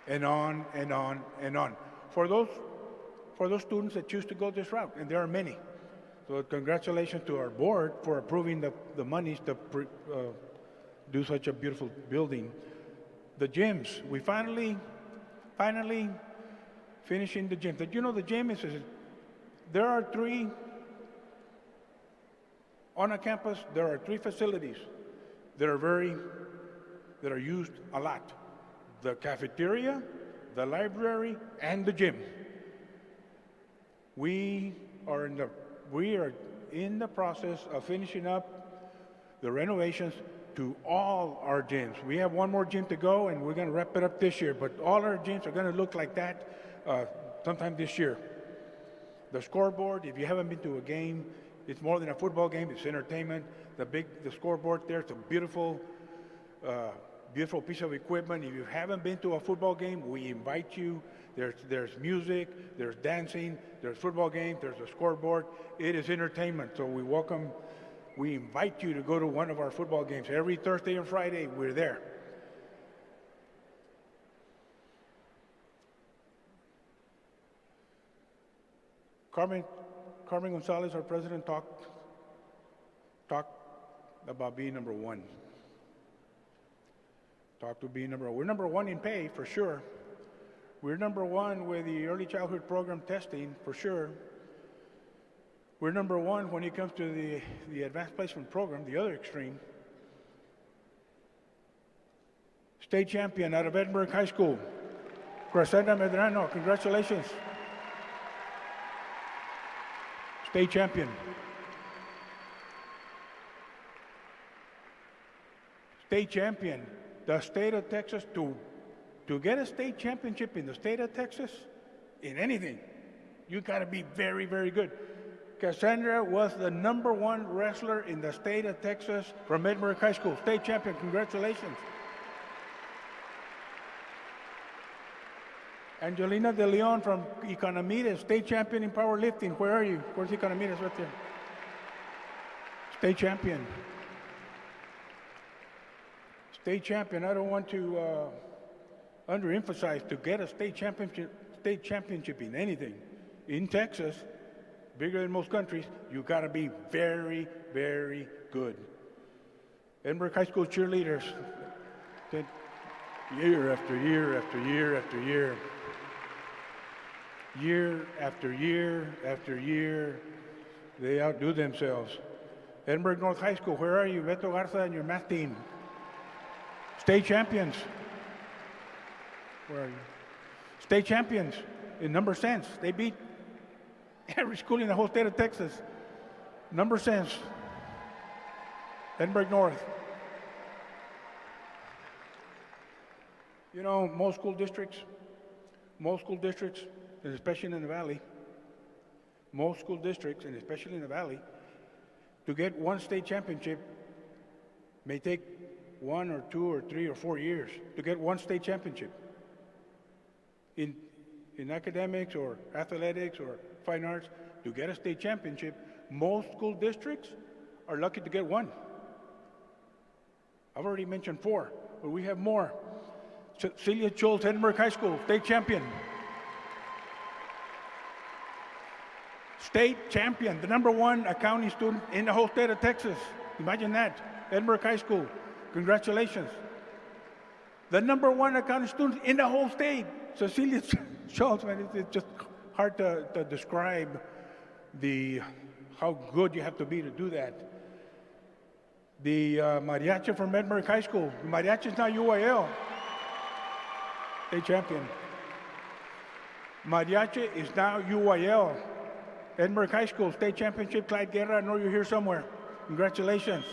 and on and on and on. For those students that choose to go this route, and there are many. So congratulations to our board for approving the monies to do such a beautiful building. The gyms, we finally finishing the gym. Did you know the gym is, there are 3, on a campus, there are 3 facilities that are used a lot. The cafeteria, the library, and the gym. We are in the process of finishing up the renovations to all our gyms. We have one more gym to go, and we're going to wrap it up this year, but all our gyms are going to look like that sometime this year. The scoreboard, if you haven't been to a game, it's more than a football game, it's entertainment. The scoreboard there, it's a beautiful piece of equipment. If you haven't been to a football game, we invite you. There's music, there's dancing, there's football games, there's a scoreboard. It is entertainment, so we invite you to go to one of our football games. Every Thursday and Friday, we're there. Carmen Gonzalez, our president, talked about being number one. Talked to being number one. We're number one in pay, for sure. We're number one with the early childhood program testing, for sure. We're number one when it comes to the advanced placement program, the other extreme. State champion out of Edinburg High School, Crescenda Medrano, congratulations. State champion. State champion. The state of Texas, to get a state championship in the state of Texas, in anything, you got to be very, very good. Cassandra was the number one wrestler in the state of Texas from Edinburg High School. State champion, congratulations. Angelina De Leon from Economides, state champion in powerlifting. Where are you? Where's Economides? Right there. State champion. State champion. I don't want to underemphasize, to get a state championship in anything in Texas, bigger than most countries, you got to be very, very good. Edinburg High School cheerleaders, year after year after year after year, year after year after year, they outdo themselves. Edinburg North High School, where are you? Beto Garza and your math team. State champions. Where are you? State champions in number sense. They beat every school in the whole state of Texas. Number sense. Edinburg North. You know, most school districts, and especially in the Valley, to get one state championship may take 1 or 2 or 3 or 4 years to get one state championship. In academics or athletics or fine arts, to get a state championship, most school districts are lucky to get one. I've already mentioned 4, but we have more. Celia Schultz, Edinburg High School, state champion. State champion, the number one accounting student in the whole state of Texas. Imagine that, Edinburg High School. Congratulations. The number one accounting student in the whole state, Cecilia Schultz, man, it's just hard to describe how good you have to be to do that. The mariachi from Edinburg High School. Mariachi is now UIL. State champion. Mariachi is now UIL. Edinburg High School, state championship. Clyde Guerra, I know you're here somewhere. Congratulations.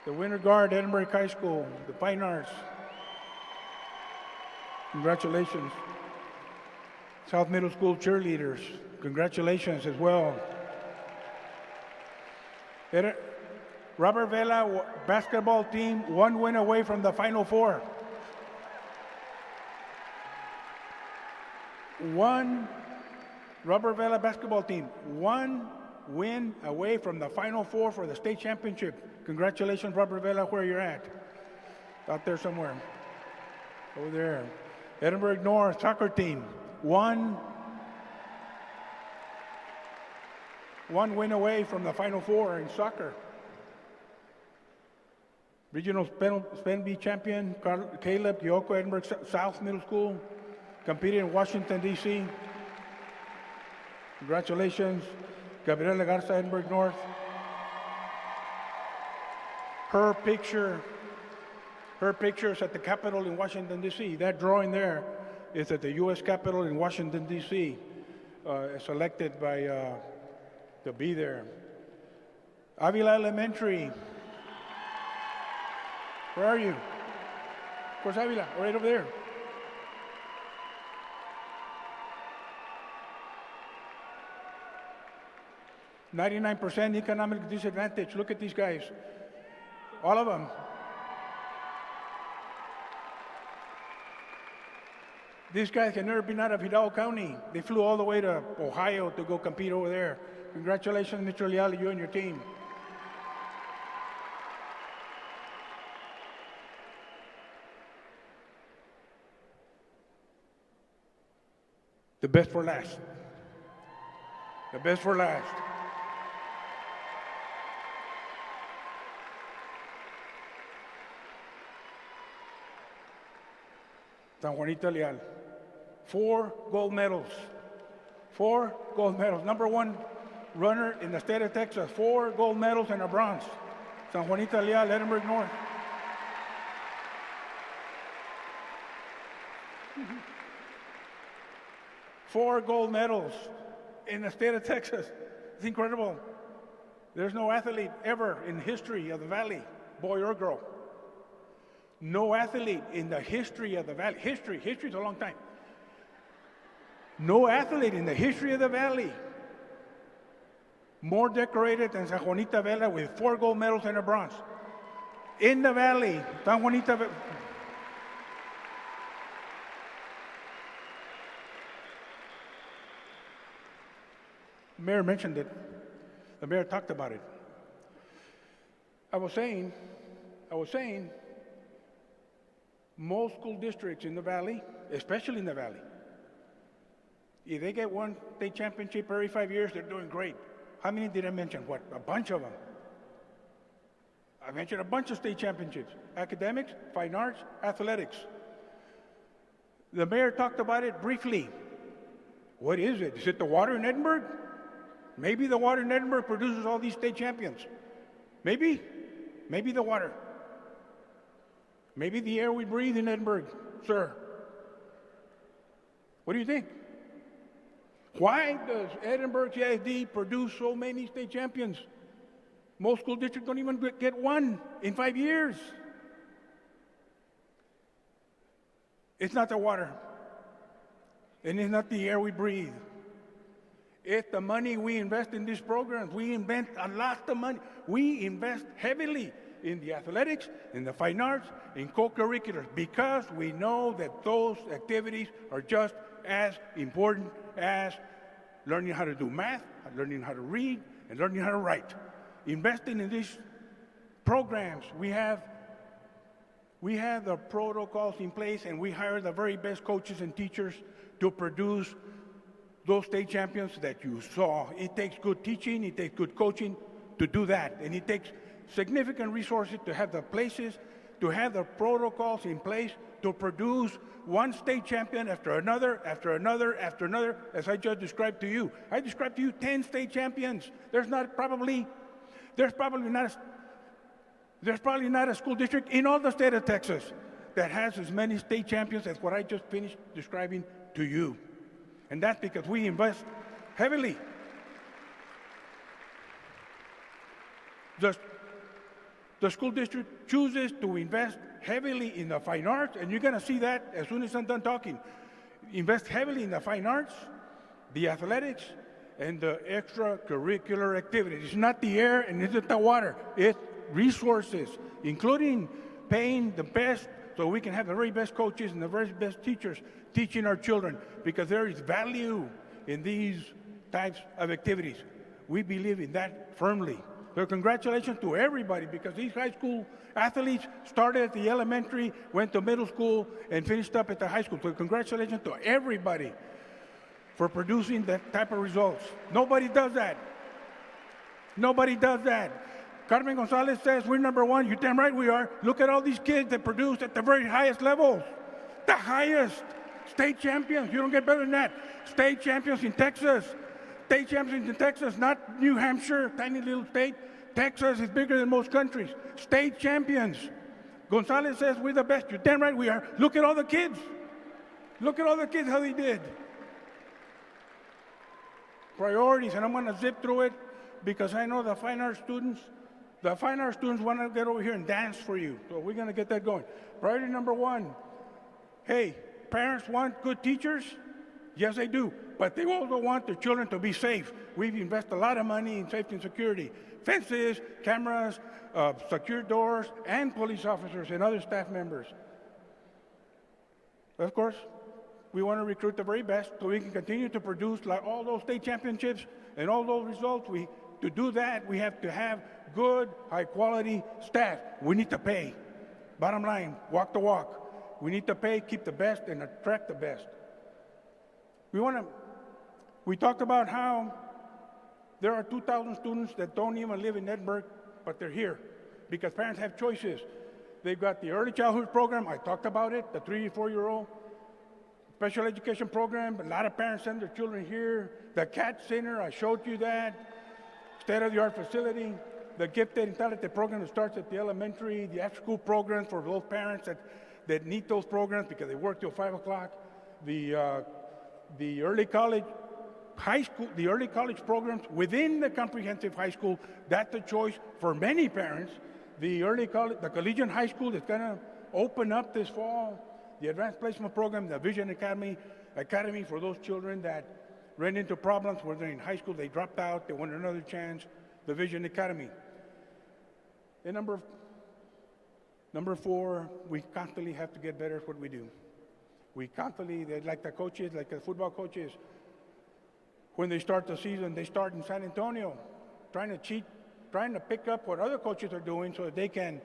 The Winter Guard, Edinburg High School, the Fine Arts. Congratulations. South Middle School cheerleaders, congratulations as well. Robert Vela basketball team, 1 win away from the Final Four. Robert Vela basketball team, 1 win away from the Final Four for the state championship. Congratulations, Robert Vela, where you're at. Out there somewhere. Over there. Edinburg North soccer team, 1 win away from the Final Four in soccer. Regional Spenby champion, Caleb Yoko, Edinburg South Middle School, competed in Washington, D.C. Congratulations. Gabriela Garza, Edinburg North. Her picture is at the Capitol in Washington, D.C. That drawing there is at the U.S. Capitol in Washington, D.C. Selected by to be there. Avila Elementary, Where are you? Of course, Avila, right over there. "99% economic disadvantage." Look at these guys. All of them. These guys had never been out of Hidalgo County. They flew all the way to Ohio to go compete over there. Congratulations, Mr. Leal, you and your team. The best for last. The best for last. San Juanita Leal. 4 gold medals. 4 gold medals. Number 1 runner in the state of Texas. 4 gold medals and a bronze. San Juanita Leal, Edinburg North. Four gold medals in the state of Texas. It's incredible. There's no athlete ever in history of the Valley, boy or girl. No athlete in the history of the Valley. History's a long time. No athlete in the history of the Valley more decorated than San Juanita Vela with 4 gold medals and a bronze. In the Valley, San Juanita Vela. The mayor mentioned it. The mayor talked about it. I was saying, most school districts in the Valley, especially in the Valley, if they get one state championship every 5 years, they're doing great. How many did I mention? What? A bunch of them. I mentioned a bunch of state championships. Academics, fine arts, athletics. The mayor talked about it briefly. What is it? Is it the water in Edinburg? Maybe the water in Edinburgh produces all these state champions. Maybe. Maybe the water. Maybe the air we breathe in Edinburgh, sir. What do you think? Why does Edinburgh CISD produce so many state champions? Most school districts don't even get one in 5 years. It's not the water, and it's not the air we breathe. It's the money we invest in these programs. We invest a lot of money. We invest heavily in the athletics, in the fine arts, in co-curriculars, because we know that those activities are just as important as learning how to do math, learning how to read, and learning how to write. Investing in these programs, we have the protocols in place, and we hire the very best coaches and teachers to produce those state champions that you saw. It takes good teaching, it takes good coaching to do that, and it takes significant resources to have the places, to have the protocols in place to produce one state champion after another, after another, after another, as I just described to you. I described to you 10 state champions. There's probably not a school district in all the state of Texas that has as many state champions as what I just finished describing to you. And that's because we invest heavily. The school district chooses to invest heavily in the fine arts, and you're going to see that as soon as I'm done talking. Invest heavily in the fine arts, the athletics, and the extracurricular activities. It's not the air and it's not the water. It's resources, including paying the best so we can have the very best coaches and the very best teachers teaching our children, because there is value in these types of activities. We believe in that firmly. So congratulations to everybody, because these high school athletes started at the elementary, went to middle school, and finished up at the high school. So congratulations to everybody for producing that type of results. Nobody does that. Nobody does that. Carmen Gonzalez says we're number one. You're damn right we are. Look at all these kids that produce at the very highest levels. The highest. State champions. You don't get better than that. State champions in Texas. State champions in Texas, not New Hampshire, tiny little state. Texas is bigger than most countries. State champions. Gonzalez says we're the best. You're damn right we are. Look at all the kids. Look at all the kids, how they did. Priorities, and I'm going to zip through it because I know the fine arts students, The fine art students want to get over here and dance for you, so we're going to get that going. Priority number one, hey, parents want good teachers? Yes, they do, but they also want their children to be safe. We've invested a lot of money in safety and security. Fences, cameras, secure doors, and police officers and other staff members. Of course, we want to recruit the very best so we can continue to produce like all those state championships and all those results. To do that, we have to have good, high-quality staff. We need to pay. Bottom line, walk the walk. We need to pay, keep the best, and attract the best. We talked about how there are 2,000 students that don't even live in Edinburg, but they're here because parents have choices. They've got the early childhood program, I talked about it, the 3 to 4-year-old. Special education program, a lot of parents send their children here. The CAT Center, I showed you that. State-of-the-art facility. The gifted and talented program that starts at the elementary, the after-school programs for those parents that need those programs because they work till 5 o'clock. The early college, high school, the early college programs within the comprehensive high school, that's a choice for many parents. The early college, the collegiate high school that's gonna open up this fall. The advanced placement program, the Vision Academy for those children that ran into problems where they're in high school, they dropped out, they wanted another chance, the Vision Academy. And number 4, we constantly have to get better at what we do. We constantly, like the coaches, like the football coaches, when they start the season, they start in San Antonio, trying to cheat, trying to pick up what other coaches are doing so that they can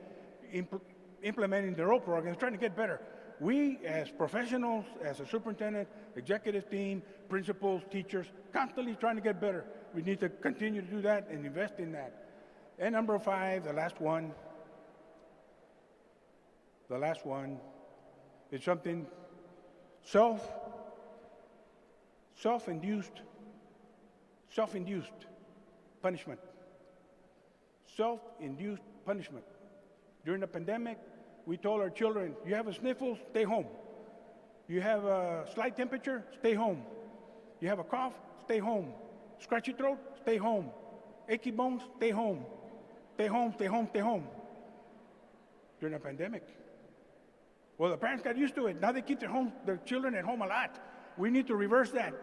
implement in their own programs, trying to get better. We, as professionals, as a superintendent, executive team, principals, teachers, constantly trying to get better. We need to continue to do that and invest in that. And number 5, the last one is something self-induced punishment. Self-induced punishment. During the pandemic, we told our children, you have a sniffle, stay home. You have a slight temperature, stay home. You have a cough, stay home. Scratchy throat, stay home. Achy bones, stay home. Stay home, stay home, stay home. During the pandemic. Well, the parents got used to it. Now they keep their children at home a lot. We need to reverse that.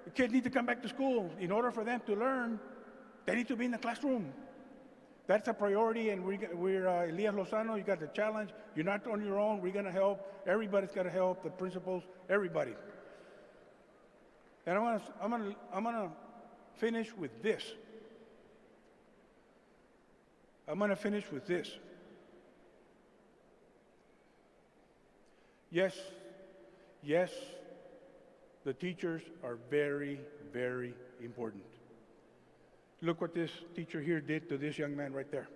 The kids need to come back to school. In order for them to learn, they need to be in the classroom. That's a priority, and we're Elias Lozano, you got the challenge. You're not on your own. We're going to help. Everybody's got to help, the principals, everybody. And I'm gonna finish with this. Yes, the teachers are very, very important. Look what this teacher here did to this young man right there.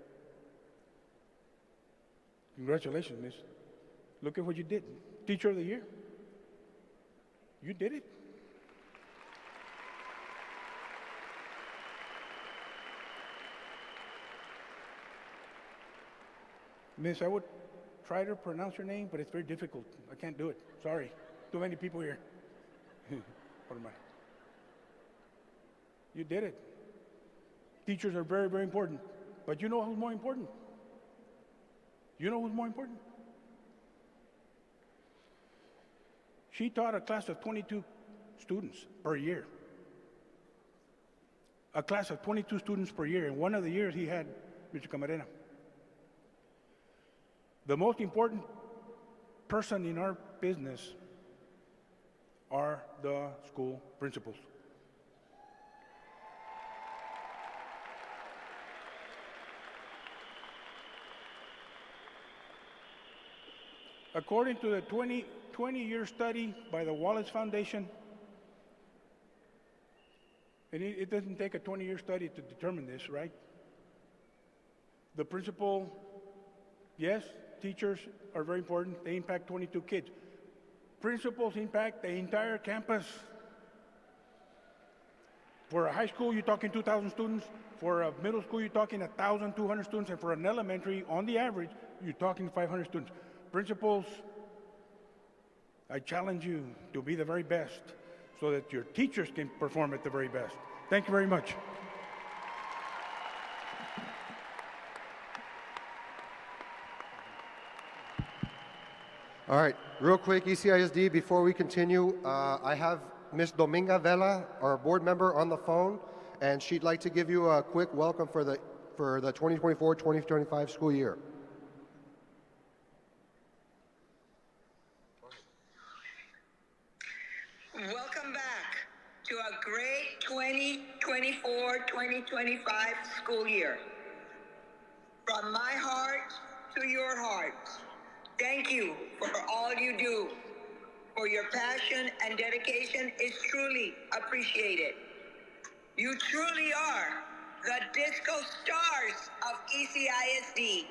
Congratulations, miss. Look at what you did. Teacher of the year. You did it. Miss, I would try to pronounce your name, but it's very difficult. I can't do it. Sorry. Too many people here. You did it. Teachers are very, very important. But you know who's more important? You know who's more important? She taught a class of 22 students per year. A class of 22 students per year. And one of the years he had Mr. Camarena. The most important person in our business are the school principals. According to the 20-year study by the Wallace Foundation, and it doesn't take a 20-year study to determine this, right? The principal, yes, teachers are very important. They impact 22 kids. Principals impact the entire campus. For a high school, you're talking 2,000 students. For a middle school, you're talking 1,200 students. And for an elementary, on the average, you're talking 500 students. Principals, I challenge you to be the very best so that your teachers can perform at the very best. Thank you very much. All right, real quick, ECISD, before we continue, I have Ms. Dominga Vela, our board member, on the phone, and she'd like to give you a quick welcome for the 2024-2025 school year. Welcome back to a great 2024-2025 school year. From my heart to your heart, thank you for all you do. For your passion and dedication is truly appreciated. You truly are the disco stars of ECISD.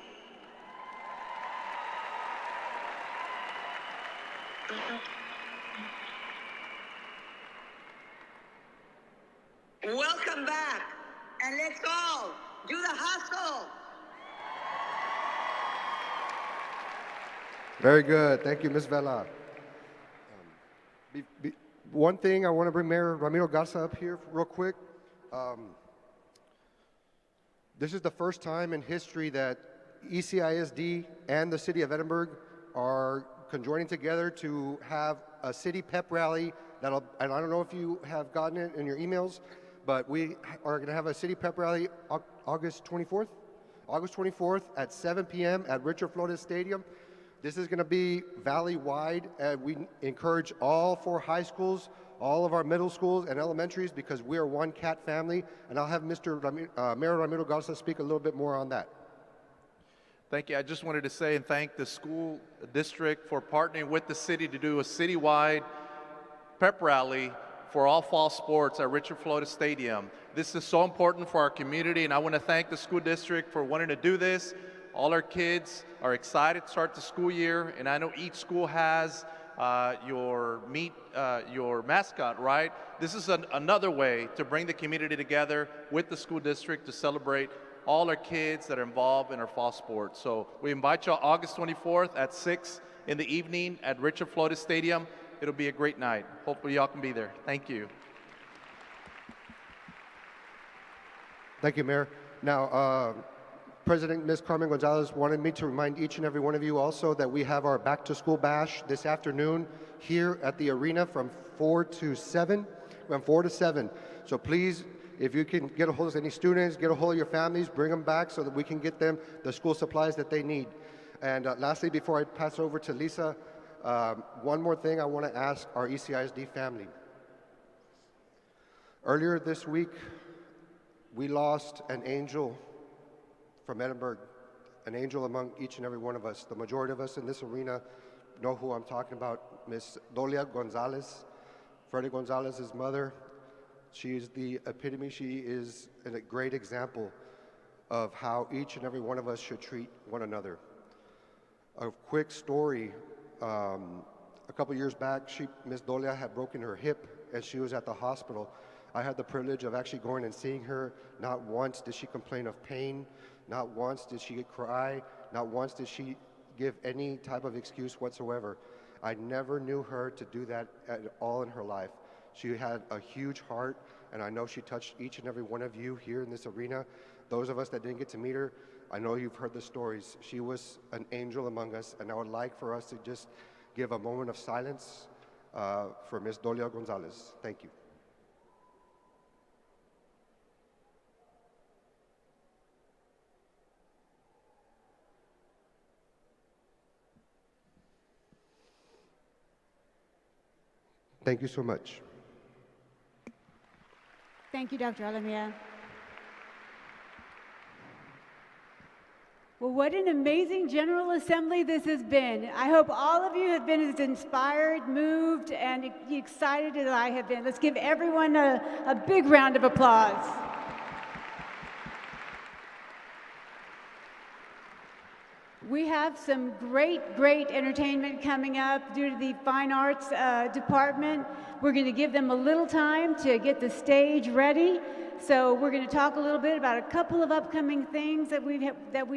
Welcome back, and let's all do the hustle. Very good. Thank you, Ms. Vela. One thing, I want to bring Mayor Ramiro Garza up here real quick. This is the first time in history that ECISD and the City of Edinburg are conjoining together to have a city pep rally and I don't know if you have gotten it in your emails, but we are going to have a city pep rally August 24th? August 24th at 7 p.m. at Richard Flores Stadium. This is going to be valley-wide, and we encourage all 4 high schools, all of our middle schools and elementaries, because we are one CAT family, and I'll have Mayor Ramiro Garza speak a little bit more on that. Thank you. I just wanted to say and thank the school district for partnering with the city to do a citywide pep rally for all fall sports at Richard Flores Stadium. This is so important for our community, and I want to thank the school district for wanting to do this. All our kids are excited to start the school year, and I know each school has your mascot, right? This is another way to bring the community together with the school district to celebrate all our kids that are involved in our fall sports. So we invite you August 24th at 6 in the evening at Richard Flores Stadium. It'll be a great night. Hopefully y'all can be there. Thank you. Thank you, Mayor. Now, President Ms. Carmen Gonzalez wanted me to remind each and every one of you also that we have our Back to School Bash this afternoon here at the arena from 4 to 7. So please, if you can get a hold of any students, get a hold of your families, bring them back so that we can get them the school supplies that they need. And lastly, before I pass over to Lisa, one more thing I want to ask our ECISD family. Earlier this week, we lost an angel from Edinburg, an angel among each and every one of us. The majority of us in this arena know who I'm talking about, Miss Dolia Gonzalez, Freddie Gonzalez's mother. She is the epitome. She is a great example of how each and every one of us should treat one another. A quick story, a couple years back, Miss Dolia had broken her hip and she was at the hospital. I had the privilege of actually going and seeing her. Not once did she complain of pain. Not once did she cry. Not once did she give any type of excuse whatsoever. I never knew her to do that at all in her life. She had a huge heart, and I know she touched each and every one of you here in this arena. Those of us that didn't get to meet her, I know you've heard the stories. She was an angel among us, and I would like for us to just give a moment of silence for Ms. Dolia Gonzalez. Thank you. Thank you so much. Thank you, Dr. Alamia. Well, what an amazing General Assembly this has been. I hope all of you have been as inspired, moved, and excited as I have been. Let's give everyone a big round of applause. We have some great entertainment coming up due to the Fine Arts Department. We're going to give them a little time to get the stage ready. So we're going to talk a little bit about a couple of upcoming things that we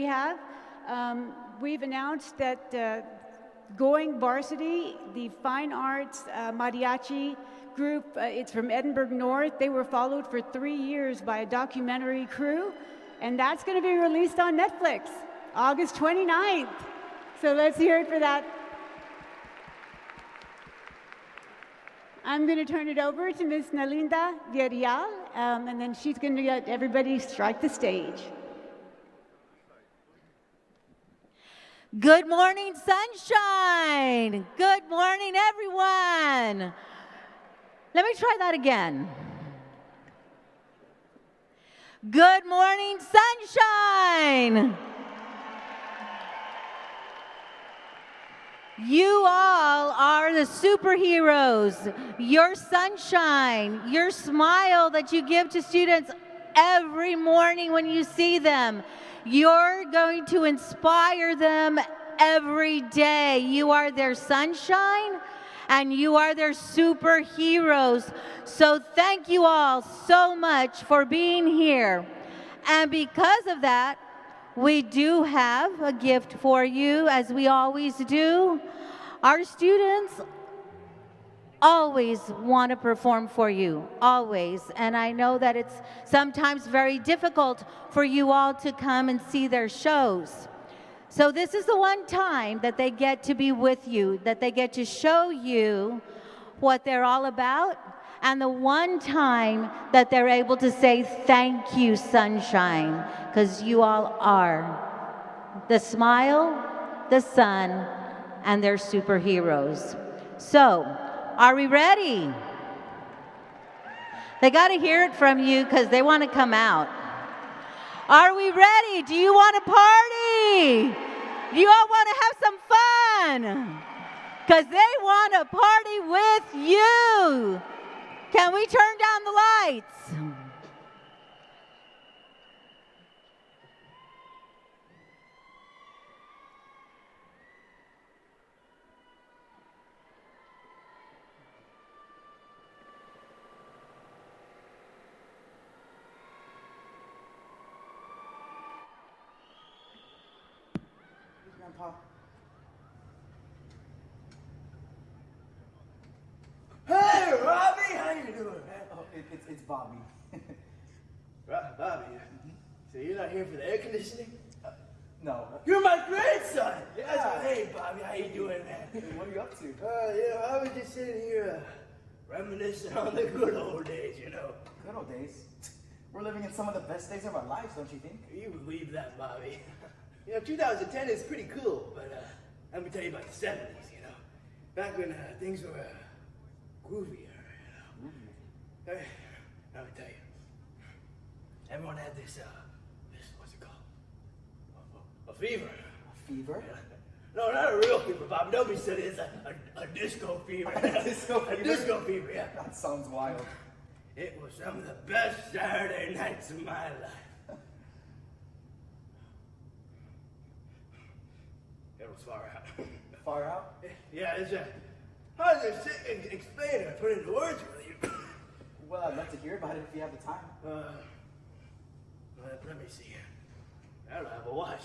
have. We've announced that Going Varsity, the Fine Arts Mariachi group, it's from Edinburg North. They were followed for 3 years by a documentary crew, and that's going to be released on Netflix August 29th. So let's hear it for that I'm going to turn it over to Ms. Nalinda Villarreal, and then she's going to get everybody strike the stage. Good morning, sunshine. Good morning, everyone. Let me try that again. Good morning, sunshine. You all are the superheroes. Your sunshine, your smile that you give to students every morning when you see them. You're going to inspire them every day. You are their sunshine and you are their superheroes. So thank you all so much for being here. And because of that, we do have a gift for you, as we always do. Our students always want to perform for you, always. And I know that it's sometimes very difficult for you all to come and see their shows. So this is the one time that they get to be with you, that they get to show you what they're all about, and the one time that they're able to say, thank you, sunshine, because you all are the smile, the sun, and they're superheroes. So, are we ready? They got to hear it from you because they want to come out. Are we ready? Do you want to party? You all want to have some fun? Because they want to party with you. Can we turn down the lights? Grandpa. Hey, Robbie, how you doing, man? Oh, it's Bobby. Bobby, so you're not here for the air conditioning? No. You're my grandson. Yeah. Hey, Bobby, how you doing, man? What are you up to? I was just sitting here reminiscing on the good old days, you know. Good old days. We're living in some of the best days of our lives, don't you think? You believe that, Bobby? 2010 is pretty cool, but let me tell you about the 70s, you know. Back when things were groovier, you know. Hey, let me tell you. Everyone had this, what's it called? A fever. A fever? No, not a real fever, Bobby. Don't be silly. It's a disco fever. A disco fever? A disco fever, yeah. That sounds wild. It was some of the best Saturday nights of my life. It was far out. Far out? Yeah, it's hard to sit and explain it, put it into words really. Well, I'd love to hear about it if you have the time. Let me see. I don't have a watch.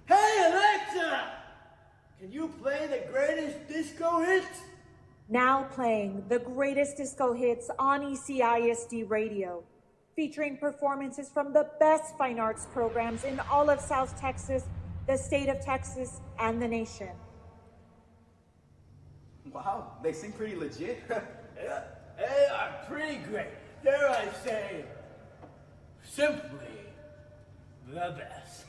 Hey, Alexa! Can you play the greatest disco hits? Now playing the greatest disco hits on ECISD radio, featuring performances from the best fine arts programs in all of South Texas, the state of Texas, and the nation. Wow, they seem pretty legit. Yeah, they are pretty great. Dare I say, simply the best.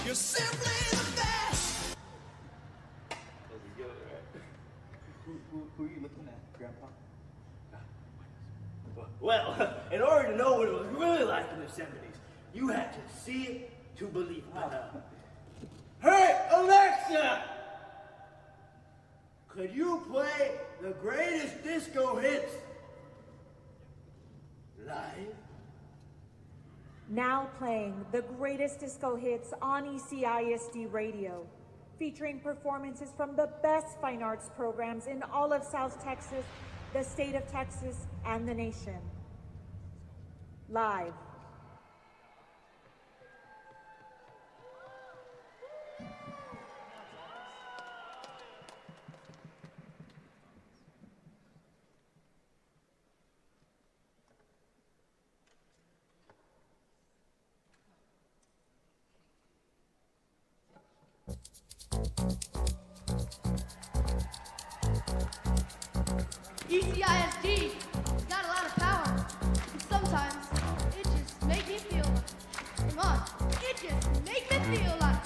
You're simply the best. There we go, right? Who are you looking at, Grandpa? Well, in order to know what it was really like in the 70s, you had to see it to believe it. Hey, Alexa! Could you play the greatest disco hits live? Now playing the greatest disco hits on ECISD radio, featuring performances from the best fine arts programs in all of South Texas, the state of Texas, and the nation. Live. ECISD has got a lot of power, and sometimes it just makes me feel like, come on, it just makes me feel like.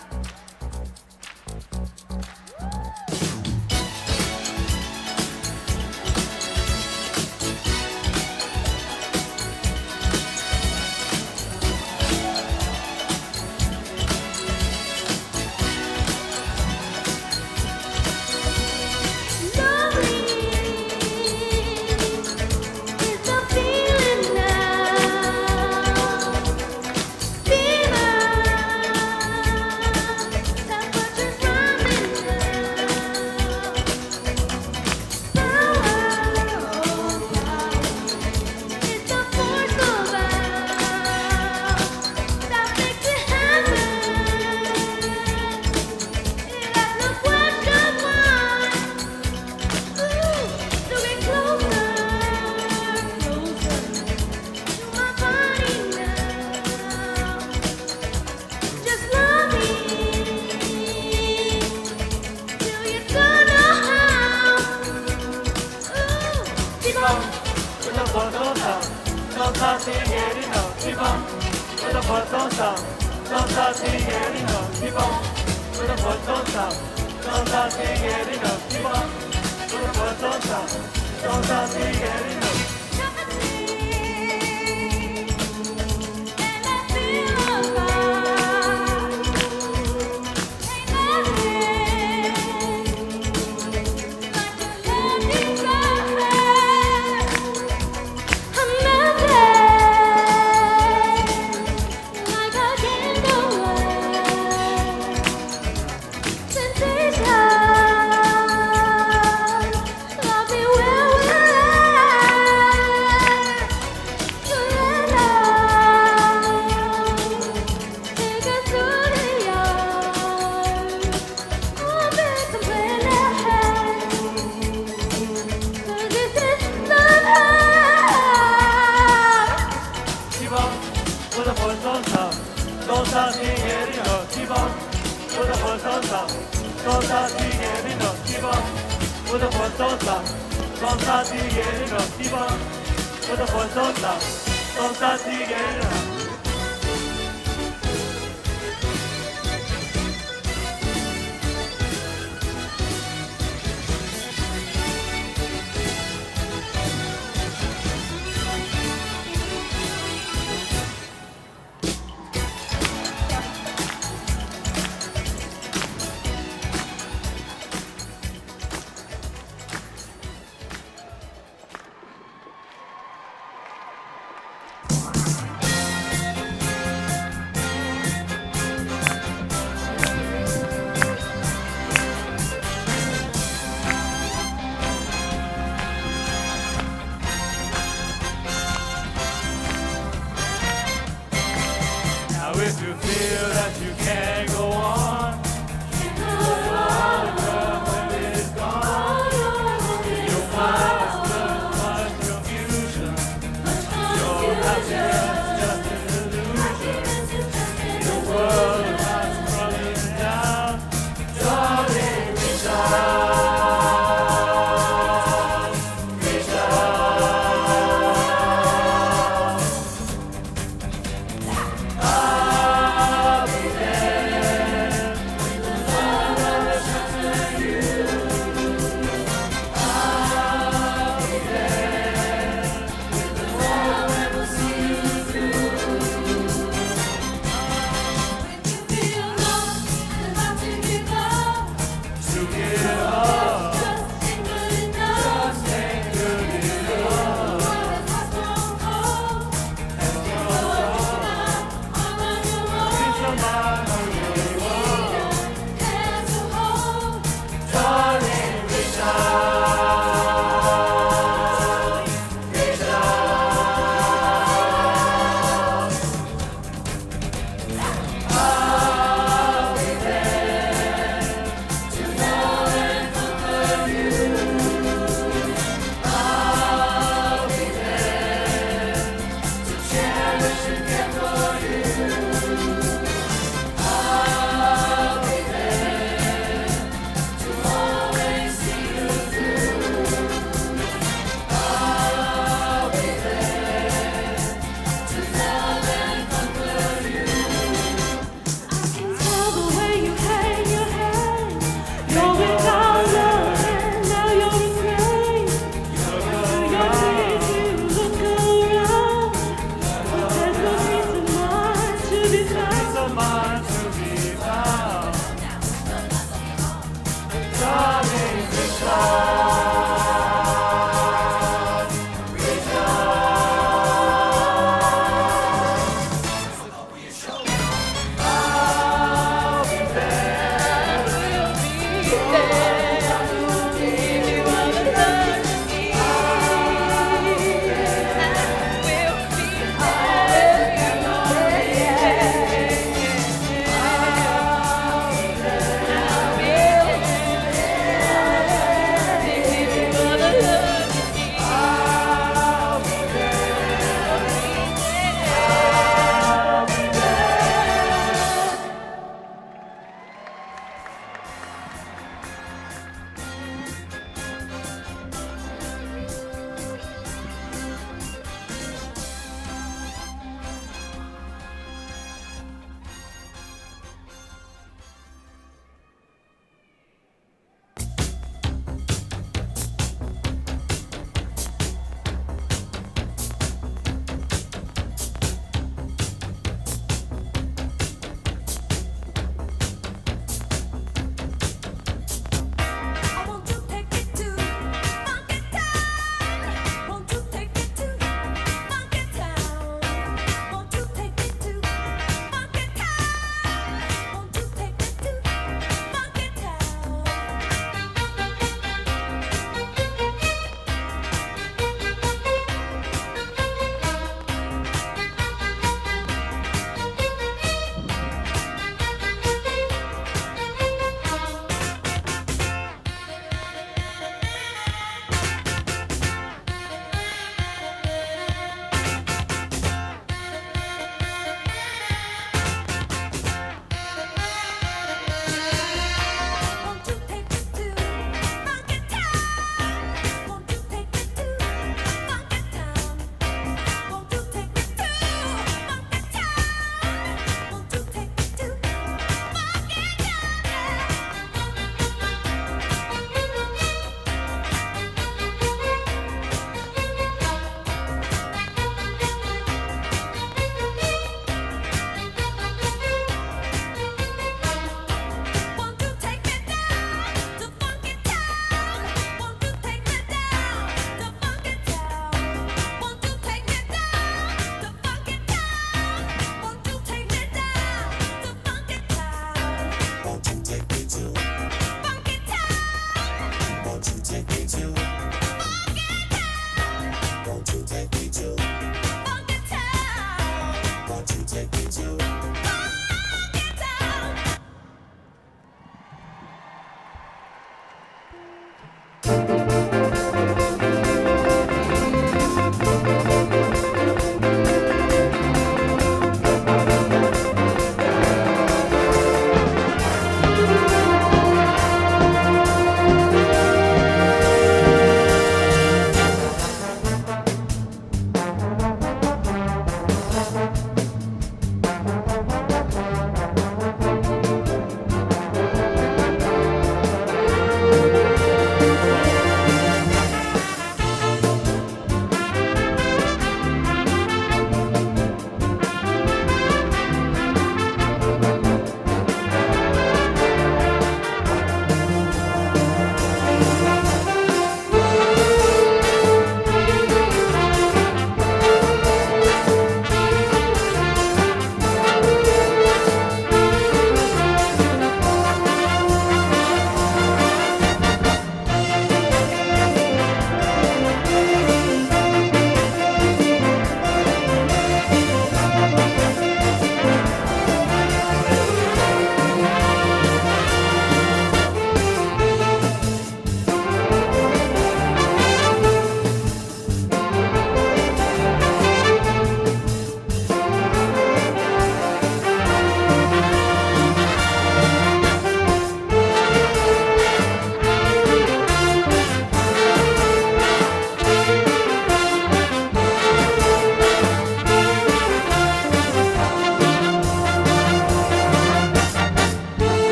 I'll be there.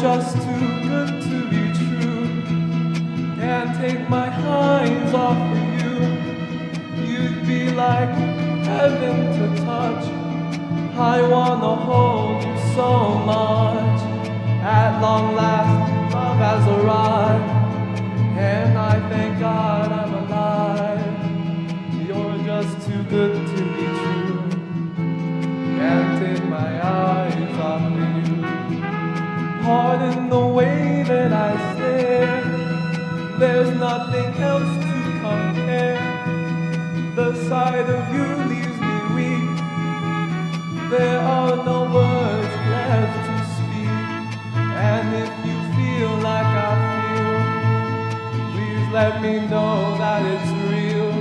just too good to be true. Can't take my eyes off of you. You'd be like heaven to touch. I wanna hold you so much. At long last, love has arrived, and I thank God I'm alive. You're just too good to be true. Can't take my eyes off of you. Pardon the way that I stare. There's nothing else to compare. The sight of you leaves me weak. There are no words left to speak. And if you feel like I feel, please let me know that it's real.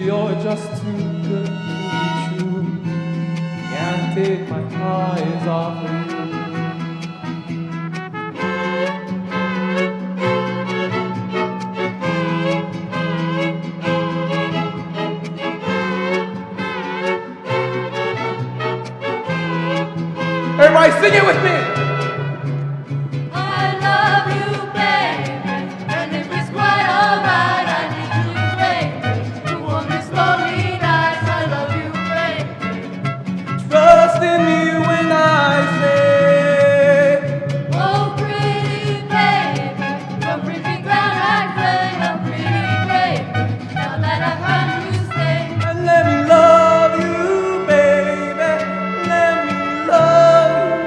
You're just too good to be true. Can't take my eyes off of you. Everybody sing it with me! I love you, baby, and if it's quite alright, I need you, baby, to warm these lonely nights. I love you, baby. Trust in me when I say, Oh, pretty baby, don't bring me down like rain. Oh, pretty baby, now that I've found you, stay. and let me love you, baby. Let me love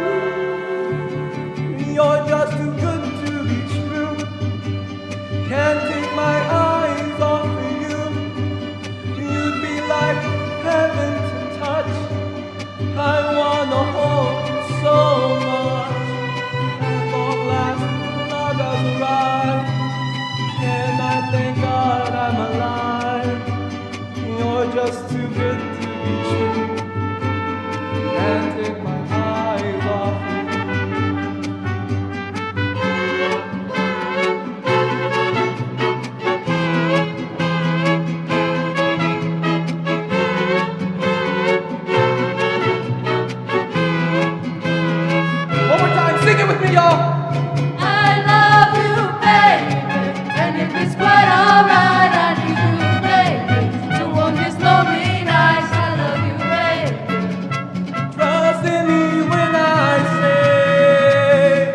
you. You're just too good to be true. Can't take my eyes off of you. You'd be like heaven to touch. I wanna hold you so much. At long last, love has arrived, and I thank God I'm alive. You're just too good to be true. Can't take my eyes off of you. One more time, sing it with me, y'all. I love you, baby, and if it's quite alright, I need you, baby, to warm these lonely nights. I love you, baby. Trust in me when I say,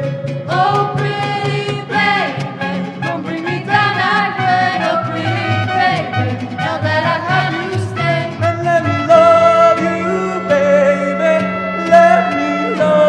Oh, pretty baby, don't bring me down like rain. Oh, pretty baby, now that I have you, stay. and let me love you, baby. Let me love.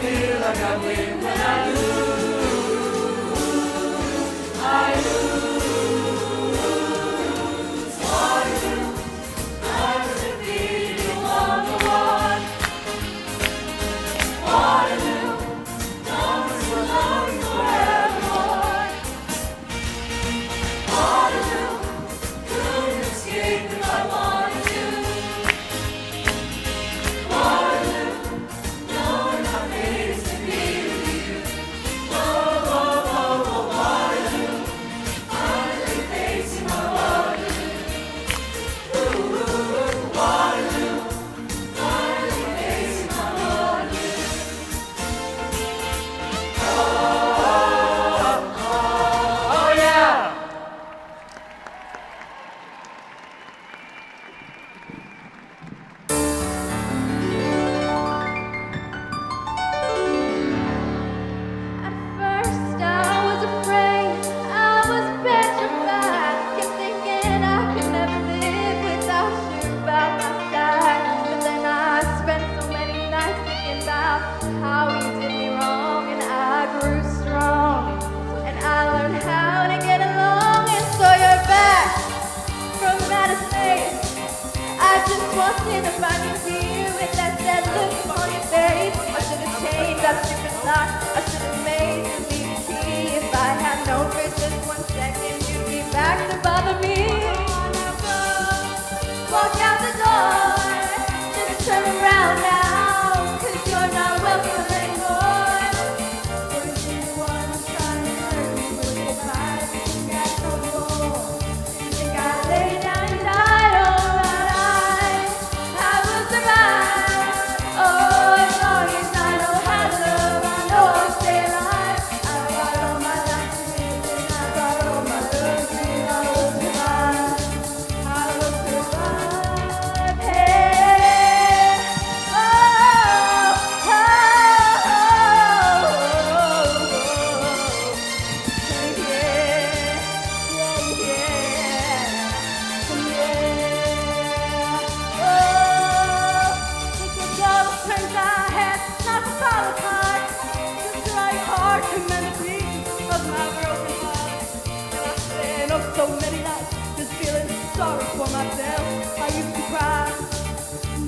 feel like I win when I lose. I lose. Waterloo, I was defeated, you won the war. Waterloo, numbers were loaded forevermore. Waterloo, couldn't escape if I wanted to. Waterloo, knowing my fate is to be with you. Oh, oh, oh, oh, Waterloo, finally facing my Waterloo. Ooh, Waterloo, finally facing my Waterloo. Oh, yeah. First I was afraid, I was petrified, kept thinking I could never live without you by my side. But then I spent so many nights thinking about how you did me wrong, and I grew strong, and I learned how to get along. And so you're back from outer space. I just wanted to find you here with that sad look on your face. I should have changed that stupid lock. I should have made you leave the key. If I had known for just 1 second you'd be back to bother me. Walk out the door, just turn around now, 'cause you're not welcome anymore. Weren't you the one trying to hurt me with your lies? You think I told you all? You think I lay down and died? I will survive. Oh, as long as I know how to love, I know I'll stay alive. I've got all my life to live, and I've got all my love to give. I will survive. I will survive. Hey, oh, oh, so many nights just feeling sorry for myself. I used to cry,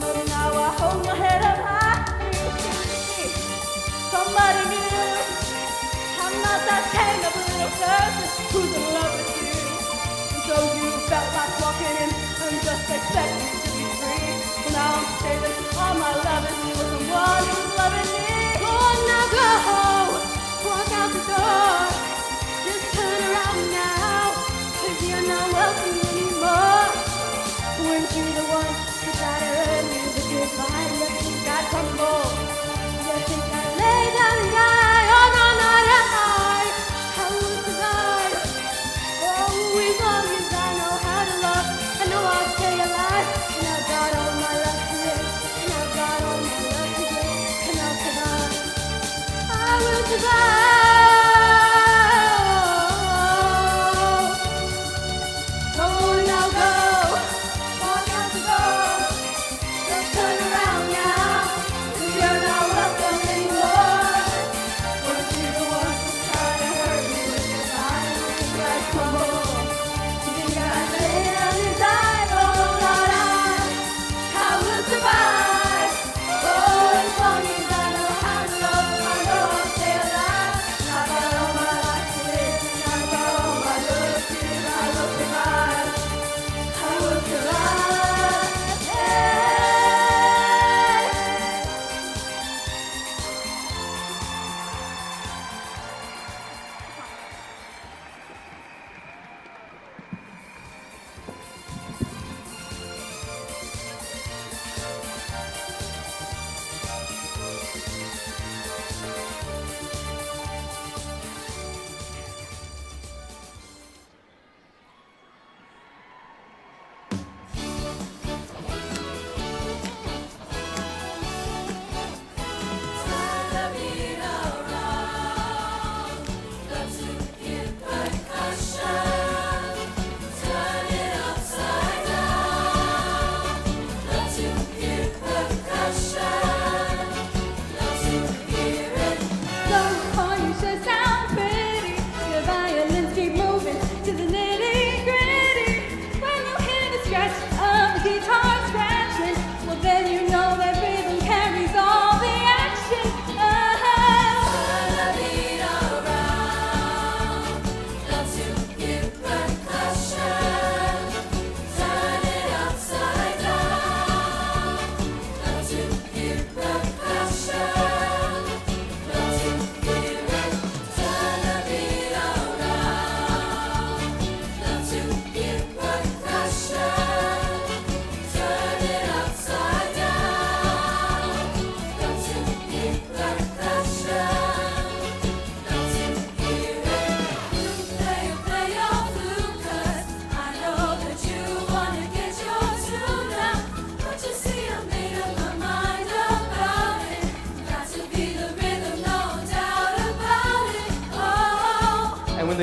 but now I hold my head up high. You can see somebody new. I'm not that kind of little person who's in love with you. And so you felt like walking in and just expecting to be free. Well, now I'm saving all my loving for the one who's loving me. Oh, now go home, walk out the door, just turn around now, 'cause you're not welcome anymore. Weren't you the one who tried to hurt me with goodbye? You think I'd crumble? You think I'd lay down and die? Oh, no, not I. I will survive. Oh, as long as I know how to love, I know I'll stay alive.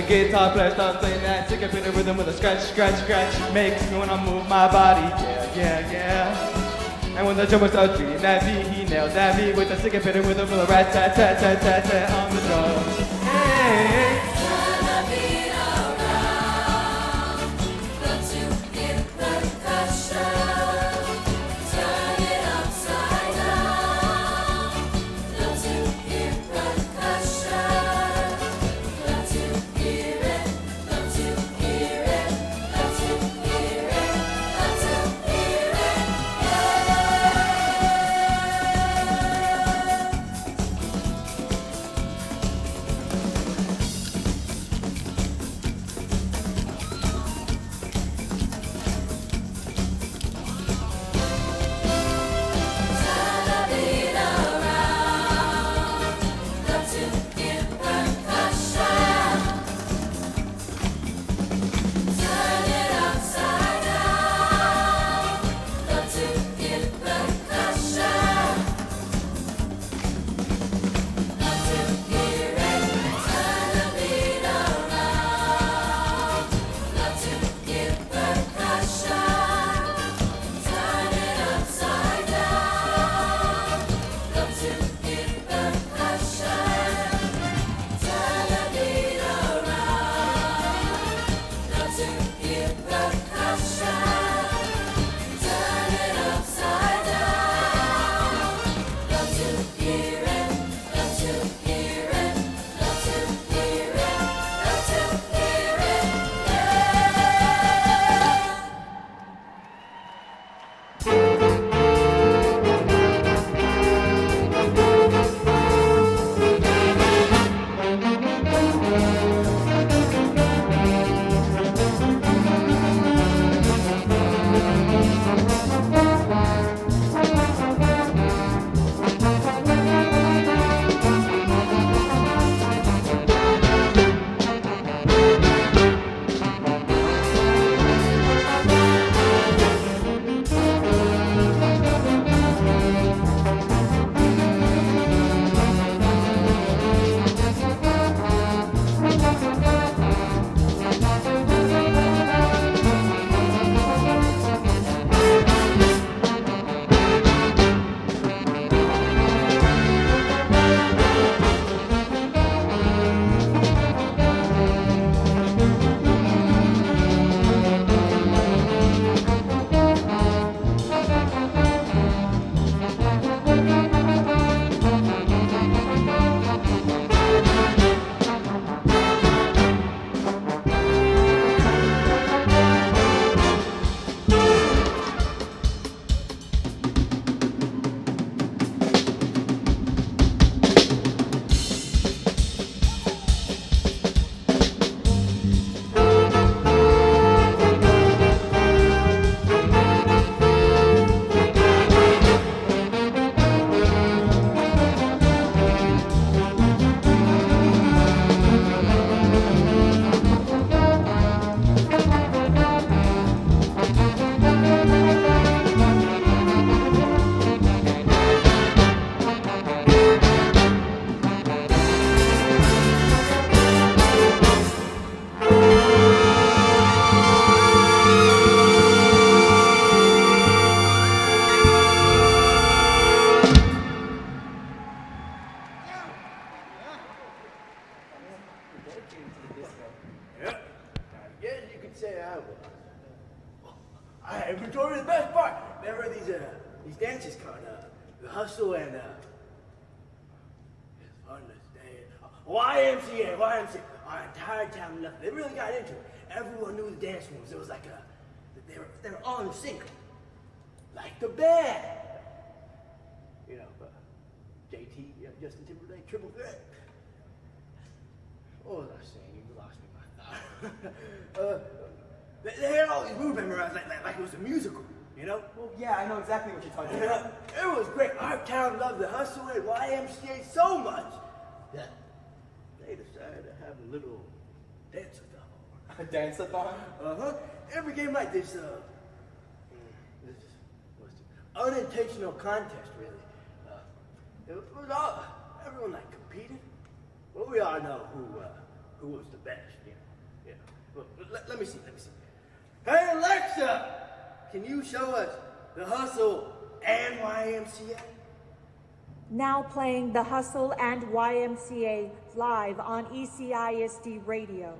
the guitar player starts playing that syncopated rhythm with a scratch, scratch, scratch, makes me wanna move my body, yeah, yeah, yeah. And when the drummer starts beating that beat, he nails that beat with a syncopated rhythm with a rat tat tat tat tat tat on the drums. Hey. Inventory is the best part. Remember these dances called the hustle and it's fun to stay. YMCA. Our entire town loved it. They really got into it. Everyone knew the dance moves. It was like they were all in sync, like the band. You know, JT, Justin Timberlake, Triple Threat. What was I saying? You lost me my thought. They had all these moves memorized like it was a musical, you know? Well, yeah, I know exactly what you're talking about. It was great. Our town loved the hustle and YMCA so much that they decided to have a little dance-a-thon. A dance-a-thon? Uh-huh. Every game like this, unintentional contest, really. It was all, everyone like competed. Well, we all know who who was the best. Yeah. Well, let me see. Hey Alexa, can you show us the Hustle and YMCA? Now playing the Hustle and YMCA live on ECISD Radio,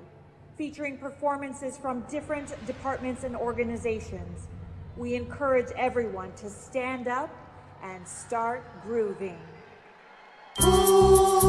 featuring performances from different departments and organizations. We encourage everyone to stand up and start grooving. Everything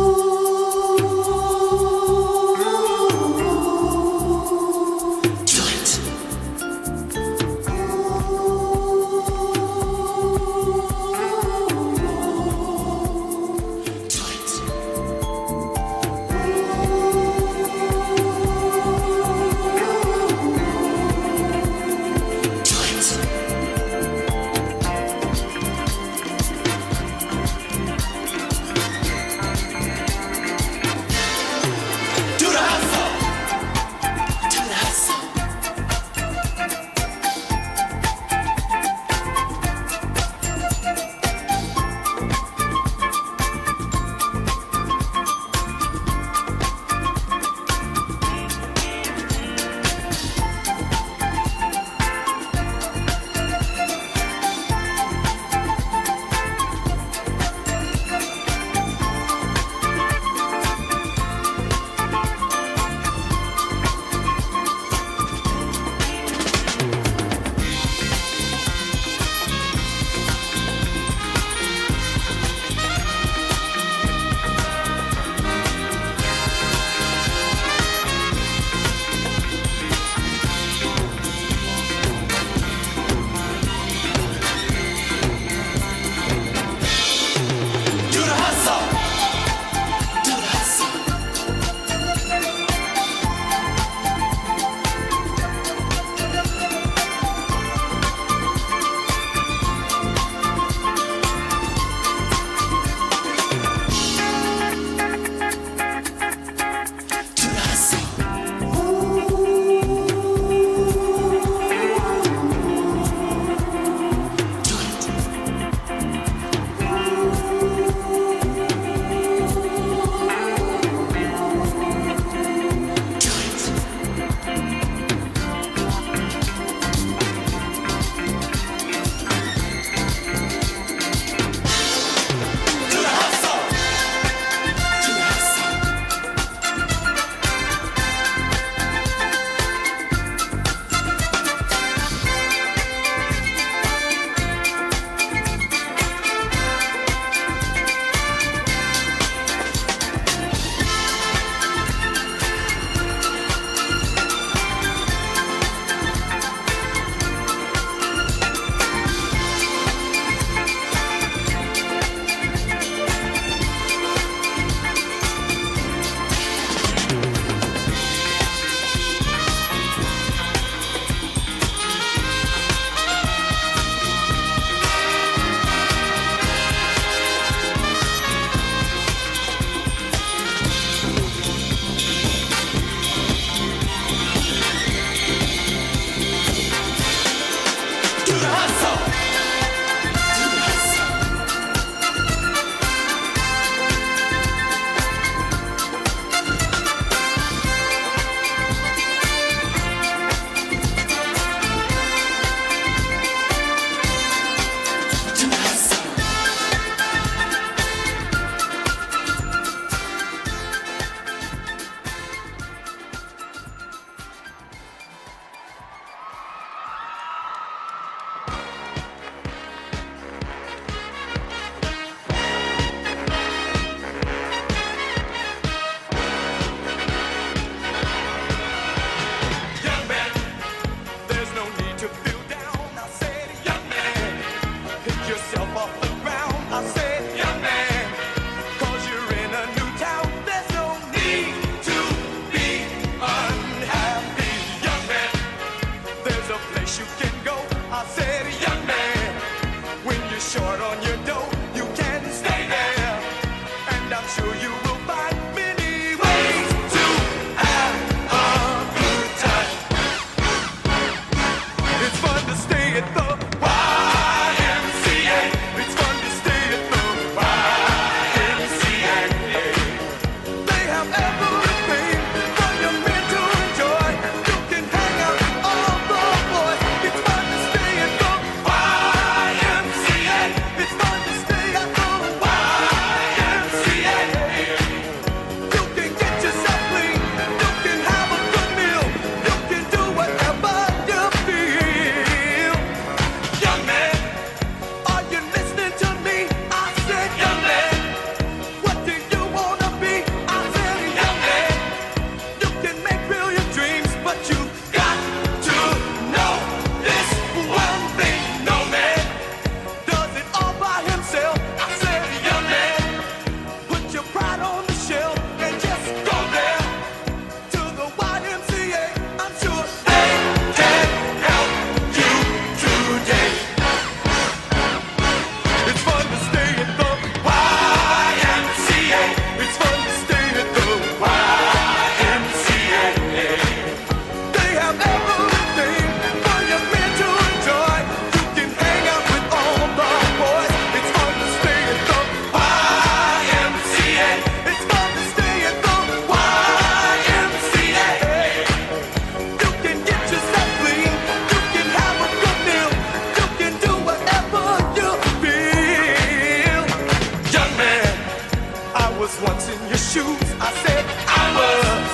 shoes. I said I was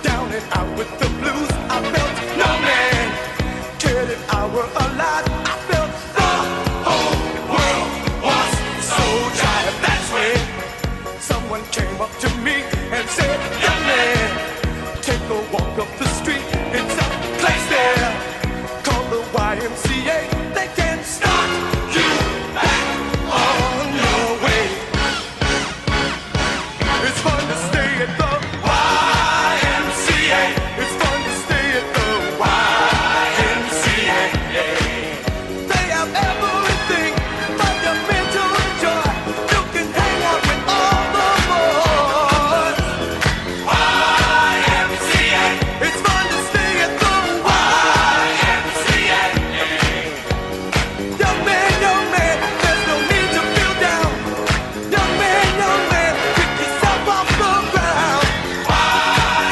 down and out with the blues. I felt no man cared if I were alive. I felt the whole world was so tired. That's when someone came up to me and said, young man, take a walk up the street. It's a place there called the YMCA. They can start you back on your way. It's fun to stay at the YMCA. It's fun to stay at the YMCA. They have everything but the mental joy. You can hang out with all the boys. YMCA. It's fun to stay at the YMCA. Young man, there's no need to feel down. Young man, pick yourself off the ground.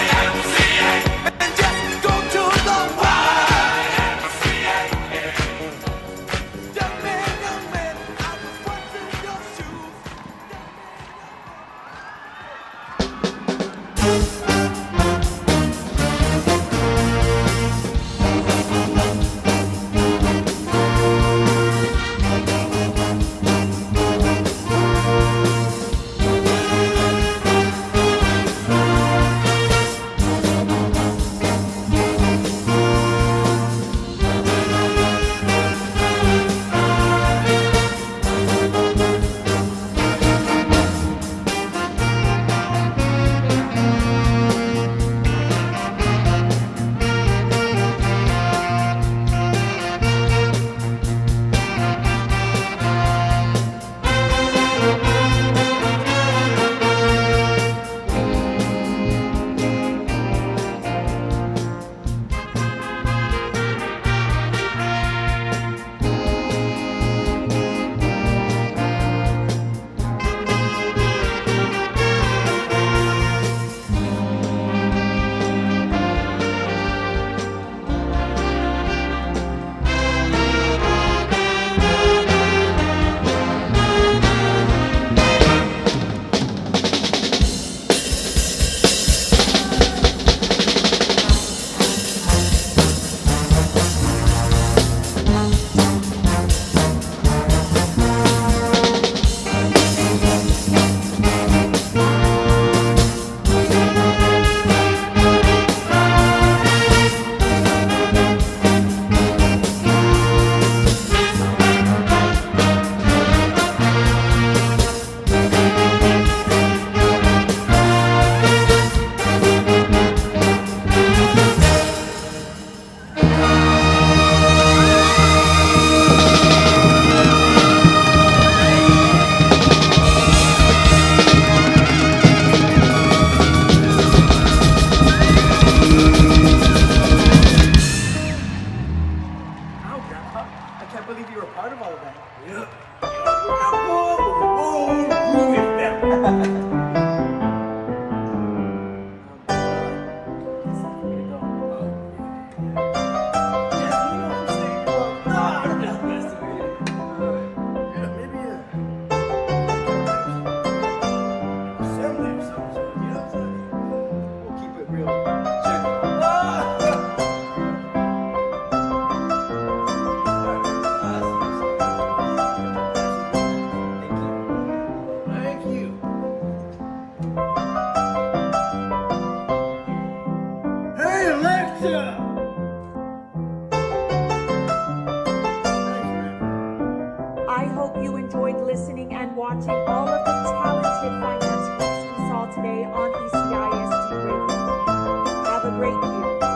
YMCA. And just go to the YMCA. Young man, I was once in your shoes. Wow, Grandpa, I can't believe you were a part of all of that. I hope you enjoyed listening and watching all of the talented fine arts groups we saw today on ECISD Radio. Have a great year.